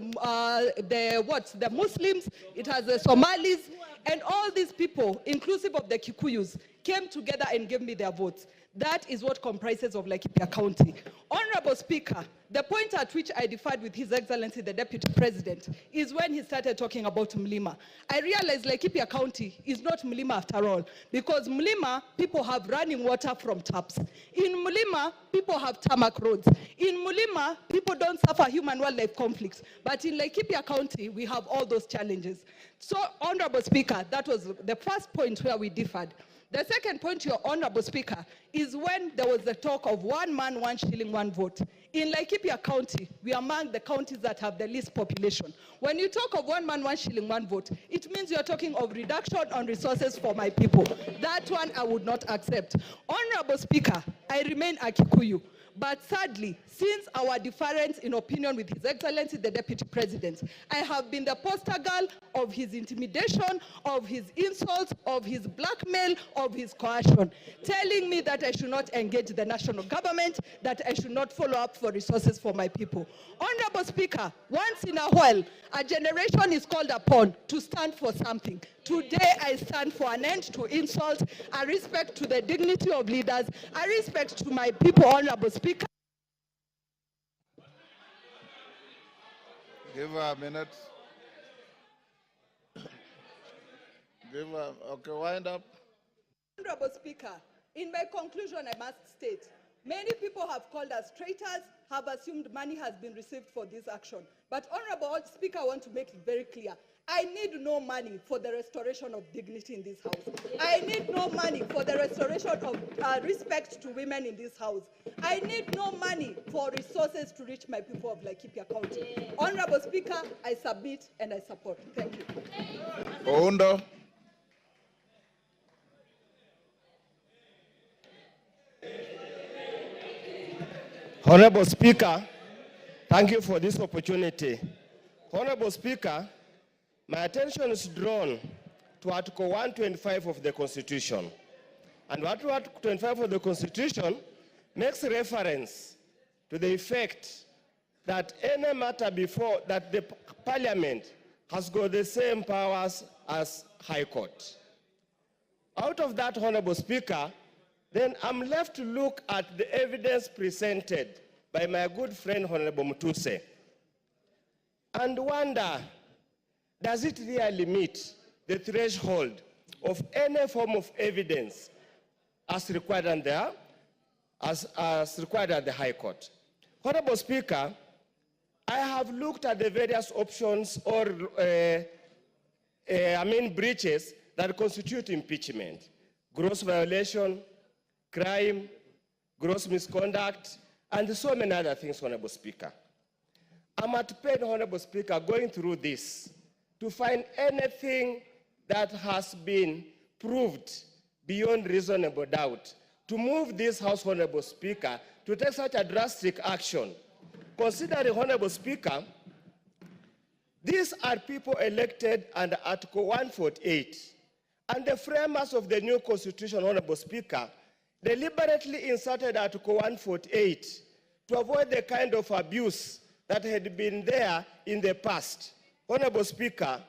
Muslims, it has the Somalis, and all these people, inclusive of the Kikuyus, came together and gave me their votes. That is what comprises of Laikipia County. Honorable Speaker, the point at which I differed with His Excellency the Deputy President is when he started talking about Mlima. I realized Laikipia County is not Mlima after all, because Mlima, people have running water from taps. In Mlima, people have tarmac roads. In Mlima, people don't suffer human-wildlife conflicts. But in Laikipia County, we have all those challenges. So, Honorable Speaker, that was the first point where we differed. The second point, Your Honorable Speaker, is when there was the talk of 1 man, 1 shilling, 1 vote. In Laikipia County, we are among the counties that have the least population. When you talk of 1 man, 1 shilling, 1 vote, it means you're talking of reduction on resources for my people. That one I would not accept. Honorable Speaker, I remain a Kikuyu. But sadly, since our difference in opinion with His Excellency the Deputy President, I have been the poster girl of his intimidation, of his insults, of his blackmail, of his coercion, telling me that I should not engage the national government, that I should not follow up for resources for my people. Honorable Speaker, once in a while, a generation is called upon to stand for something. Today, I stand for an end to insult, a respect to the dignity of leaders, a respect to my people, Honorable Speaker. Give her a minute. Give her, okay, wind up. Honorable Speaker, in my conclusion, I must state, many people have called us traitors, have assumed money has been received for this action. But Honorable Speaker, I want to make it very clear. I need no money for the restoration of dignity in this house. I need no money for the restoration of respect to women in this house. I need no money for resources to reach my people of Laikipia County. Honorable Speaker, I submit and I support. Thank you. Oundo. Honorable Speaker, thank you for this opportunity. Honorable Speaker, my attention is drawn to Article 125 of the Constitution. And Article 125 of the Constitution makes reference to the effect that any matter before that the Parliament has got the same powers as High Court. Out of that, Honorable Speaker, then I'm left to look at the evidence presented by my good friend, Honorable Mutuse, and wonder, does it really meet the threshold of any form of evidence as required at the High Court? Honorable Speaker, I have looked at the various options or breaches that constitute impeachment: gross violation, crime, gross misconduct, and so many other things, Honorable Speaker. I'm at pain, Honorable Speaker, going through this to find anything that has been proved beyond reasonable doubt to move this House, Honorable Speaker, to take such a drastic action. Considering, Honorable Speaker, these are people elected under Article 148. And the framers of the new Constitution, Honorable Speaker, deliberately inserted Article 148 to avoid the kind of abuse that had been there in the past. Honorable Speaker,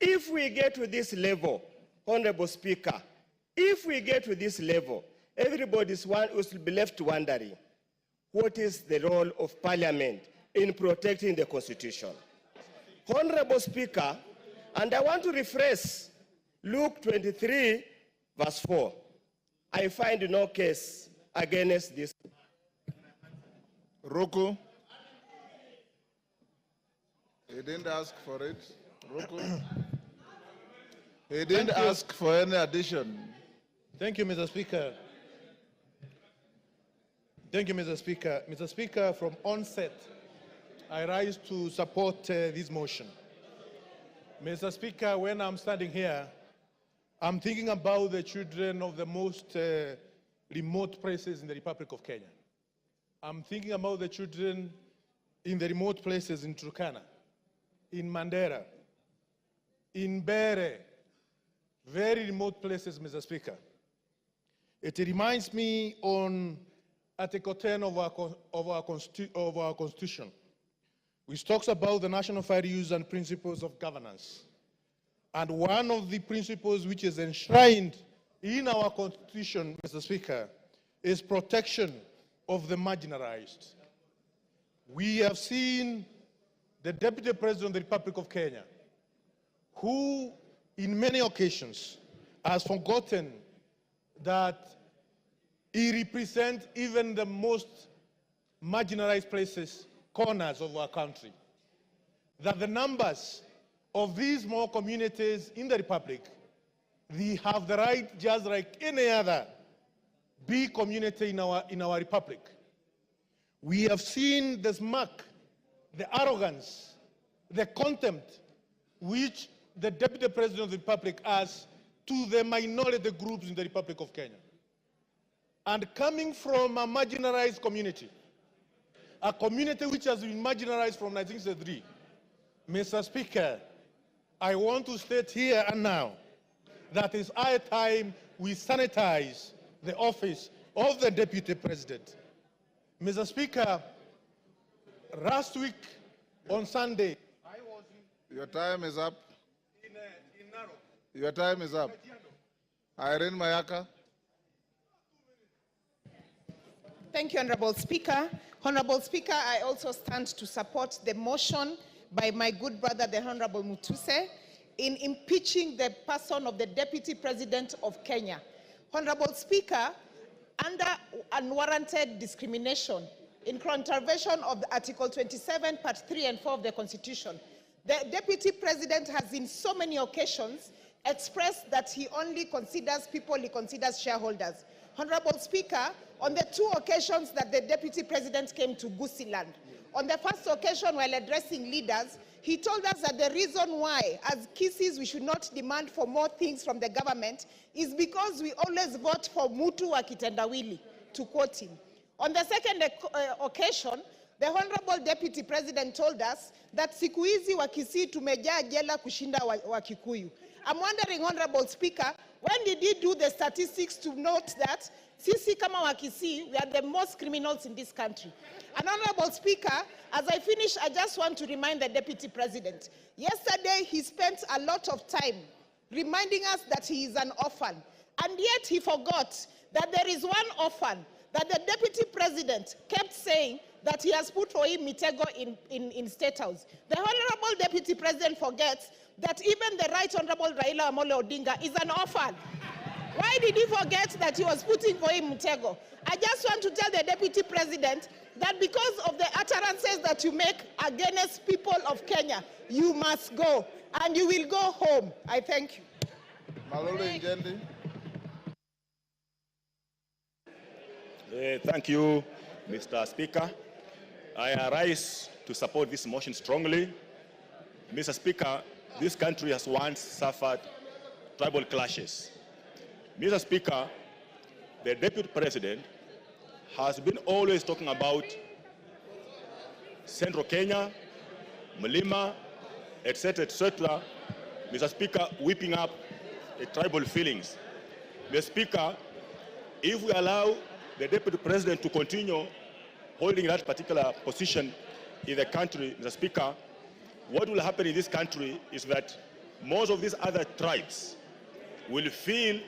if we get to this level, Honorable Speaker, if we get to this level, everybody will be left wondering, what is the role of Parliament in protecting the Constitution? Honorable Speaker, and I want to rephrase Luke 23, verse 4. I find no case against this. Roku. He didn't ask for it. Roku. He didn't ask for any addition. Thank you, Mr. Speaker. Thank you, Mr. Speaker. Mr. Speaker, from onset, I rise to support this motion. Mr. Speaker, when I'm standing here, I'm thinking about the children of the most remote places in the Republic of Kenya. I'm thinking about the children in the remote places in Turkana, in Mandera, in Bere, very remote places, Mr. Speaker. It reminds me on Article 10 of our Constitution, which talks about the national values and principles of governance. And one of the principles which is enshrined in our Constitution, Mr. Speaker, is protection of the marginalized. We have seen the Deputy President of the Republic of Kenya, who in many occasions has forgotten that he represents even the most marginalized places, corners of our country. That the numbers of these small communities in the Republic, they have the right, just like any other big community in our Republic. We have seen the smirk, the arrogance, the contempt which the Deputy President of the Republic has to the minority groups in the Republic of Kenya. And coming from a marginalized community, a community which has been marginalized from 1963, Mr. Speaker, I want to state here and now that it's high time we sanitize the office of the Deputy President. Mr. Speaker, last week on Sunday, Your time is up. Your time is up. Irene Mayaka. Thank you, Honorable Speaker. Honorable Speaker, I also stand to support the motion by my good brother, the Honorable Mutuse, in impeaching the person of the Deputy President of Kenya. Honorable Speaker, under unwarranted discrimination, in contravention of Article 27, Part 3 and 4 of the Constitution, the Deputy President has in so many occasions expressed that he only considers people he considers shareholders. Honorable Speaker, on the two occasions that the Deputy President came to Gusiland, on the first occasion while addressing leaders, he told us that the reason why, as Kisses, we should not demand for more things from the government is because we always vote for Mutu wa kitendawili, to quote him. On the second occasion, the Honorable Deputy President told us that siku hizi wa Kisii tumejaa jela kushinda wa Kikuyu. I'm wondering, Honorable Speaker, when did he do the statistics to note that sisi kama wa Kisii, we are the most criminals in this country? And Honorable Speaker, as I finish, I just want to remind the Deputy President. Yesterday, he spent a lot of time reminding us that he is an orphan. And yet he forgot that there is one orphan that the Deputy President kept saying that he has put for him Mitego in State House. The Honorable Deputy President forgets that even the Right Honorable Raila Amolo Odinga is an orphan. Why did he forget that he was putting for him Mitego? I just want to tell the Deputy President that because of the utterances that you make against people of Kenya, you must go, and you will go home. I thank you. Malolo Njendi. Thank you, Mr. Speaker. I arise to support this motion strongly. Mr. Speaker, this country has once suffered tribal clashes. Mr. Speaker, the Deputy President has been always talking about Central Kenya, Mlima, etc., etc., Mr. Speaker, whipping up tribal feelings. Mr. Speaker, if we allow the Deputy President to continue holding that particular position in the country, Mr. Speaker, what will happen in this country is that most of these other tribes will feel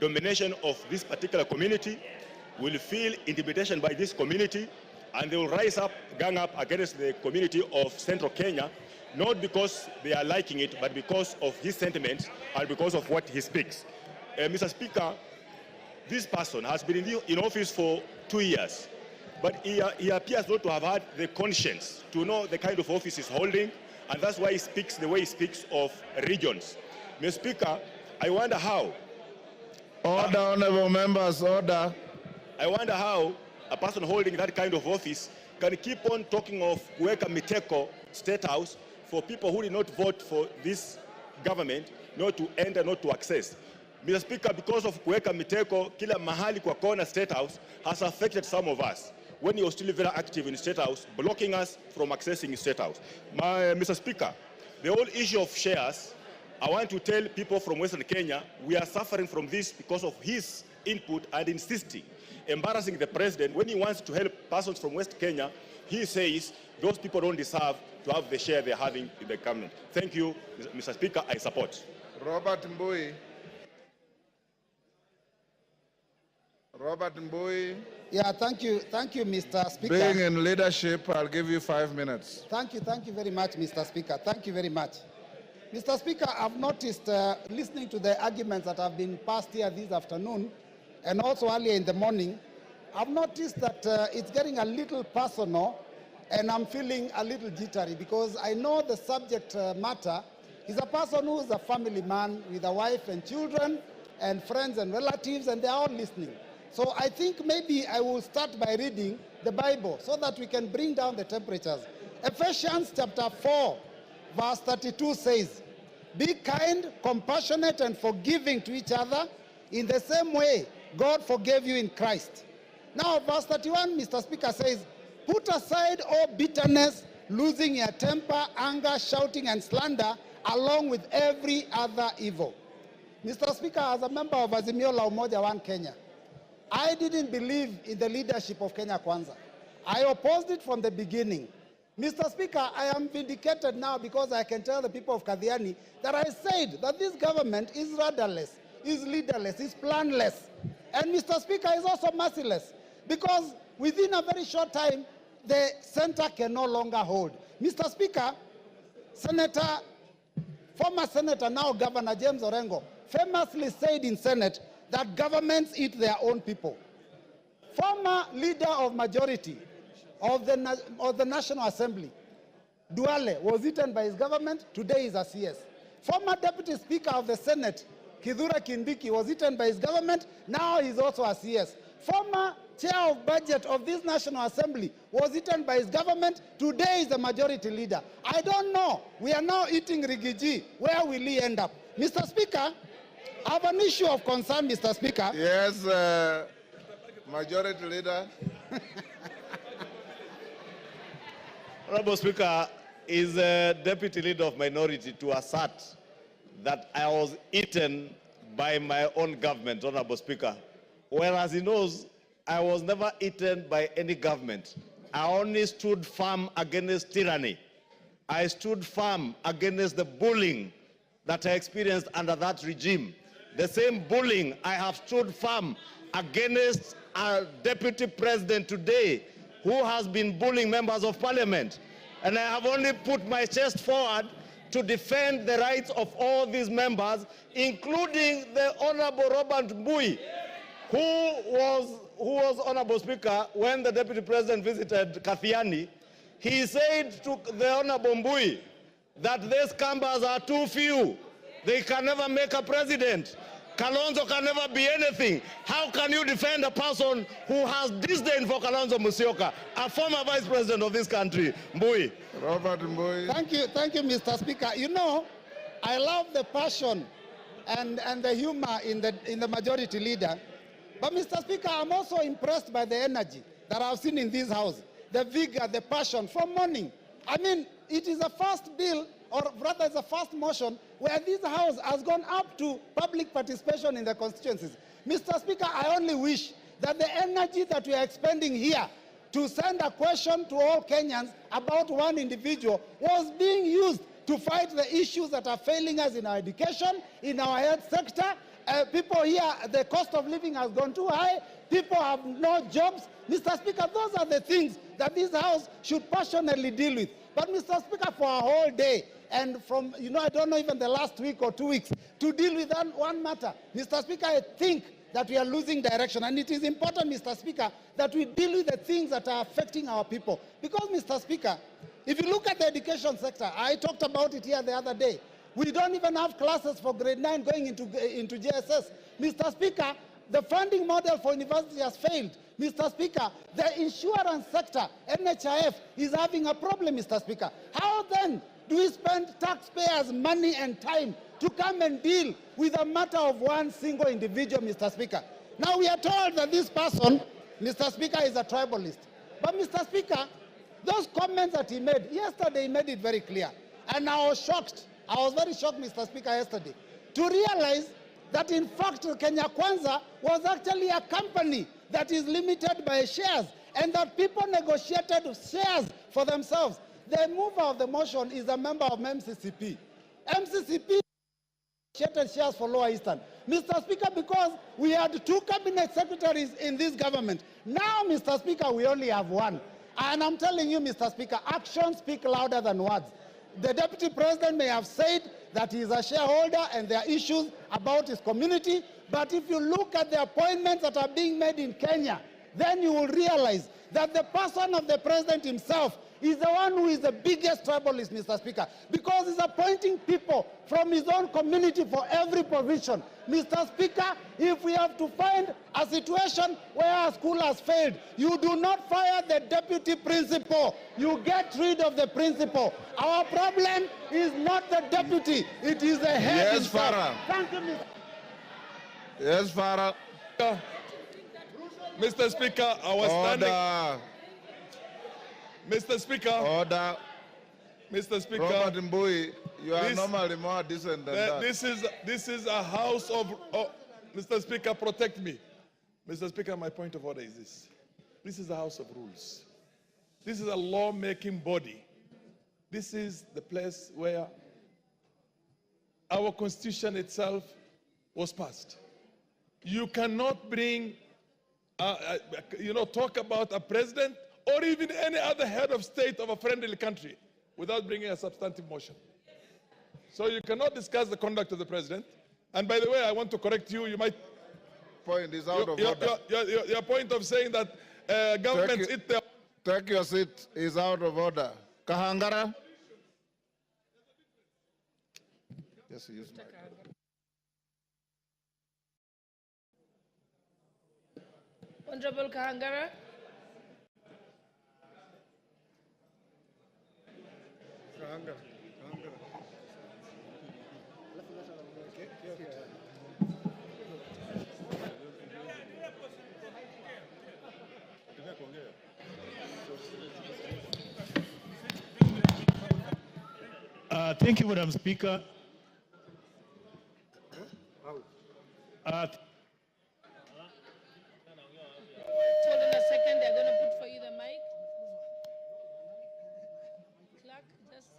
domination of this particular community, will feel intimidation by this community, and they will rise up, gang up against the community of Central Kenya, not because they are liking it, but because of his sentiments and because of what he speaks. Mr. Speaker, this person has been in office for 2 years, but he appears not to have had the conscience to know the kind of office he's holding, and that's why he speaks the way he speaks of regions. Mr. Speaker, I wonder how. Order, honorable members, order. I wonder how a person holding that kind of office can keep on talking of Kuweka Miteko State House for people who did not vote for this government, not to enter, not to access. Mr. Speaker, because of Kuweka Miteko, kila mahali kwa kona State House has affected some of us when he was still very active in State House, blocking us from accessing State House. Mr. Speaker, the whole issue of shares, I want to tell people from Western Kenya, we are suffering from this because of his input and insisting, embarrassing the president. When he wants to help persons from West Kenya, he says those people don't deserve to have the share they're having in the government. Thank you, Mr. Speaker, I support. Robert Mbui. Robert Mbui. Yeah, thank you, Mr. Speaker. Being in leadership, I'll give you 5 minutes. Thank you very much, Mr. Speaker. Thank you very much. Mr. Speaker, I've noticed, listening to the arguments that have been passed here this afternoon, and also earlier in the morning, I've noticed that it's getting a little personal, and I'm feeling a little jittery, because I know the subject matter is a person who is a family man with a wife and children, and friends and relatives, and they're all listening. So I think maybe I will start by reading the Bible so that we can bring down the temperatures. Ephesians chapter 4, verse 32 says, "Be kind, compassionate, and forgiving to each other in the same way God forgave you in Christ." Now, verse 31, Mr. Speaker, says, "Put aside all bitterness, losing your temper, anger, shouting, and slander, along with every other evil." Mr. Speaker, as a member of Azimio la Umoja One Kenya, I didn't believe in the leadership of Kenya Kwanza. I opposed it from the beginning. Mr. Speaker, I am vindicated now because I can tell the people of Kathiani that I said that this government is rudderless, is leaderless, is planless. And Mr. Speaker, is also merciless, because within a very short time, the center can no longer hold. Mr. Speaker, former Senator, now Governor James Orengo, famously said in Senate that governments eat their own people. Former leader of majority of the National Assembly, Duale, was eaten by his government. Today is a CS. Former Deputy Speaker of the Senate, Kithure Kindiki, was eaten by his government. Now he's also a CS. Former Chair of Budget of this National Assembly was eaten by his government. Today is the majority leader. I don't know. We are now eating Rigiji. Where will he end up? Mr. Speaker, I have an issue of concern, Mr. Speaker. Yes, Majority Leader. Honorable Speaker, is the Deputy Leader of Minority to assert that I was eaten by my own government, Honorable Speaker, whereas he knows I was never eaten by any government. I only stood firm against tyranny. I stood firm against the bullying that I experienced under that regime. The same bullying I have stood firm against a Deputy President today who has been bullying members of Parliament. And I have only put my chest forward to defend the rights of all these members, including the Honorable Robert Mbui, who was, Honorable Speaker, when the Deputy President visited Kathiani, he said to the Honorable Mbui that these Kambas are too few. They can never make a president. Kalonzo can never be anything. How can you defend a person who has disdain for Kalonzo Musyoka, a former vice president of this country? Mbui. Robert Mbui. Thank you, Mr. Speaker. You know, I love the passion and the humor in the majority leader. But Mr. Speaker, I'm also impressed by the energy that I've seen in this house, the vigor, the passion from morning. I mean, it is a first bill, or rather it's a first motion, where this house has gone up to public participation in the constituencies. Mr. Speaker, I only wish that the energy that we are expending here to send a question to all Kenyans about one individual was being used to fight the issues that are failing us in our education, in our health sector. People here, the cost of living has gone too high. People have no jobs. Mr. Speaker, those are the things that this House should passionately deal with. But Mr. Speaker, for a whole day, and from, I don't know, even the last week or 2 weeks, to deal with one matter, Mr. Speaker, I think that we are losing direction. And it is important, Mr. Speaker, that we deal with the things that are affecting our people. Because, Mr. Speaker, if you look at the education sector, I talked about it here the other day. We don't even have classes for grade 9 going into JSS. Mr. Speaker, the funding model for university has failed. Mr. Speaker, the insurance sector, NHIF, is having a problem, Mr. Speaker. How then do we spend taxpayers' money and time to come and deal with a matter of one single individual, Mr. Speaker? Now we are told that this person, Mr. Speaker, is a tribalist. But, Mr. Speaker, those comments that he made, yesterday he made it very clear. And I was shocked. I was very shocked, Mr. Speaker, yesterday, to realize that, in fact, Kenya Kwanza was actually a company that is limited by shares, and that people negotiated shares for themselves. The mover of the motion is a member of MCCP. MCCP negotiated shares for Lower Eastern. Mr. Speaker, because we had 2 cabinet secretaries in this government. Now, Mr. Speaker, we only have 1. And I'm telling you, Mr. Speaker, actions speak louder than words. The Deputy President may have said that he is a shareholder and there are issues about his community, but if you look at the appointments that are being made in Kenya, then you will realize that the person of the President himself is the one who is the biggest tribalist, Mr. Speaker, because he's appointing people from his own community for every provision. Mr. Speaker, if we have to find a situation where a school has failed, you do not fire the deputy principal. You get rid of the principal. Our problem is not the deputy. It is the head. Yes, Farah. Thank you, Mr. Yes, Farah. Mr. Speaker, I was standing. Mr. Speaker. Order. Mr. Speaker. Robert Mbui, you are normally more decent than that. This is a house of... Mr. Speaker, protect me. Mr. Speaker, my point of order is this. This is a house of rules. This is a law-making body. This is the place where our Constitution itself was passed. You cannot bring, talk about a president or even any other head of state of a friendly country without bringing a substantive motion. So you cannot discuss the conduct of the president. And by the way, I want to correct you. You might... Point is out of order. Your point of saying that governments... Take your seat is out of order. Kahangara? Yes, use my... Honorable Kahangara. Thank you, Madam Speaker. Hold on a second, they're going to put for you the mic. Clerk, just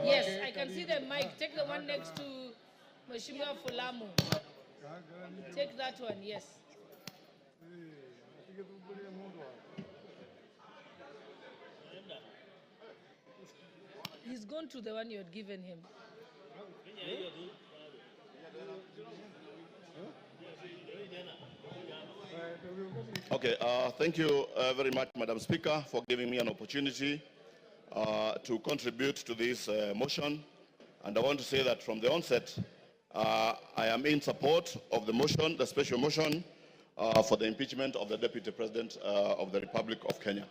yes, I can see the mic. Take the one next to Mheshimiwa Fulamu. Take that one, yes. He's gone to the one you had given him. Okay, thank you very much, Madam Speaker, for giving me an opportunity to contribute to this motion. And I want to say that from the onset, I am in support of the motion, the special motion for the impeachment of the Deputy President of the Republic of Kenya.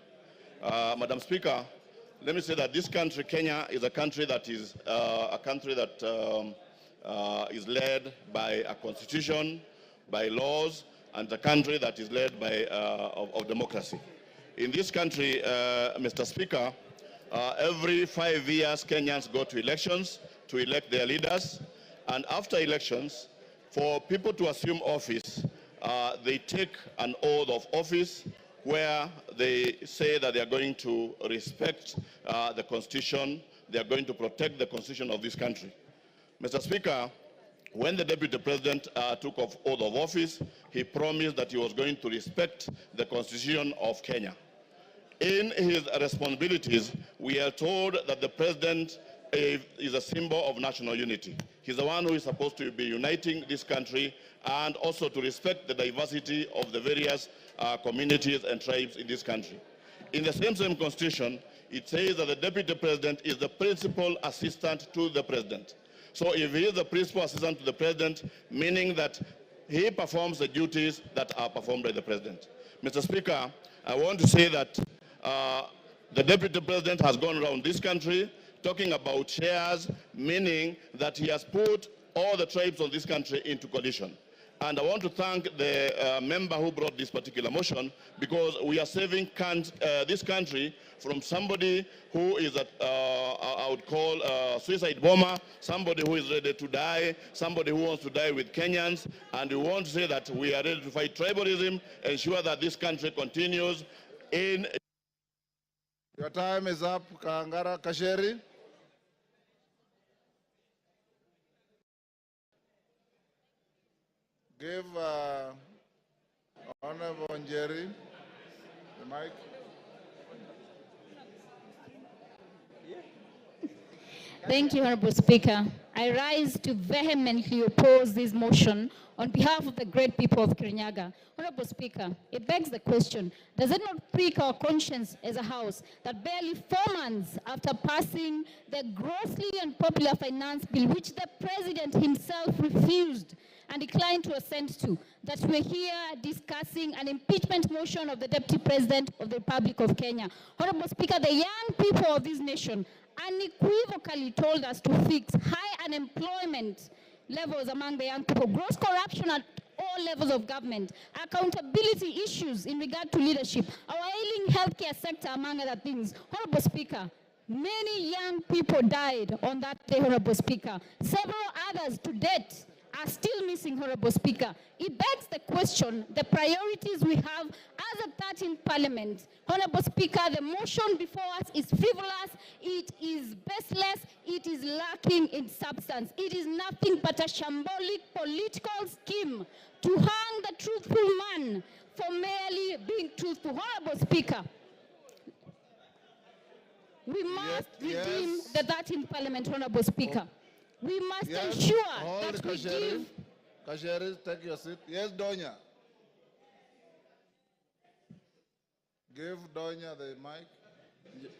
Madam Speaker, let me say that this country, Kenya, is a country that is is led by a constitution, by laws, and a country that is led by of democracy. In this country, Mr. Speaker, every 5 years, Kenyans go to elections to elect their leaders, and after elections, for people to assume office, they take an oath of office where they say that they are going to respect the Constitution, they are going to protect the Constitution of this country. Mr. Speaker, when the Deputy President took oath of office, he promised that he was going to respect the Constitution of Kenya. In his responsibilities, we are told that the President is a symbol of national unity. He's the one who is supposed to be uniting this country and also to respect the diversity of the various communities and tribes in this country. In the same Constitution, it says that the Deputy President is the principal assistant to the President. So if he is the principal assistant to the President, meaning that he performs the duties that are performed by the President. Mr. Speaker, I want to say that the Deputy President has gone around this country talking about shares, meaning that he has put all the tribes of this country into coalition. And I want to thank the member who brought this particular motion, because we are saving this country from somebody who is, I would call a suicide bomber, somebody who is ready to die, somebody who wants to die with Kenyans. And we want to say that we are ready to fight tribalism, ensure that this country continues in... Your time is up, Kangara Kasheri. Give Honorable Njeri the mic. Thank you, Honorable Speaker. I rise to vehemently oppose this motion on behalf of the great people of Kirinyaga. Honorable Speaker, it begs the question, does it not prick our conscience as a House that barely 4 months after passing the grossly unpopular finance bill, which the President himself refused and declined to assent to, that we're here discussing an impeachment motion of the Deputy President of the Republic of Kenya? Honorable Speaker, the young people of this nation unequivocally told us to fix high unemployment levels among the young people, gross corruption at all levels of government, accountability issues in regard to leadership, our ailing healthcare sector, among other things. Honorable Speaker, many young people died on that day, Honorable Speaker. Several others to date are still missing, Honorable Speaker. It begs the question, the priorities we have as a 13th Parliament. Honorable Speaker, the motion before us is frivolous, it is baseless, it is lacking in substance. It is nothing but a shambolic political scheme to hang the truthful man for merely being truthful. Honorable Speaker, we must redeem the 13th Parliament, Honorable Speaker. We must ensure that we give... Kasheri, take your seat. Yes, Donya. Give Donya the mic.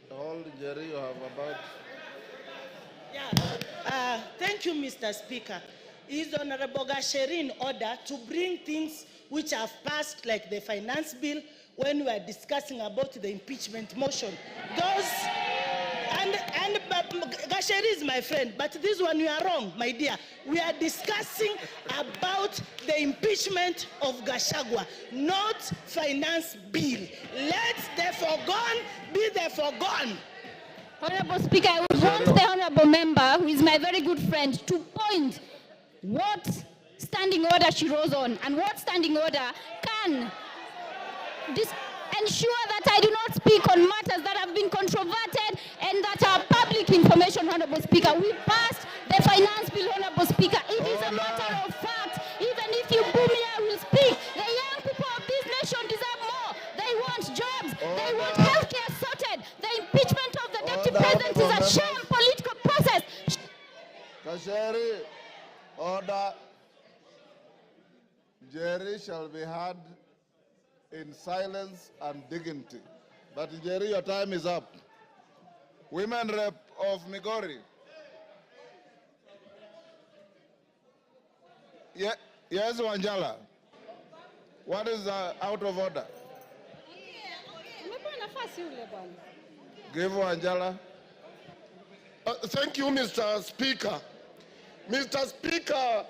Hold, Jerry, you have about... Yeah. Thank you, Mr. Speaker. Is Honorable Gachagua in order to bring things which have passed, like the finance bill, when we are discussing about the impeachment motion? Those... And Gachagua is my friend, but this one you are wrong, my dear. We are discussing about the impeachment of Gachagua, not finance bill. Let the foregone be the foregone. Honorable Speaker, I would want the honorable member, who is my very good friend, to point what standing order she rose on and what standing order can ensure that I do not speak on matters that have been controverted and that are public information, Honorable Speaker. We passed the finance bill, Honorable Speaker. It is a matter of fact. Even if you boo me, I will speak. The young people of this nation deserve more. They want jobs. They want healthcare sorted. The impeachment of the Deputy President is a sham political process. Kasheri, order. Jerry shall be heard in silence and dignity. But Jerry, your time is up. Women Rep of Migori. Yes, Wanjala. What is out of order? Give Wanjala. Thank you, Mr. Speaker. Mr. Speaker,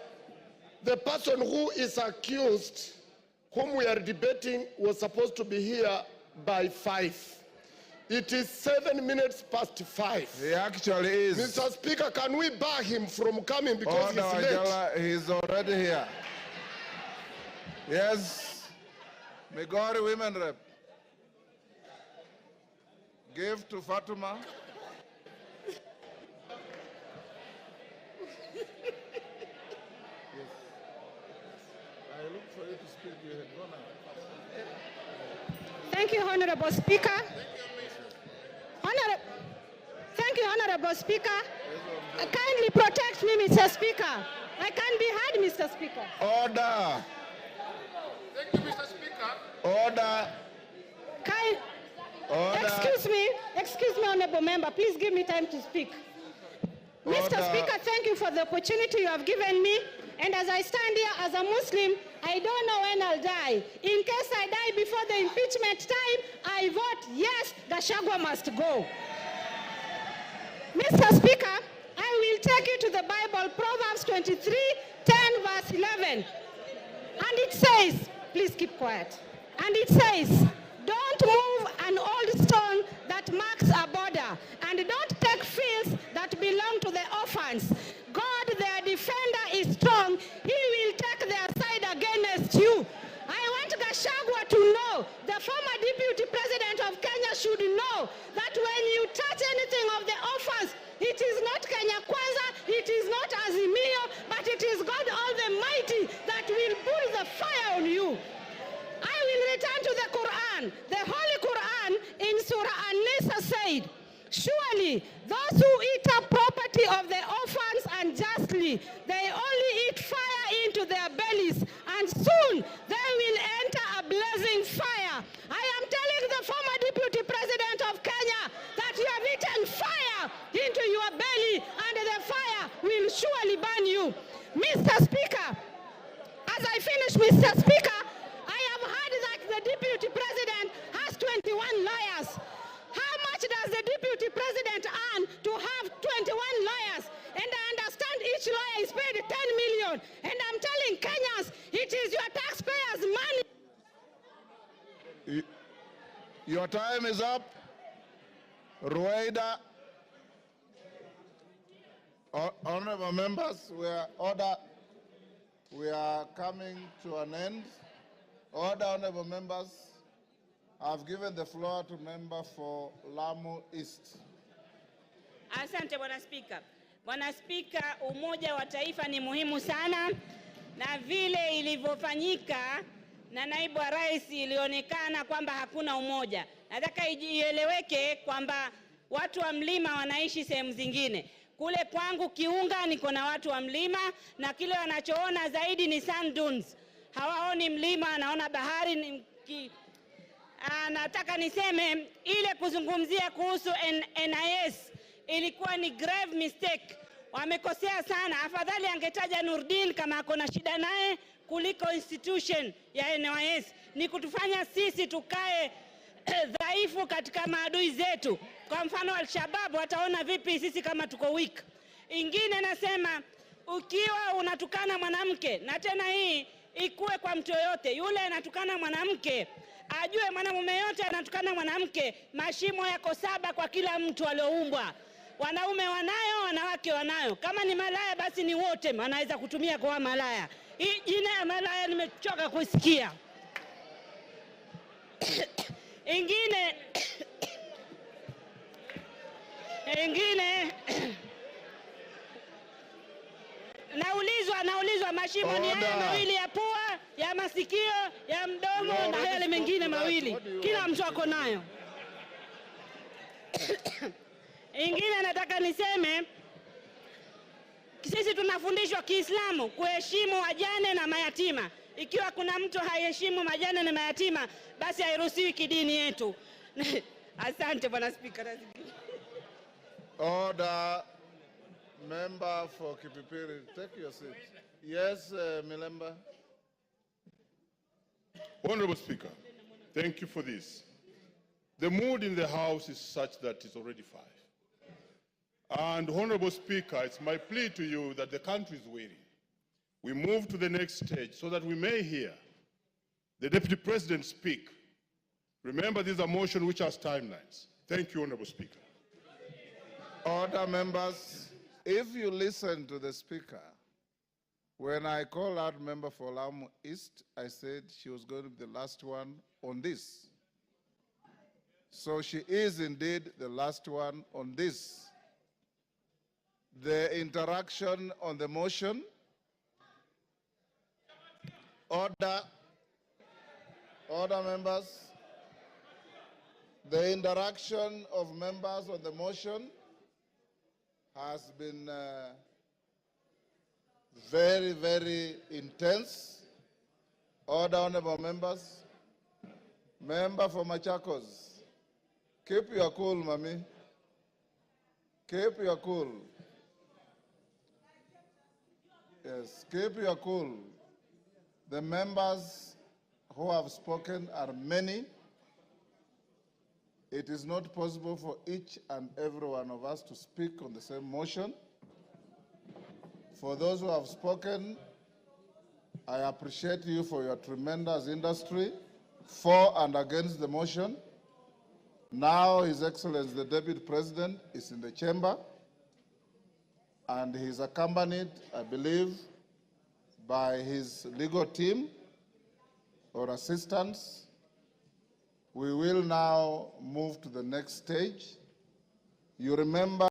the person who is accused, whom we are debating was supposed to be here by 5. It is 7 minutes past 5. He actually is. Mr. Speaker, can we bar him from coming because he's late? Wajala, he's already here. Yes. Migori Women Rep. Give to Fatuma. I look for you to speak. You had gone out. Thank you, Honorable Speaker. Thank you, Honorable Speaker. Kindly protect me, Mr. Speaker. I can't be heard, Mr. Speaker. Order. Thank you, Mr. Speaker. Order. Order. Excuse me, Honorable Member. Please give me time to speak. Order. Mr. Speaker, thank you for the opportunity you have given me. And as I stand here as a Muslim, I don't know when I'll die. In case I die before the impeachment time, I vote yes, Gachagua must go. Mr. Speaker, I will take you to the Bible, Proverbs 23:10, verse 11. And it says, please keep quiet. And it says, don't move an old stone that marks a border, and don't take fields that belong to the orphans. God, their defender, is strong. He will take their side against you. I want Gachagua to know, the former deputy president of Kenya should know that when you touch anything of the orphans, it is not Kenya Kwanza, it is not Azimio, but it is God Almighty that will put the fire on you. I will return to the Quran. The Holy Quran in Surah An-Nisa said, surely those who eat up property of the orphans unjustly, they only eat fire into their bellies, and soon they will enter a blazing fire. I am telling the former deputy president of Kenya that you have eaten fire into your belly, and the fire will surely burn you. Mr. Speaker, as I finish, Mr. Speaker, I have heard that the deputy president has 21 lawyers. How much does the deputy president earn to have 21 lawyers? And I understand each lawyer is paid 10 million. And I'm telling Kenyans, it is your taxpayers' money. Your time is up. Rueda. Honorable members, we are coming to an end. Order, honorable members. I've given the floor to member for Lamu East. Asante Bwana Spika. Bwana Spika, umoja wa taifa ni muhimu sana, na vile ilivyofanyika na naibu wa rais ilionekana kwamba hakuna umoja. Nataka ieleweke kwamba watu wa mlima wanaishi sehemu zingine. Kule kwangu Kiunga niko na watu wa mlima, na kile wanachoona zaidi ni sand dunes. Hawaoni mlima, anaona bahari. Nataka niseme ile kuzungumzia kuhusu NIS ilikuwa ni grave mistake. Wamekosea sana. Afadhali angetaja Nurdin kama akona shida naye kuliko institution ya NIS. Ni kutufanya sisi tukae dhaifu katika maadui zetu. Kwa mfano Al-Shabaab wataona vipi sisi kama tuko weak. Ingine nasema, ukiwa unatukana mwanamke, na tena hii ikuwe kwa mtu yoyote, yule anatukana mwanamke ajue mwanamume yote anatukana mwanamke, mashimo yako 7 kwa kila mtu alioumbwa. Wanaume wanayo, wanawake wanayo. Kama ni malaya basi ni wote wanaweza kutumia kwa malaya. Hii jina ya malaya nimechoka kusikia. Ingine naulizwa mashimo ni haya mawili ya pua, ya masikio, ya mdomo na yale mengine mawili. Kila mtu ako nayo. Ingine nataka niseme, sisi tunafundishwa Kiislamu kuheshimu wajane na mayatima. Ikiwa kuna mtu haiheshimu majane na mayatima, basi hairuhusiwi kidini yetu. Asante Bwana Spika. Order. Member for Kipipiri, take your seat. Yes, Milemba. Honorable Speaker, thank you for this. The mood in the House is such that it's already 5. And Honorable Speaker, it's my plea to you that the country is waiting. We move to the next stage so that we may hear the Deputy President speak. Remember, this is a motion which has timelines. Thank you, Honorable Speaker. Order, members. If you listen to the Speaker, when I called out member for Lamu East, I said she was going to be the last one on this. So she is indeed the last one on this. The interaction on the motion. Order. Order, members. The interaction of members on the motion has been very, very intense. Order, honorable members. Member for Machakos, keep your cool, Mami. Keep your cool. Yes, keep your cool. The members who have spoken are many. It is not possible for each and every one of us to speak on the same motion. For those who have spoken, I appreciate you for your tremendous industry for and against the motion. Now, His Excellency the Deputy President is in the chamber, and he is accompanied, I believe, by his legal team or assistants. We will now move to the next stage. You remember